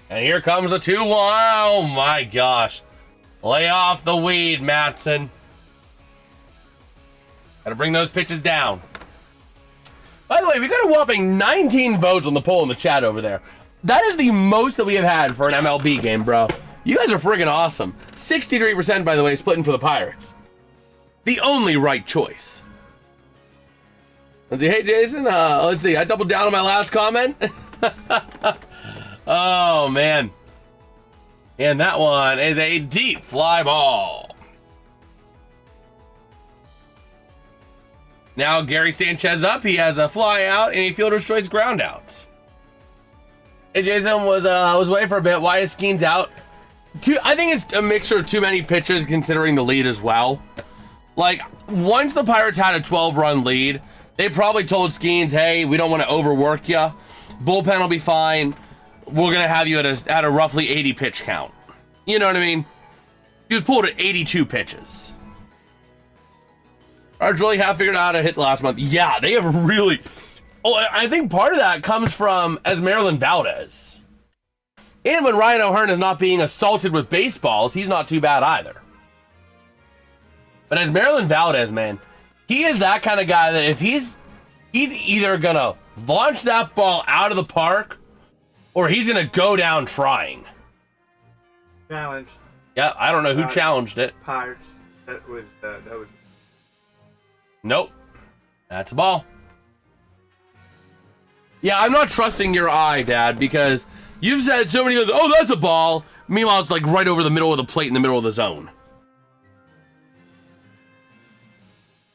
And here comes the 2-1. Oh my gosh. Lay off the weed, Matson. Gotta bring those pitches down. By the way, we got a whopping 19 votes on the poll in the chat over there. That is the most that we have had for an MLB game, bro. You guys are friggin' awesome. 63%, by the way, splitting for the Pirates. The only right choice. Let's see. Hey, Jason. Let's see. I doubled down on my last comment. Oh, man. And that one is a deep fly ball. Now Gary Sanchez up. He has a fly out and a fielder's choice ground out. Hey, Jason was waiting for a bit. Why is Skenes out? I think it's a mixture of too many pitches considering the lead as well. Like, once the Pirates had a 12-run lead, they probably told Skenes, hey, we don't want to overwork you. Bullpen will be fine. We're going to have you at a roughly 80 pitch count. You know what I mean? He was pulled at 82 pitches. Our really have figured out how to hit last month. Yeah, they have really... Oh, I think part of that comes from Esmeralda Valdez. And when Ryan O'Hearn is not being assaulted with baseballs, he's not too bad either. But Esmeralda Valdez, man, he is that kind of guy that if he's either going to launch that ball out of the park or he's going to go down trying. Challenge. Yeah, I don't know who challenged it. Pirates. That was. Nope. That's a ball. Yeah, I'm not trusting your eye, Dad, because you've said so many times, oh, that's a ball. Meanwhile, it's like right over the middle of the plate in the middle of the zone.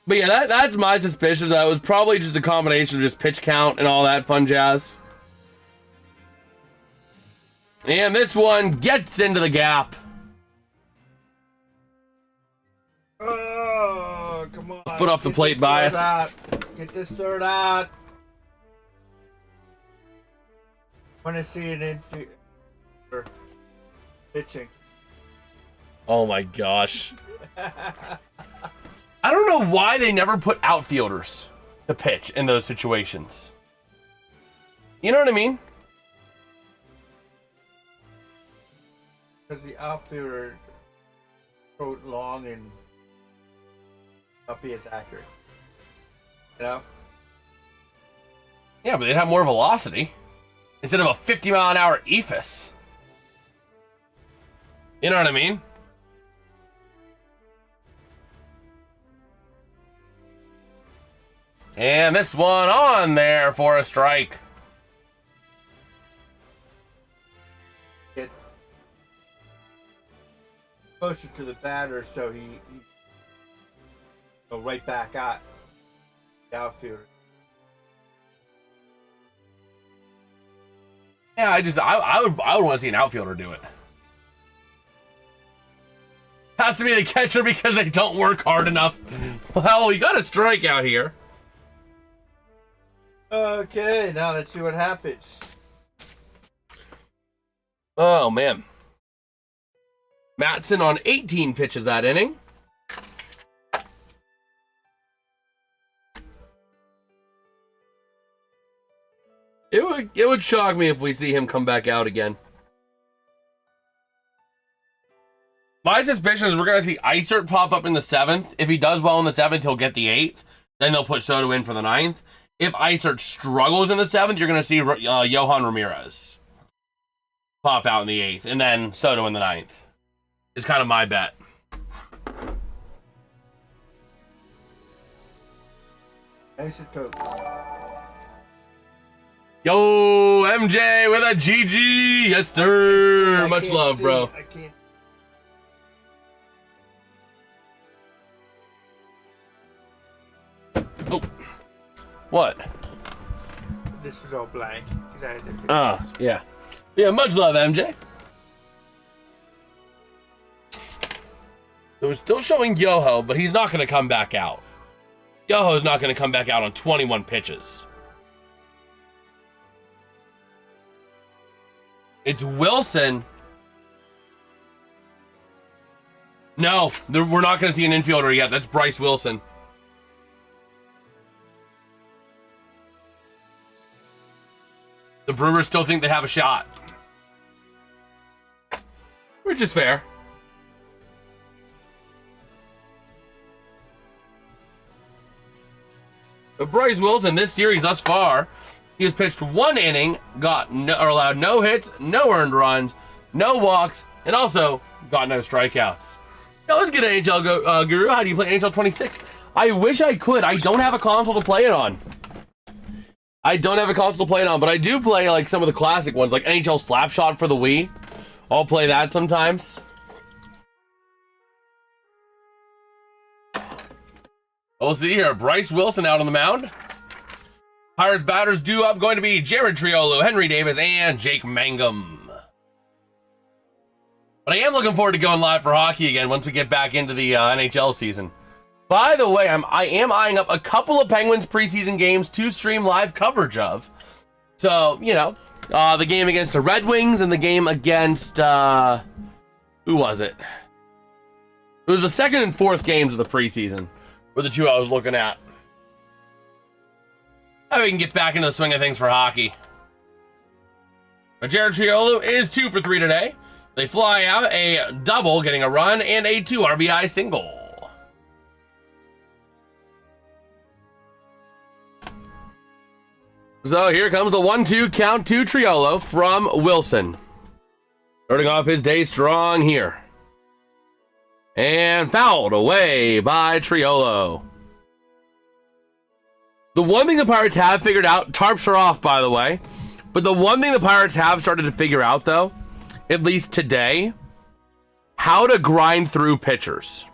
But yeah, that's my suspicion. That was probably just a combination of just pitch count and all that fun jazz. And this one gets into the gap. Oh, come on. Foot off the plate bias. Let's get this third out. I want to see an infielder pitching. Oh my gosh. I don't know why they never put outfielders to pitch in those situations. You know what I mean? Because the outfielder throws long and not be as accurate. You know? Yeah, but they'd have more velocity instead of a 50-mile-an-hour ephus. You know what I mean? And this one on there for a strike. Get closer to the batter so he go right back at the outfielder. Yeah, I would want to see an outfielder do it. Has to be the catcher because they don't work hard enough. Well, we got a strikeout here. Okay, now let's see what happens. Oh, man. Matson on 18 pitches that inning. It would shock me if we see him come back out again. My suspicion is we're going to see Eisert pop up in the 7th. If he does well in the 7th, he'll get the 8th. Then they'll put Soto in for the 9th. If Eisert struggles in the 7th, you're going to see Johan Ramirez pop out in the 8th. And then Soto in the 9th. Is kind of my bet. Isotopes. Yo, MJ with a GG. Yes, sir. Much love, see. bro. I can't. Oh. What? This is all blank. Yeah. Yeah, much love, MJ. So it's still showing Yoho, but he's not going to come back out. Yoho's not going to come back out on 21 pitches. It's Wilson No, we're not going to see an infielder yet. That's Bryce Wilson. The Brewers still think they have a shot. Which is fair. But Bryce Wilson, this series thus far, he has pitched 1 inning, allowed no hits, no earned runs, no walks, and also got no strikeouts. Now let's get an NHL Guru. How do you play NHL 26? I wish I could. I don't have a console to play it on. But I do play like some of the classic ones, like NHL Slapshot for the Wii. I'll play that sometimes. We'll see here. Bryce Wilson out on the mound. Pirates batters due up going to be Jared Triolo, Henry Davis, and Jake Mangum. But I am looking forward to going live for hockey again once we get back into the NHL season. By the way, I am eyeing up a couple of Penguins preseason games to stream live coverage of. So, you know, the game against the Red Wings and the game against, who was it? It was the second and fourth games of the preseason were the two I was looking at. Now we can get back into the swing of things for hockey. But Jared Triolo is 2 for 3 today. They fly out a double, getting a run, and a 2 RBI single. So here comes the 1-2 count to Triolo from Wilson. Starting off his day strong here. And fouled away by Triolo. The one thing the Pirates have figured out, tarps are off, by the way, but the one thing the Pirates have started to figure out, though, at least today, how to grind through pitchers.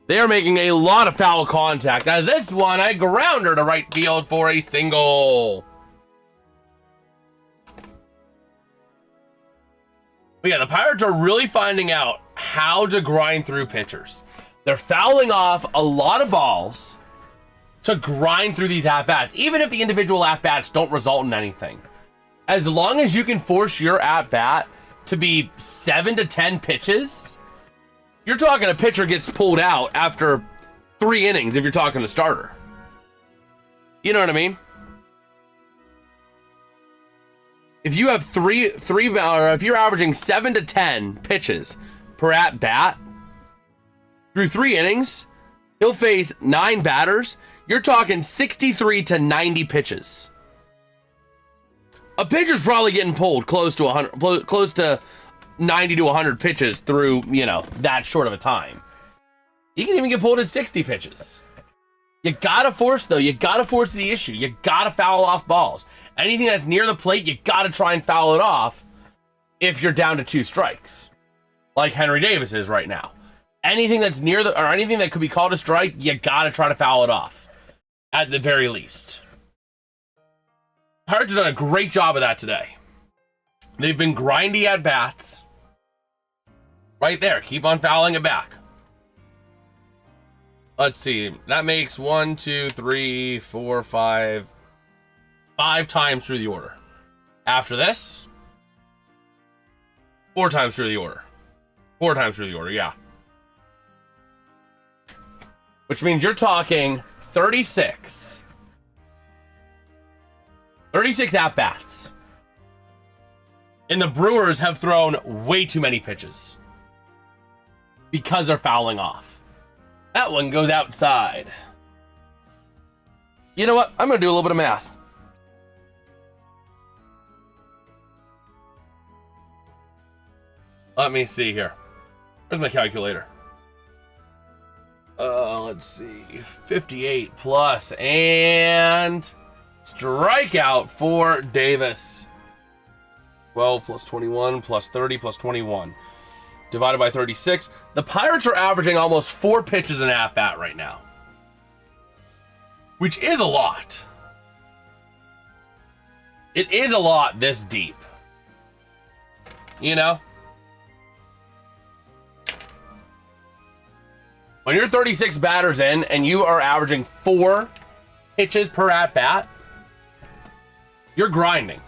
They are making a lot of foul contact, as this one, a grounder to right field for a single. But yeah, the Pirates are really finding out how to grind through pitchers. They're fouling off a lot of balls to grind through these at-bats, even if the individual at-bats don't result in anything. As long as you can force your at-bat to be 7 to 10 pitches, you're talking a pitcher gets pulled out after 3 innings if you're talking a starter. You know what I mean? If you have or if you're averaging 7 to 10 pitches per at-bat through 3 innings, he'll face 9 batters. You're talking 63 to 90 pitches. A pitcher's probably getting pulled close to 100, close to 90 to 100 pitches through, you know, that short of a time. You can even get pulled at 60 pitches. You gotta force, though. You gotta force the issue. You gotta foul off balls. Anything that's near the plate, you gotta try and foul it off if you're down to 2 strikes, like Henry Davis is right now. Anything that's near or anything that could be called a strike, you gotta try to foul it off, at the very least. Pirates have done a great job of that today. They've been grindy at bats. Right there, keep on fouling it back. Let's see, that makes 1, 2, 3, 4, 5 times through the order. After this, 4 times through the order. 4 times through the order, yeah. Which means you're talking 36 at-bats. And the Brewers have thrown way too many pitches because they're fouling off. That one goes outside. You know what? I'm going to do a little bit of math. Let me see here. Where's my calculator? Let's see. 58 plus and strikeout for Davis. 12 plus 21 plus 30 plus 21. Divided by 36. The Pirates are averaging almost 4 pitches an at-bat right now, which is a lot. It is a lot this deep. You know? When you're 36 batters in and you are averaging 4 pitches per at-bat, you're grinding.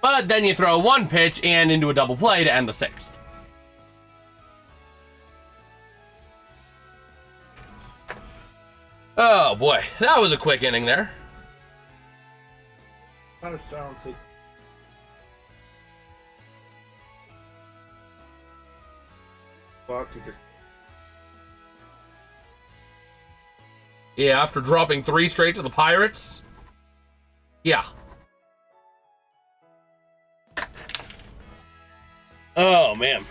But then you throw 1 pitch and into a double play to end the 6th. Oh boy, that was a quick inning there. I don't think. Milwaukee just. Yeah, after dropping 3 straight to the Pirates. Yeah. Oh, man.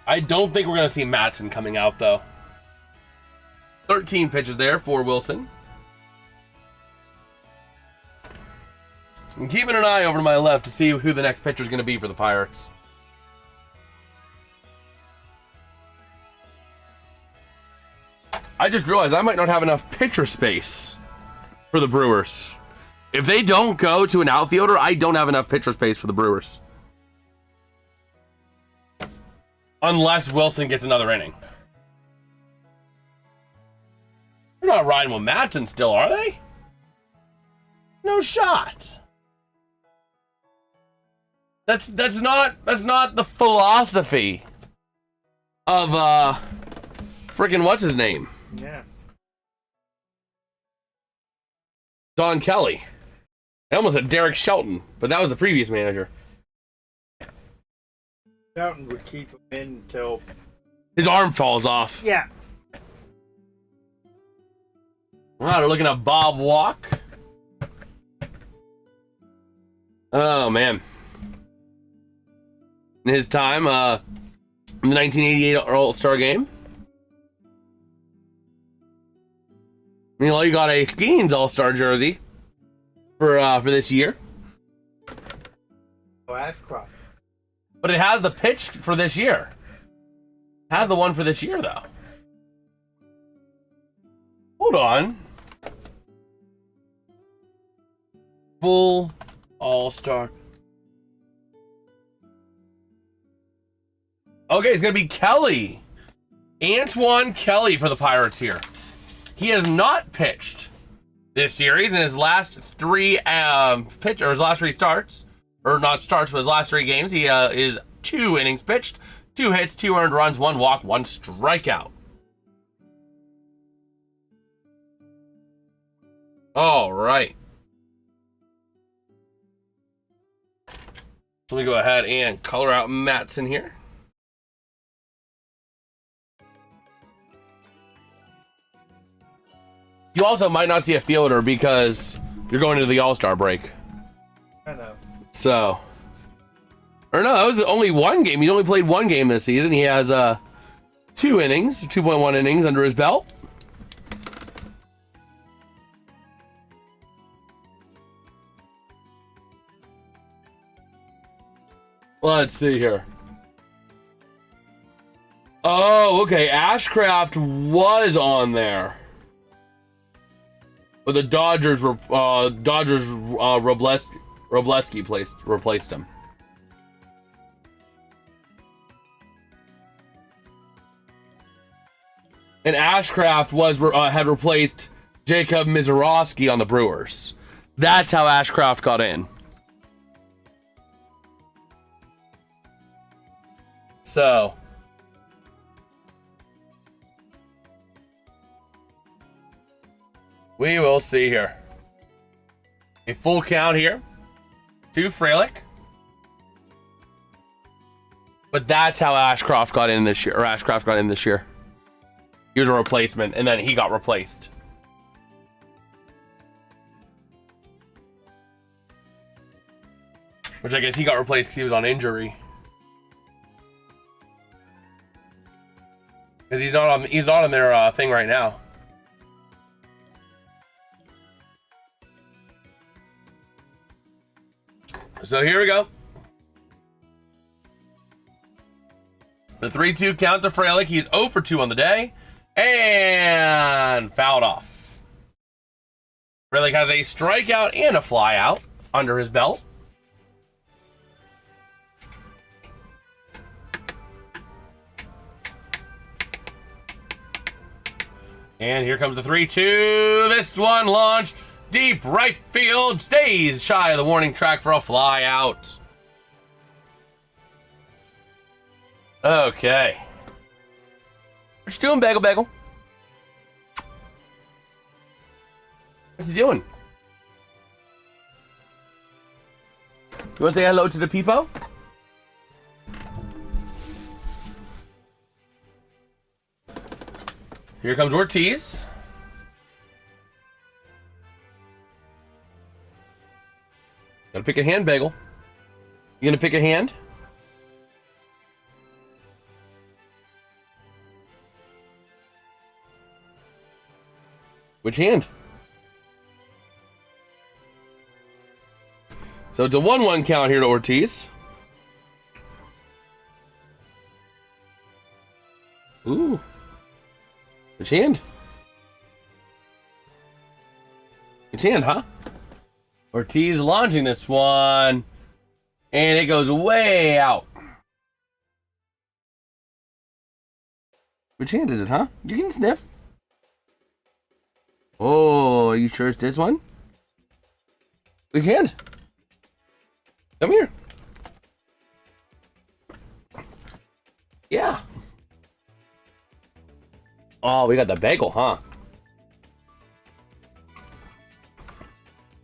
I don't think we're going to see Matson coming out, though. 13 pitches there for Wilson. I'm keeping an eye over to my left to see who the next pitcher is going to be for the Pirates. I just realized I might not have enough pitcher space for the Brewers. If they don't go to an outfielder, I don't have enough pitcher space for the Brewers. Unless Wilson gets another inning. They're not riding with Matson still, are they? No shot. That's not the philosophy of freaking what's his name? Yeah. Don Kelly. I almost said Derek Shelton, but that was the previous manager. Shelton would keep him in until his arm falls off. Yeah. Wow, they're looking at Bob Walk. Oh man. In his time, in the 1988 All-Star game. Meanwhile, you got a Skenes All-Star jersey for this year. Oh, Ashcroft. But it has the pitch for this year. It has the one for this year, though. Hold on. Full All-Star. Okay, it's going to be Kelly. Antoine Kelly for the Pirates here. He has not pitched this series in his last 3 his last 3 starts, or not starts, but his last 3 games. He is 2 innings pitched, 2 hits, 2 earned runs, 1 walk, 1 strikeout. All right. So let me go ahead and color out Matson here. You also might not see a fielder because you're going into the All-Star break. I know. So, or no, that was only 1 game. He's only played 1 game this season. He has 2 innings, 2.1 innings under his belt. Let's see here. Oh, okay. Ashcraft was on there. But the Dodgers Robleski replaced him. And Ashcraft had replaced Jacob Mizorowski on the Brewers. That's how Ashcraft got in. So we will see here. A full count here to Frelick. But that's how Ashcraft got in this year. He was a replacement, and then he got replaced. Which I guess he got replaced because he was on injury. Because he's not on their thing right now. So here we go. The 3-2 count to Frelick. He's 0 for 2 on the day. And fouled off. Frelick has a strikeout and a flyout under his belt. And here comes the 3-2. This one launched deep right field. Stays shy of the warning track for a fly out. Okay. What you doing, Bagel Bagel? What's he doing? You want to say hello to the people? Here comes Ortiz. Gotta pick a hand, Bagel. You gonna pick a hand? Which hand? So it's a 1-1 count here to Ortiz. Ooh. Which hand? Which hand, huh? Ortiz launching this one. And it goes way out. Which hand is it, huh? You can sniff. Oh, are you sure it's this one? Which hand? Come here. Yeah. Oh, we got the bagel, huh?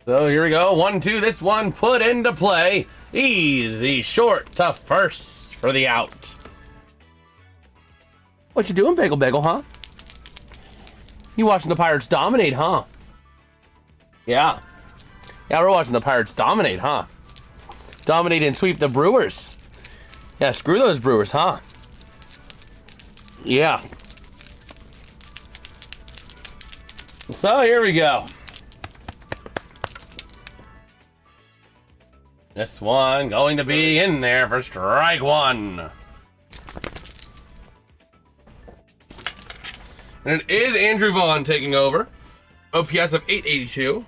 So here we go. 1-2. This one put into play. Easy short to first for the out. What you doing, Bagel, huh? You watching the Pirates dominate, huh? Yeah. Yeah, we're watching the Pirates dominate, huh? Dominate and sweep the Brewers. Yeah, screw those Brewers, huh? Yeah. So here we go. This one going to be in there for strike one. And it is Andrew Vaughn taking over. OPS of 882.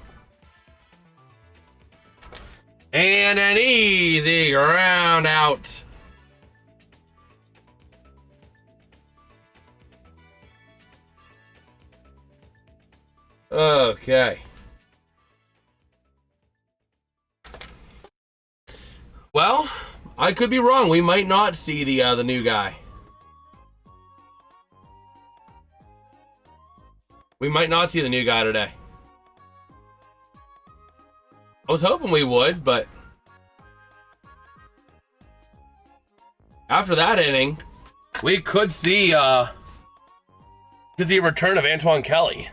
And an easy ground out. Okay. Well, I could be wrong. We might not see the new guy. We might not see the new guy today. I was hoping we would, but after that inning, we could see a return of Antoine Kelly.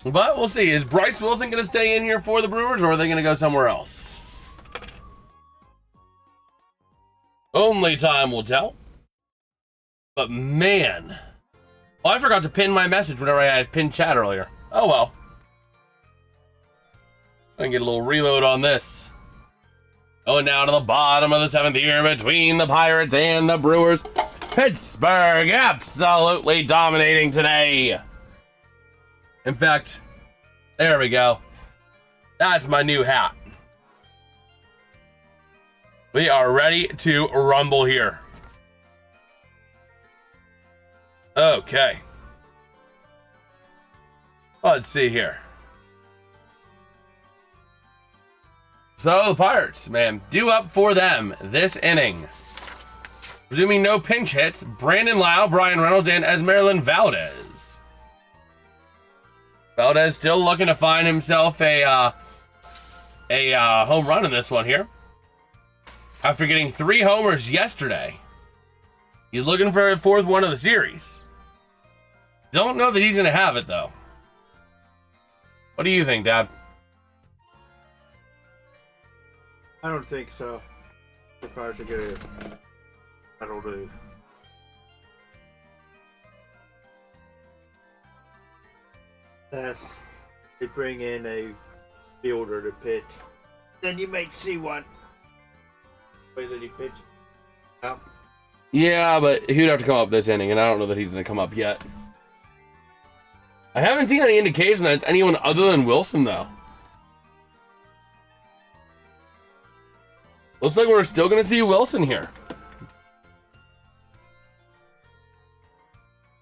But we'll see. Is Bryce Wilson going to stay in here for the Brewers, or are they going to go somewhere else? Only time will tell. But man. Oh, I forgot to pin my message whenever I had pinned chat earlier. Oh well. I can get a little reload on this. Going down to the bottom of the 7th here between the Pirates and the Brewers. Pittsburgh absolutely dominating today. In fact, there we go. That's my new hat. We are ready to rumble here. Okay. Let's see here. So the Pirates, man, due up for them this inning. Presuming no pinch hits, Brandon Lau, Brian Reynolds, and Esmeralyn Valdez. Valdez still looking to find himself a home run in this one here. After getting 3 homers yesterday, he's looking for a 4th one of the series. Don't know that he's going to have it, though. What do you think, Dad? I don't think so. The Pirates are going to. That'll do. Unless they bring in a fielder to pitch, then you may see one. The way that he pitched. Yeah. Yeah, but he'd have to come up this inning, and I don't know that he's going to come up yet. I haven't seen any indication that it's anyone other than Wilson, though. Looks like we're still going to see Wilson here.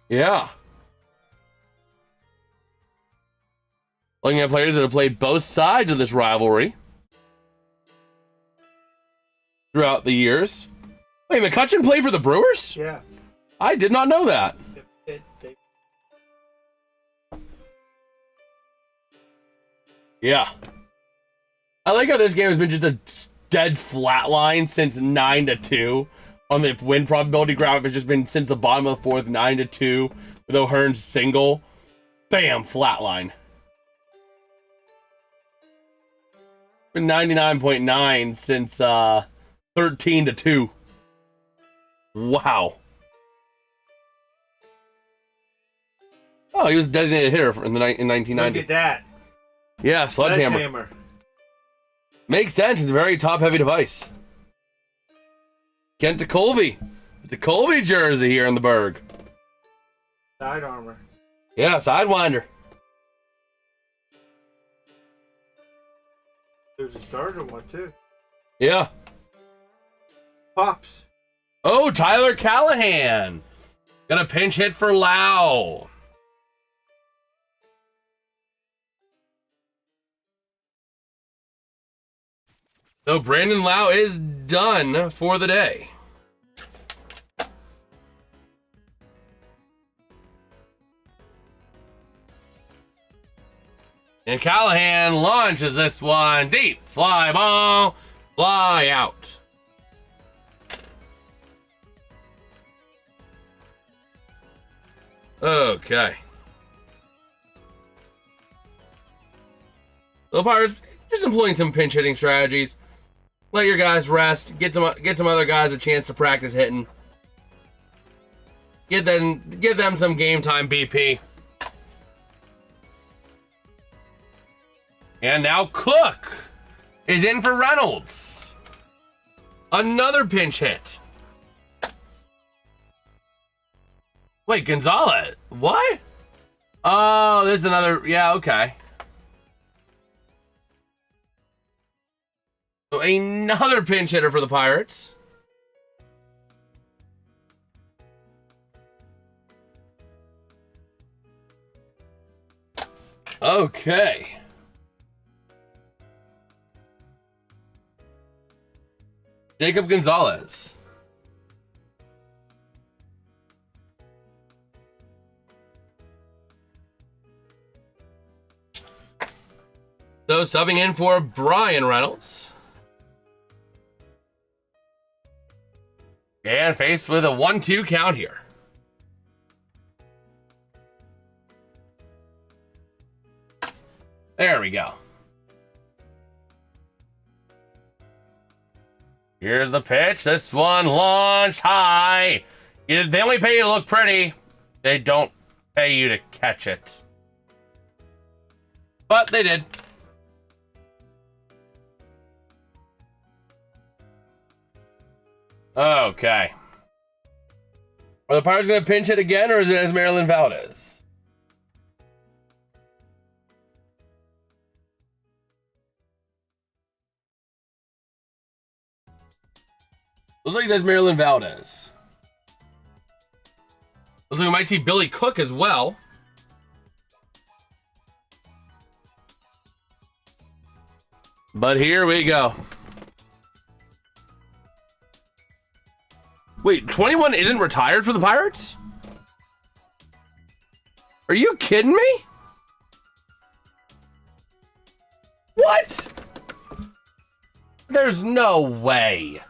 Yeah. Looking at players that have played both sides of this rivalry throughout the years. Wait, McCutcheon played for the Brewers? Yeah. I did not know that. Yeah. I like how this game has been just a dead flat line since 9-2 on the win probability graph. It's just been since the bottom of the fourth, 9-2 with O'Hearn's single. Bam, flat line. Been 99.9 since 13-2. Wow. Oh, he was a designated hitter in 1990. Look at that. Yeah, sledgehammer. Makes sense. It's a very top-heavy device. Kent DeColby. The Colby jersey here in the Berg. Side armor. Yeah, Sidewinder. There's a starter one, too. Yeah. Pops. Oh, Tyler Callahan. Got a pinch hit for Lau. So Brandon Lau is done for the day. And Callahan launches this one deep. Fly ball. Fly out. Okay. The Pirates just employing some pinch hitting strategies. Let your guys rest. Get some other guys a chance to practice hitting. Give them some game time BP. And now Cook is in for Reynolds. Another pinch hit. Wait, Gonzalez. What? Oh, there's another. Yeah, okay. So another pinch hitter for the Pirates. Okay. Jacob Gonzalez. So subbing in for Brian Reynolds. And faced with a 1-2 count here. There we go. Here's the pitch. This one launched high. They only pay you to look pretty. They don't pay you to catch it. But they did. Okay. Are the Pirates going to pinch it again, or is it as Maryland Valdez? Looks like there's Maryland Valdez. Looks like we might see Billy Cook as well. But here we go. Wait, 21 isn't retired for the Pirates? Are you kidding me? What? There's no way.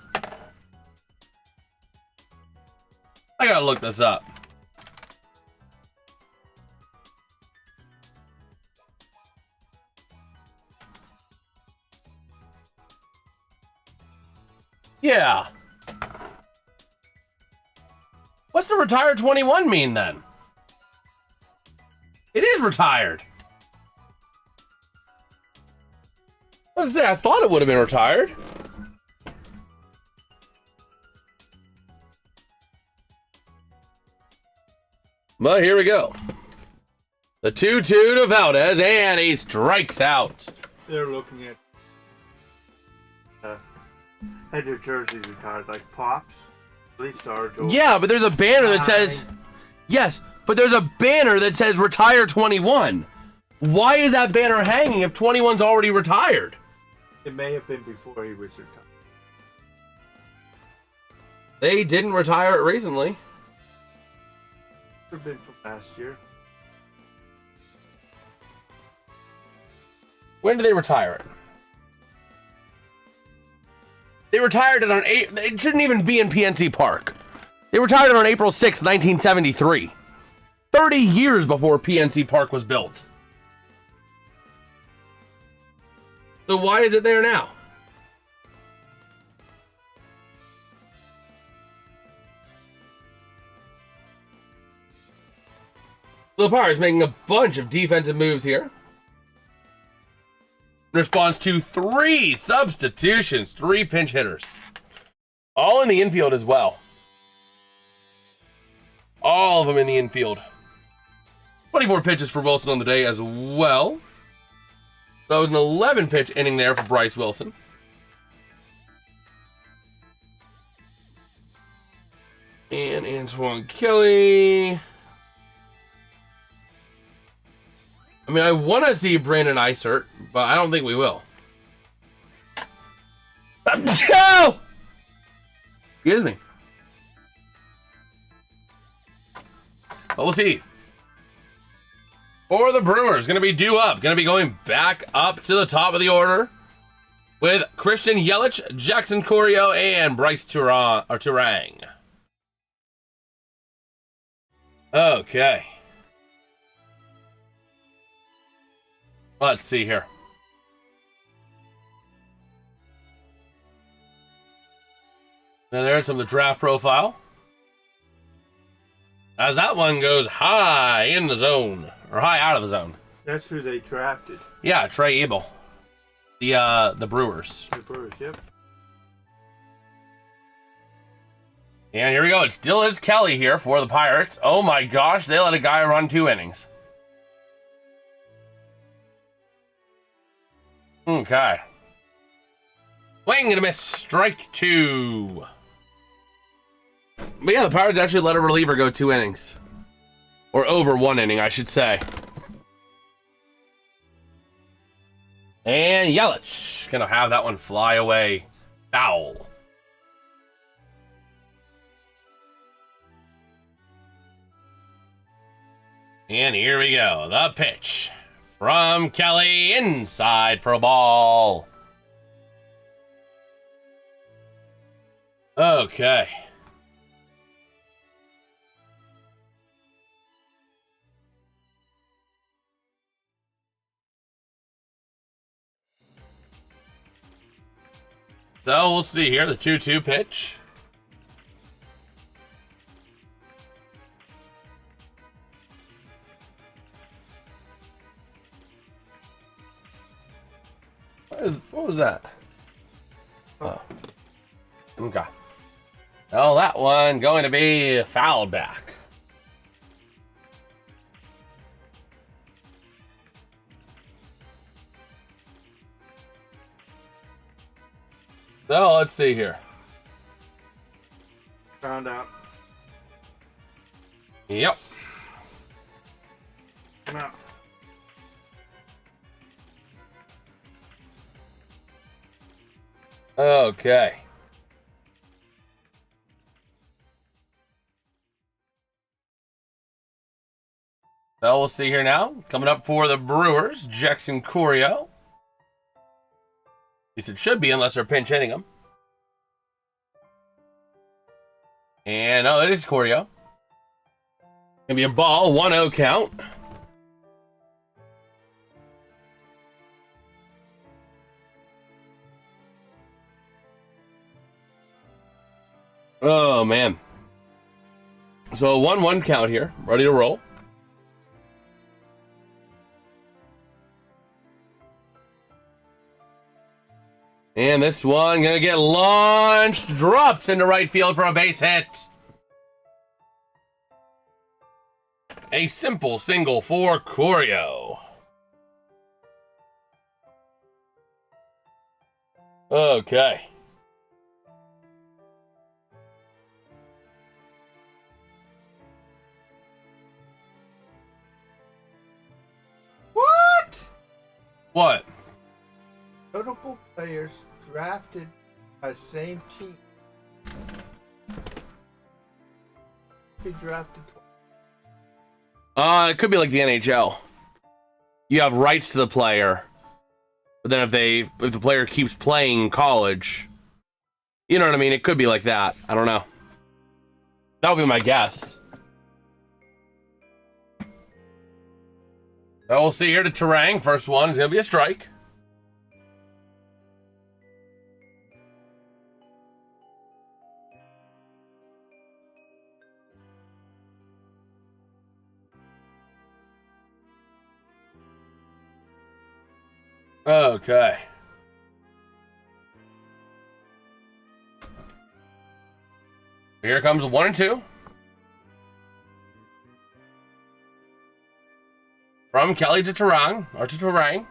I gotta look this up. Yeah. What's the retired 21 mean then? It is retired. I was gonna say, I thought it would have been retired. But here we go. The 2-2 to Valdez, and he strikes out. They're looking at had their jerseys retired, like Pops, Stars. Yeah, but there's a banner that says, yes, but there's a banner that says retire 21. Why is that banner hanging if 21's already retired? It may have been before he was retired. They didn't retire it recently. Could have been from last year. When did they retire it? They retired it on it shouldn't even be in PNC Park. They retired it on April 6th, 1973. 30 years before PNC Park was built. So why is it there now? The Pirates making a bunch of defensive moves here. In response to 3 substitutions, 3 pinch hitters. All in the infield as well. All of them in the infield. 24 pitches for Wilson on the day as well. That was an 11 pitch inning there for Bryce Wilson. And Antoine Kelly. I mean, I want to see Brandon Isert, but I don't think we will. No! Excuse me. But we'll see. For the Brewers, going to be due up. Going to be going back up to the top of the order with Christian Yelich, Jackson Chourio, and Bryce Turang. Okay. Let's see here. And there's some of the draft profile. As that one goes high in the zone. Or high out of the zone. That's who they drafted. Yeah, Trey Abel. The Brewers. The Brewers, yep. And here we go. It still is Kelly here for the Pirates. Oh my gosh, they let a guy run 2 innings. Okay. Swing and a miss. Strike 2. But yeah, the Pirates actually let a reliever go 2 innings. Or over 1 inning, I should say. And Yelich gonna have that one fly away. Foul. And here we go. The pitch from Kelly inside for a ball. Okay. So we'll see here, the 2-2 pitch. What was that? Oh. Okay. Oh, that one going to be fouled back. So let's see here. Found out. Yep. No. Okay. So we'll see here now. Coming up for the Brewers, Jackson Chourio. At least it should be, unless they're pinch hitting him. And oh, it is Chourio. Gonna be a ball, 1-0 count. Oh man. So a 1-1 count here, ready to roll. And this one gonna get launched, drops into right field for a base hit. A simple single for Chourio. Okay. What? What? Notable players drafted by same team. He drafted twice. It could be like the NHL. You have rights to the player, but then if the player keeps playing college, you know what I mean? It could be like that. I don't know. That would be my guess. So we'll see here to Terang. First one is going to be a strike. Okay. Here comes 1 and 2. From Kelly to Terang, or to Terang.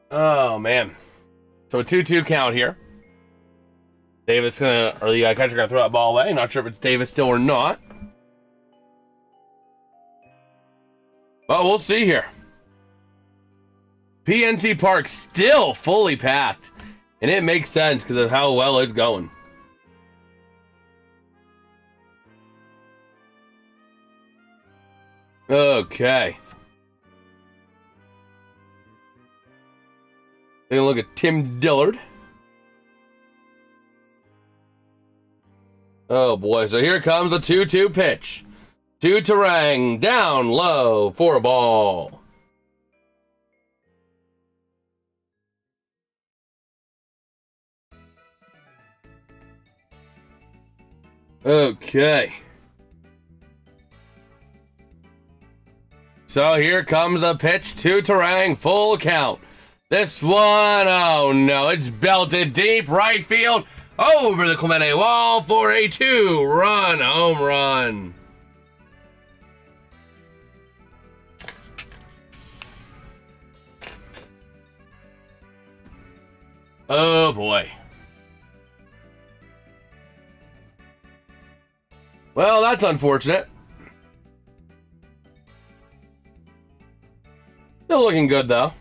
Oh, man. So a 2-2 count here. Davis or the catcher gonna throw that ball away. Not sure if it's Davis still or not. But we'll see here. PNC Park still fully packed. And it makes sense because of how well it's going. Okay. Take a look at Tim Dillard. Oh boy, so here comes the 2-2 pitch. To Terang, down low for a ball. Okay. So here comes the pitch to Terang, full count. This one, oh no, it's belted deep right field over the Clemente wall for a 2-run home run. Oh boy. Well, that's unfortunate. Still looking good, though.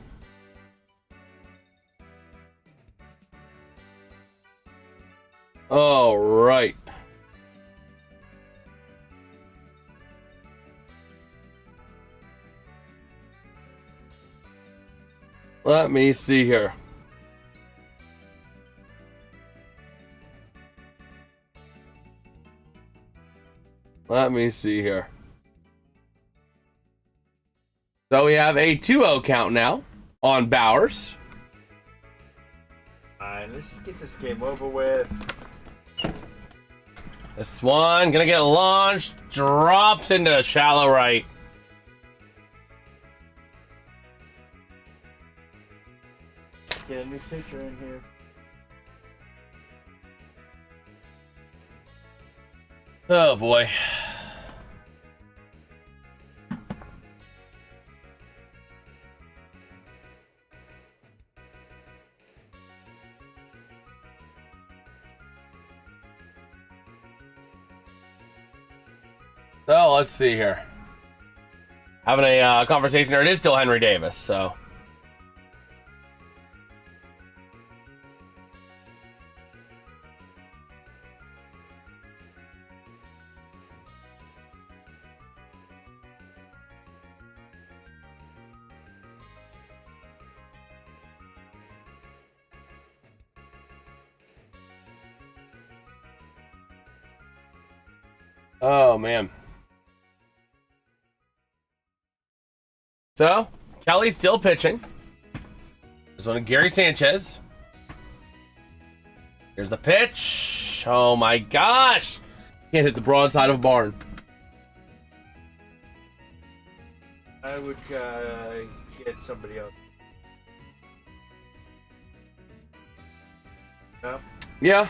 All right. Let me see here. Let me see here. So we have a 2-0 count now on Bowers. Alright, let's get this game over with. This one gonna get launched, drops into shallow right. Get a new pitcher in here. Oh boy. So let's see here. Having a conversation here. It is still Henry Davis, so. Oh man. So, Kelly's still pitching. This one, Gary Sanchez. Here's the pitch. Oh my gosh! Can't hit the broadside of a barn. I would get somebody else. No? Yeah.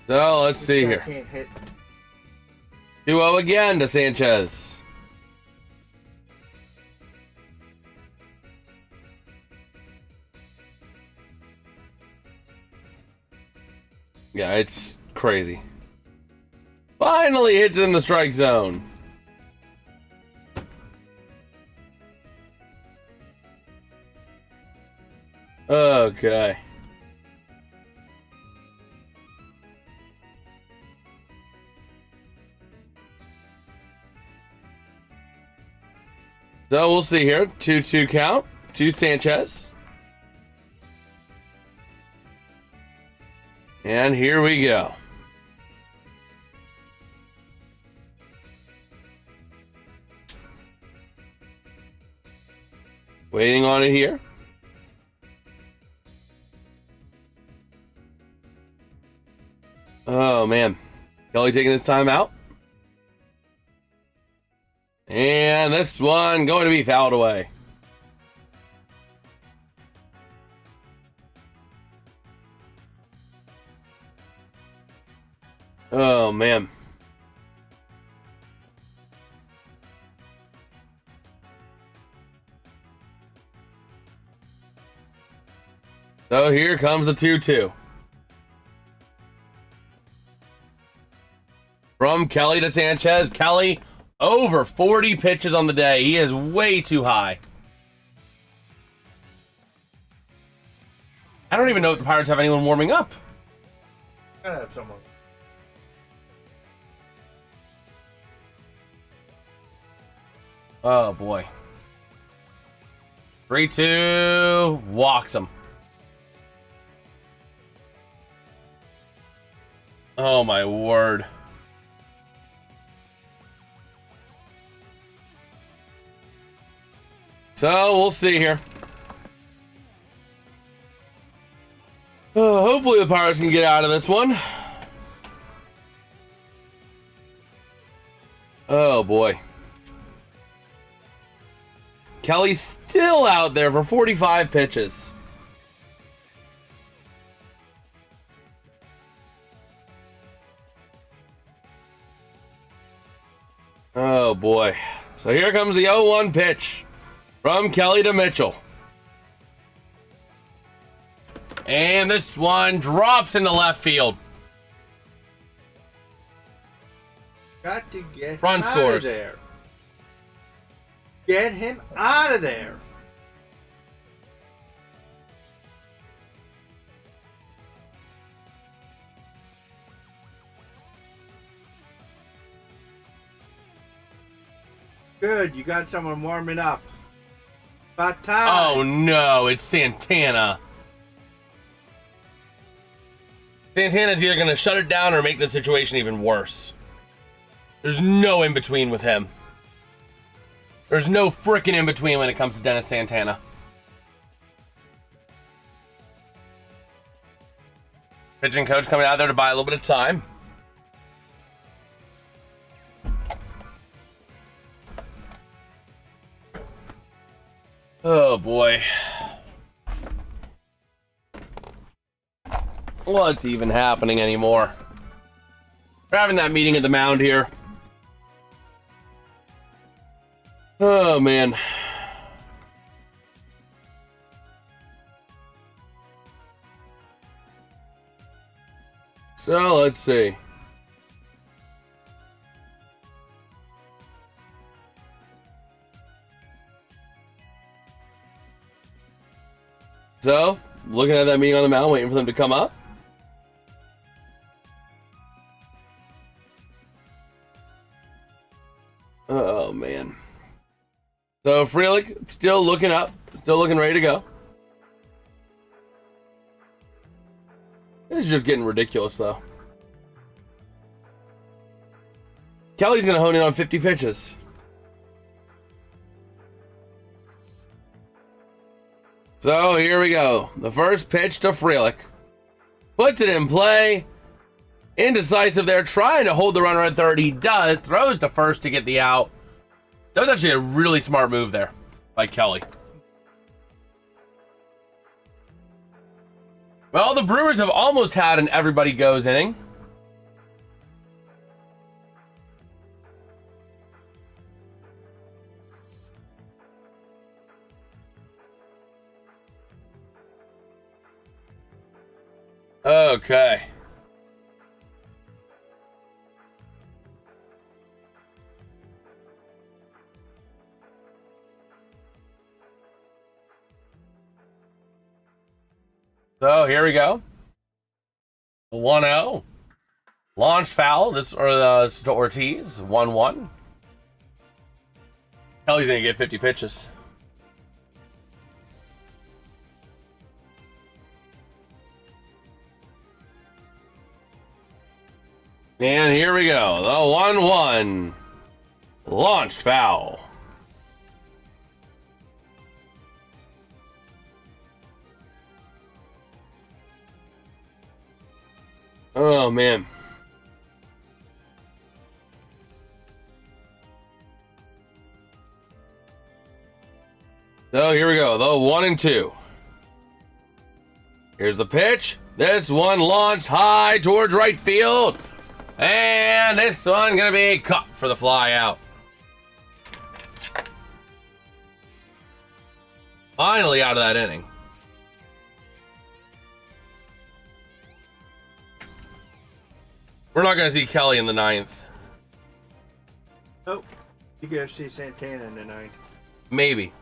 So let's see here. Can't hit. 2-0 again to Sanchez. Yeah, it's crazy. Finally hits in the strike zone. Okay. So we'll see here. 2-2 count to Sanchez. And here we go. Waiting on it here. Oh, man. Kelly taking his time out. And this one going to be fouled away. Oh, man. So here comes the 2-2. From Kelly to Sanchez. Kelly over 40 pitches on the day. He is way too high. I don't even know if the Pirates have anyone warming up. Gotta have someone. Oh, boy. 3-2. Walks him. Oh, my word. So, we'll see here. Hopefully the Pirates can get out of this one. Oh, boy. Kelly's still out there for 45 pitches. Oh, boy. So here comes the 0-1 pitch from Kelly to Mitchell. And this one drops into left field. Got to get Run out scores. of there. Get him out of there. Good, you got someone warming up. About time. Oh no, it's Santana. Santana's either going to shut it down or make the situation even worse. There's no in between with him. There's no frickin' in between when it comes to Dennis Santana. Pitching coach coming out there to buy a little bit of time. Oh boy. What's even happening anymore? We're having that meeting at the mound here. Oh man. So let's see. So, looking at that meeting on the mound, waiting for them to come up. Oh, man. So, Frelick still looking up, still looking ready to go. This is just getting ridiculous, though. Kelly's going to hone in on 50 pitches. So here we go. The first pitch to Frelick. Puts it in play. Indecisive there, trying to hold the runner at third. He does. Throws to first to get the out. That was actually a really smart move there by Kelly. Well, the Brewers have almost had an everybody goes inning. Okay. So here we go. 1-0. Launch foul. This is to Ortiz. 1-1. Kelly's gonna get 50 pitches. And here we go. The 1-1. Launch foul. Oh, man. So here we go. The 1-2. Here's the pitch. This one launched high towards right field. And this one gonna be caught for the fly out. Finally out of that inning. We're not gonna see Kelly in the 9th. Nope. You gotta see Santana in the 9th. Maybe.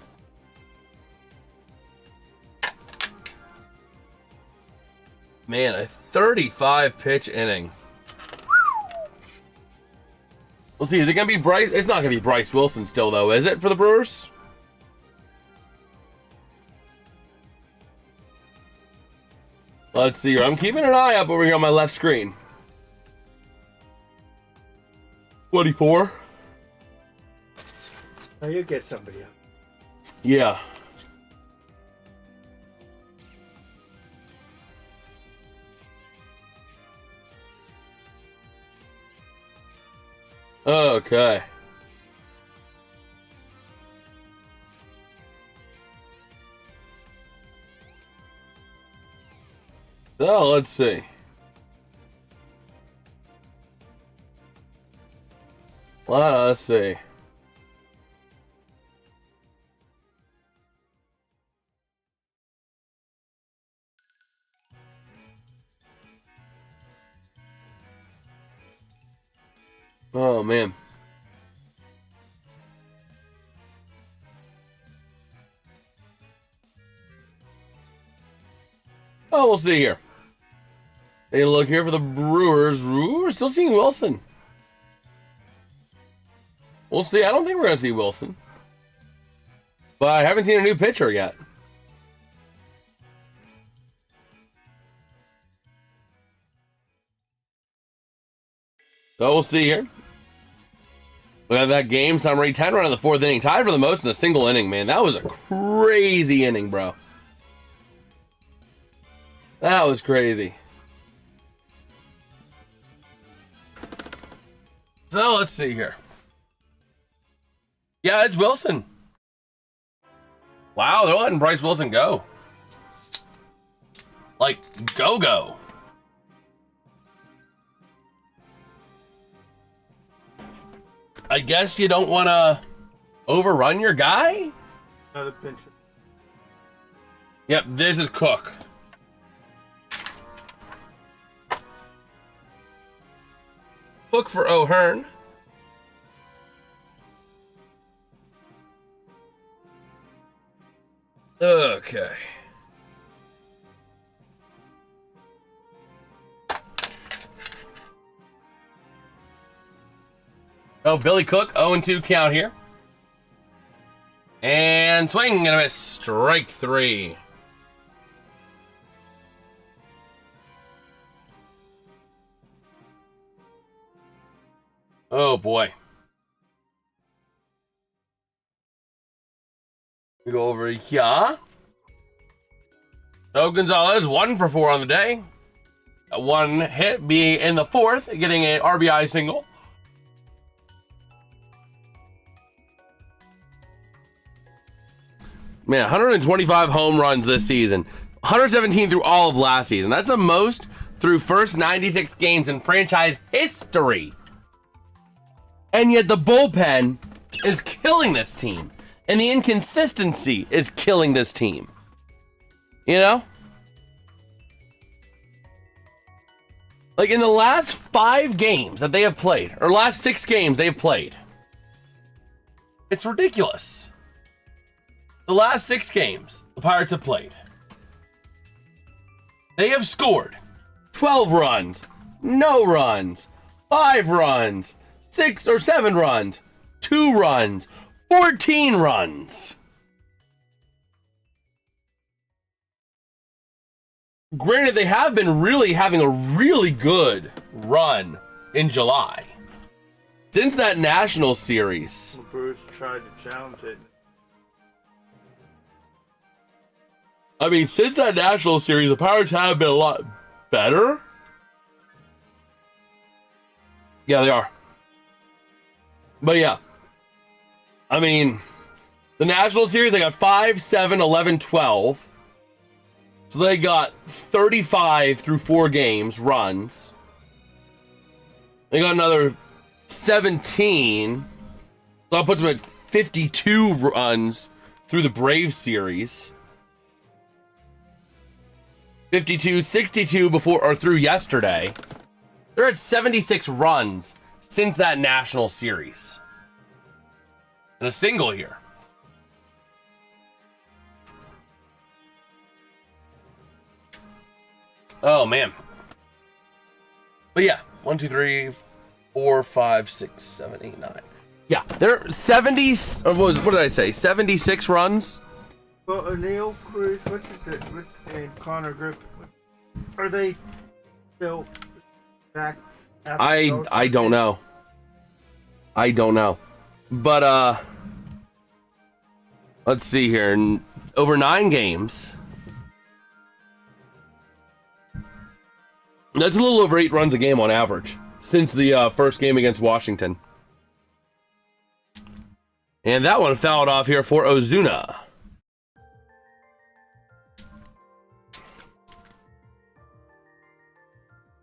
Man, a 35 pitch inning. We'll see. Is it going to be Bryce? It's not going to be Bryce Wilson still, though, is it, for the Brewers? Let's see here. I'm keeping an eye up over here on my left screen. 24. Now you get somebody else. Yeah. Okay. So let's see. Let's see. Oh, man. Oh, we'll see here. Take a look here for the Brewers. We're still seeing Wilson. We'll see. I don't think we're going to see Wilson. But I haven't seen a new pitcher yet. So we'll see here. We have that game, summary 10 run in the 4th inning. Tied for the most in a single inning, man. That was a crazy inning, bro. That was crazy. So let's see here. Yeah, it's Wilson. Wow, they're letting Bryce Wilson go. Like, go. I guess you don't want to overrun your guy? Another pincher. Yep, this is Cook. Cook for O'Hearn. Okay. Oh, Billy Cook, 0-2 count here. And swing and a miss, strike 3. Oh boy. We go over here. So Gonzalez, 1 for 4 on the day. One hit, being in the 4th, getting an RBI single. Man, 125 home runs this season. 117 through all of last season. That's the most through first 96 games in franchise history. And yet the bullpen is killing this team. And the inconsistency is killing this team. You know? Like in the last 5 games that they have played, or last 6 games they have played, it's ridiculous. The last 6 games the Pirates have played. They have scored 12 runs, no runs, 5 runs, 6 or 7 runs, 2 runs, 14 runs. Granted, they have been really having a really good run in July. Since that National Series. The Brewers tried to challenge it. I mean, since that National Series, the Pirates have been a lot better. Yeah, they are. But yeah. I mean, the National Series, they got 5, 7, 11, 12. So they got 35 through 4 games, runs. They got another 17. So that puts them at 52 runs through the Braves series. 52, 62 before or through yesterday. They're at 76 runs since that National Series. And a single here. Oh, man. But yeah, 1, 2, 3, 4, 5, 6, 7, 8, 9. Yeah, they're 70, what did I say? 76 runs? Well, O'Neill, Cruz, and Connor Griffin, are they still back? I don't know. I don't know. But, let's see here. Over 9 games. That's a little over 8 runs a game on average since the first game against Washington. And that one fouled off here for Ozuna.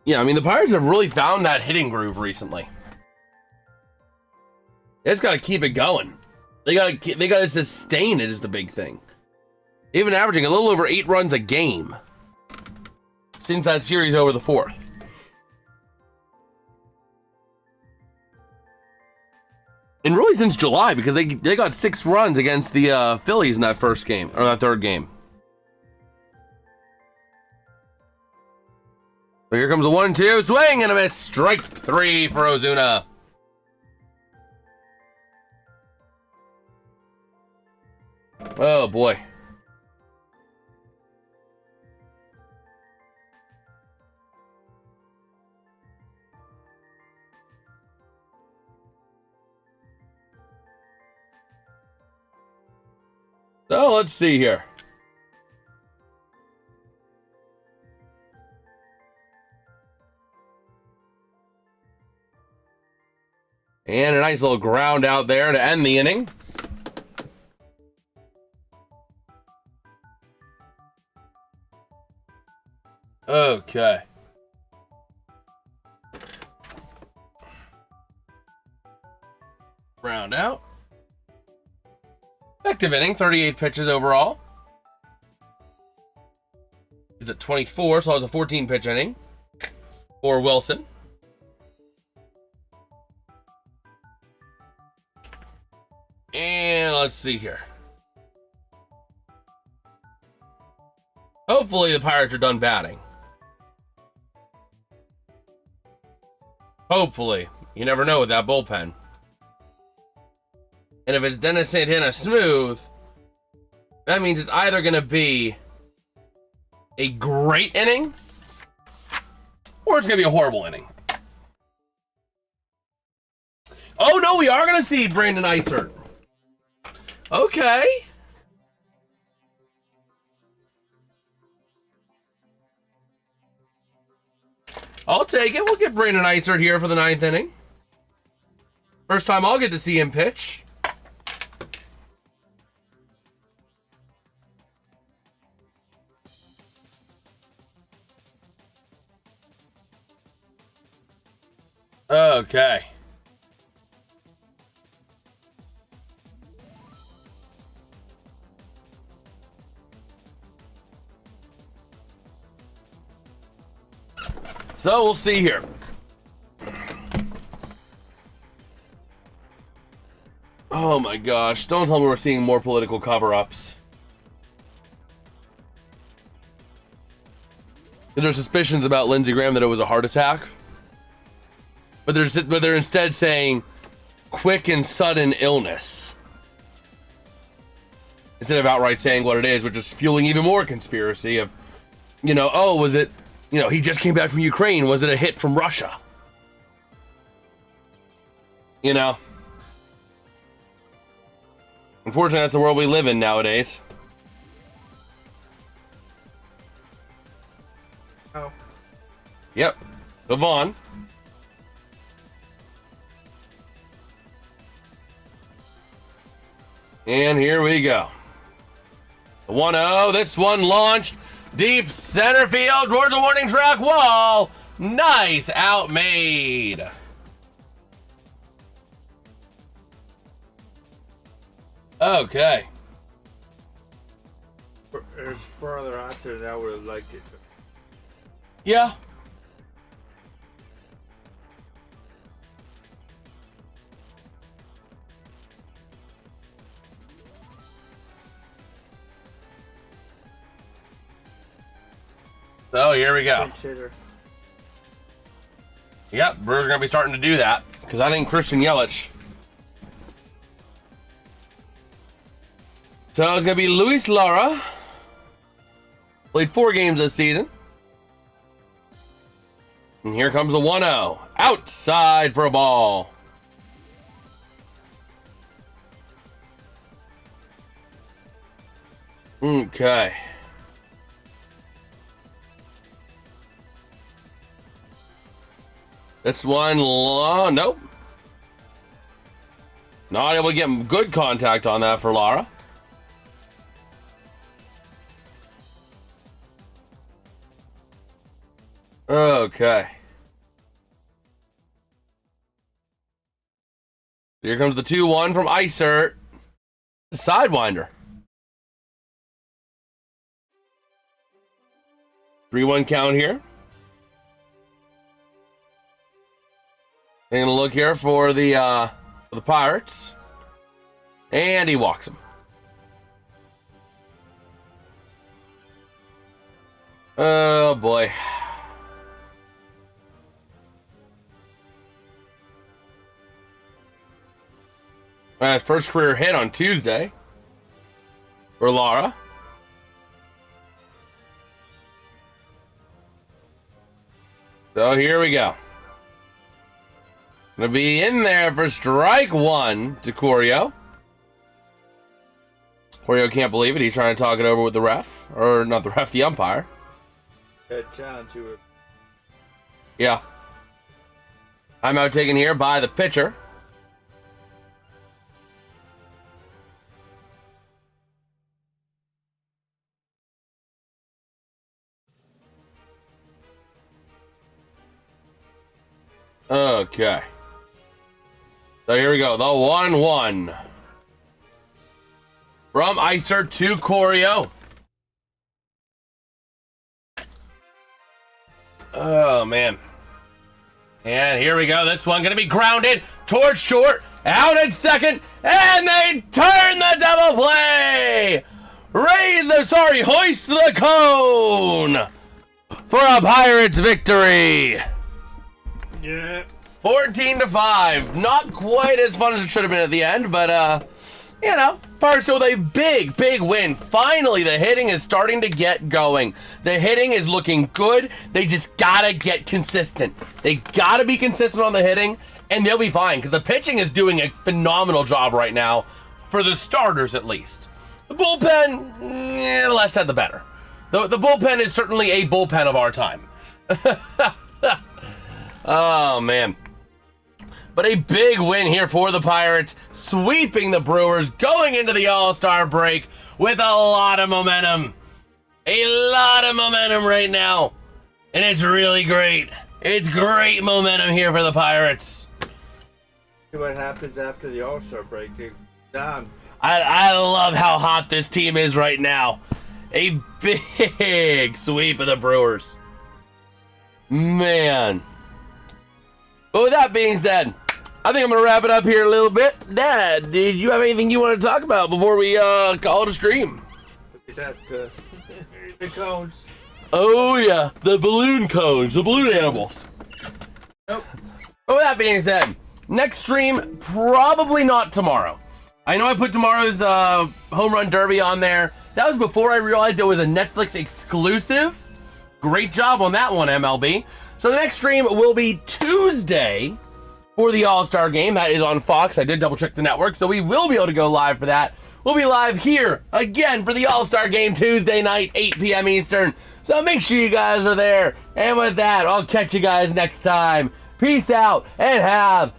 Yeah, I mean, the Pirates have really found that hitting groove recently. They just got to keep it going. They got to sustain it is the big thing. They've been averaging a little over 8 runs a game since that series over the 4th. And really since July, because they got 6 runs against the Phillies in that first game, or that third game. So here comes the 1-2, swing and a miss, strike 3 for Ozuna. Oh boy. So let's see here. And a nice little ground out there to end the inning. Okay. Ground out. Effective inning, 38 pitches overall. It's at 24, so it was a 14 pitch inning for Wilson. And let's see here. Hopefully the Pirates are done batting. Hopefully. You never know with that bullpen. And if it's Dennis Santana smooth, that means it's either going to be a great inning or it's going to be a horrible inning. Oh, no, we are going to see Brandon Eisert. Okay. I'll take it. We'll get Brandon Eisert here for the 9th inning. First time I'll get to see him pitch. Okay. So we'll see here. Oh my gosh, don't tell me we're seeing more political cover-ups. There's suspicions about Lindsey Graham that it was a heart attack. But they're instead saying quick and sudden illness. Instead of outright saying what it is, which is fueling even more conspiracy of, oh, was it, he just came back from Ukraine. Was it a hit from Russia? Unfortunately, that's the world we live in nowadays. Oh. Yep. So Vaughn. And here we go. The 1-0. This one launched deep center field towards the warning track wall. Nice out made. Okay. There's farther out there than I would have liked it. Yeah. So here we go. Yep, Brewers are going to be starting to do that because I think Christian Yelich. So it's going to be Luis Lara. Played 4 games this season. And here comes the 1-0. Outside for a ball. Okay. This one, nope. Not able to get good contact on that for Lara. Okay. Here comes the 2-1 from Isert. Sidewinder. 3-1 count here. Taking a look here for the Pirates. And he walks him. Oh boy. First career hit on Tuesday for Lara. So here we go. Gonna be in there for strike 1 to Corio. Corio can't believe it. He's trying to talk it over with the ref. Or not the ref, the umpire. Yeah. Timeout taken here by the pitcher. Okay. So here we go. The 1-1. From Isert to Corio. Oh, man. And here we go. This one going to be grounded towards short. Out at second. And they turn the double play. Hoist the cone. For a Pirates victory. Yeah. 14-5. Not quite as fun as it should have been at the end, but, Pirates with a big, big win. Finally, the hitting is starting to get going. The hitting is looking good. They just gotta get consistent. They gotta be consistent on the hitting, and they'll be fine, because the pitching is doing a phenomenal job right now, for the starters at least. The bullpen, the less said the better. The bullpen is certainly a bullpen of our time. Oh, man. But a big win here for the Pirates, sweeping the Brewers, going into the All-Star break with a lot of momentum. A lot of momentum right now. And it's really great. It's great momentum here for the Pirates. See what happens after the All-Star break. Down. I love how hot this team is right now. A big sweep of the Brewers. Man. But with that being said, I think I'm going to wrap it up here a little bit. Dad, did you have anything you want to talk about before we call it a stream? Look at that. The cones. Oh yeah, the balloon cones, the balloon animals. Nope. But with that being said, next stream, probably not tomorrow. I know I put tomorrow's Home Run Derby on there. That was before I realized it was a Netflix exclusive. Great job on that one, MLB. So the next stream will be Tuesday for the All-Star Game. That is on Fox. I did double check the network, so we will be able to go live for that. We'll be live here again for the All-Star Game Tuesday night, 8 p.m. Eastern. So make sure you guys are there. And with that, I'll catch you guys next time. Peace out and have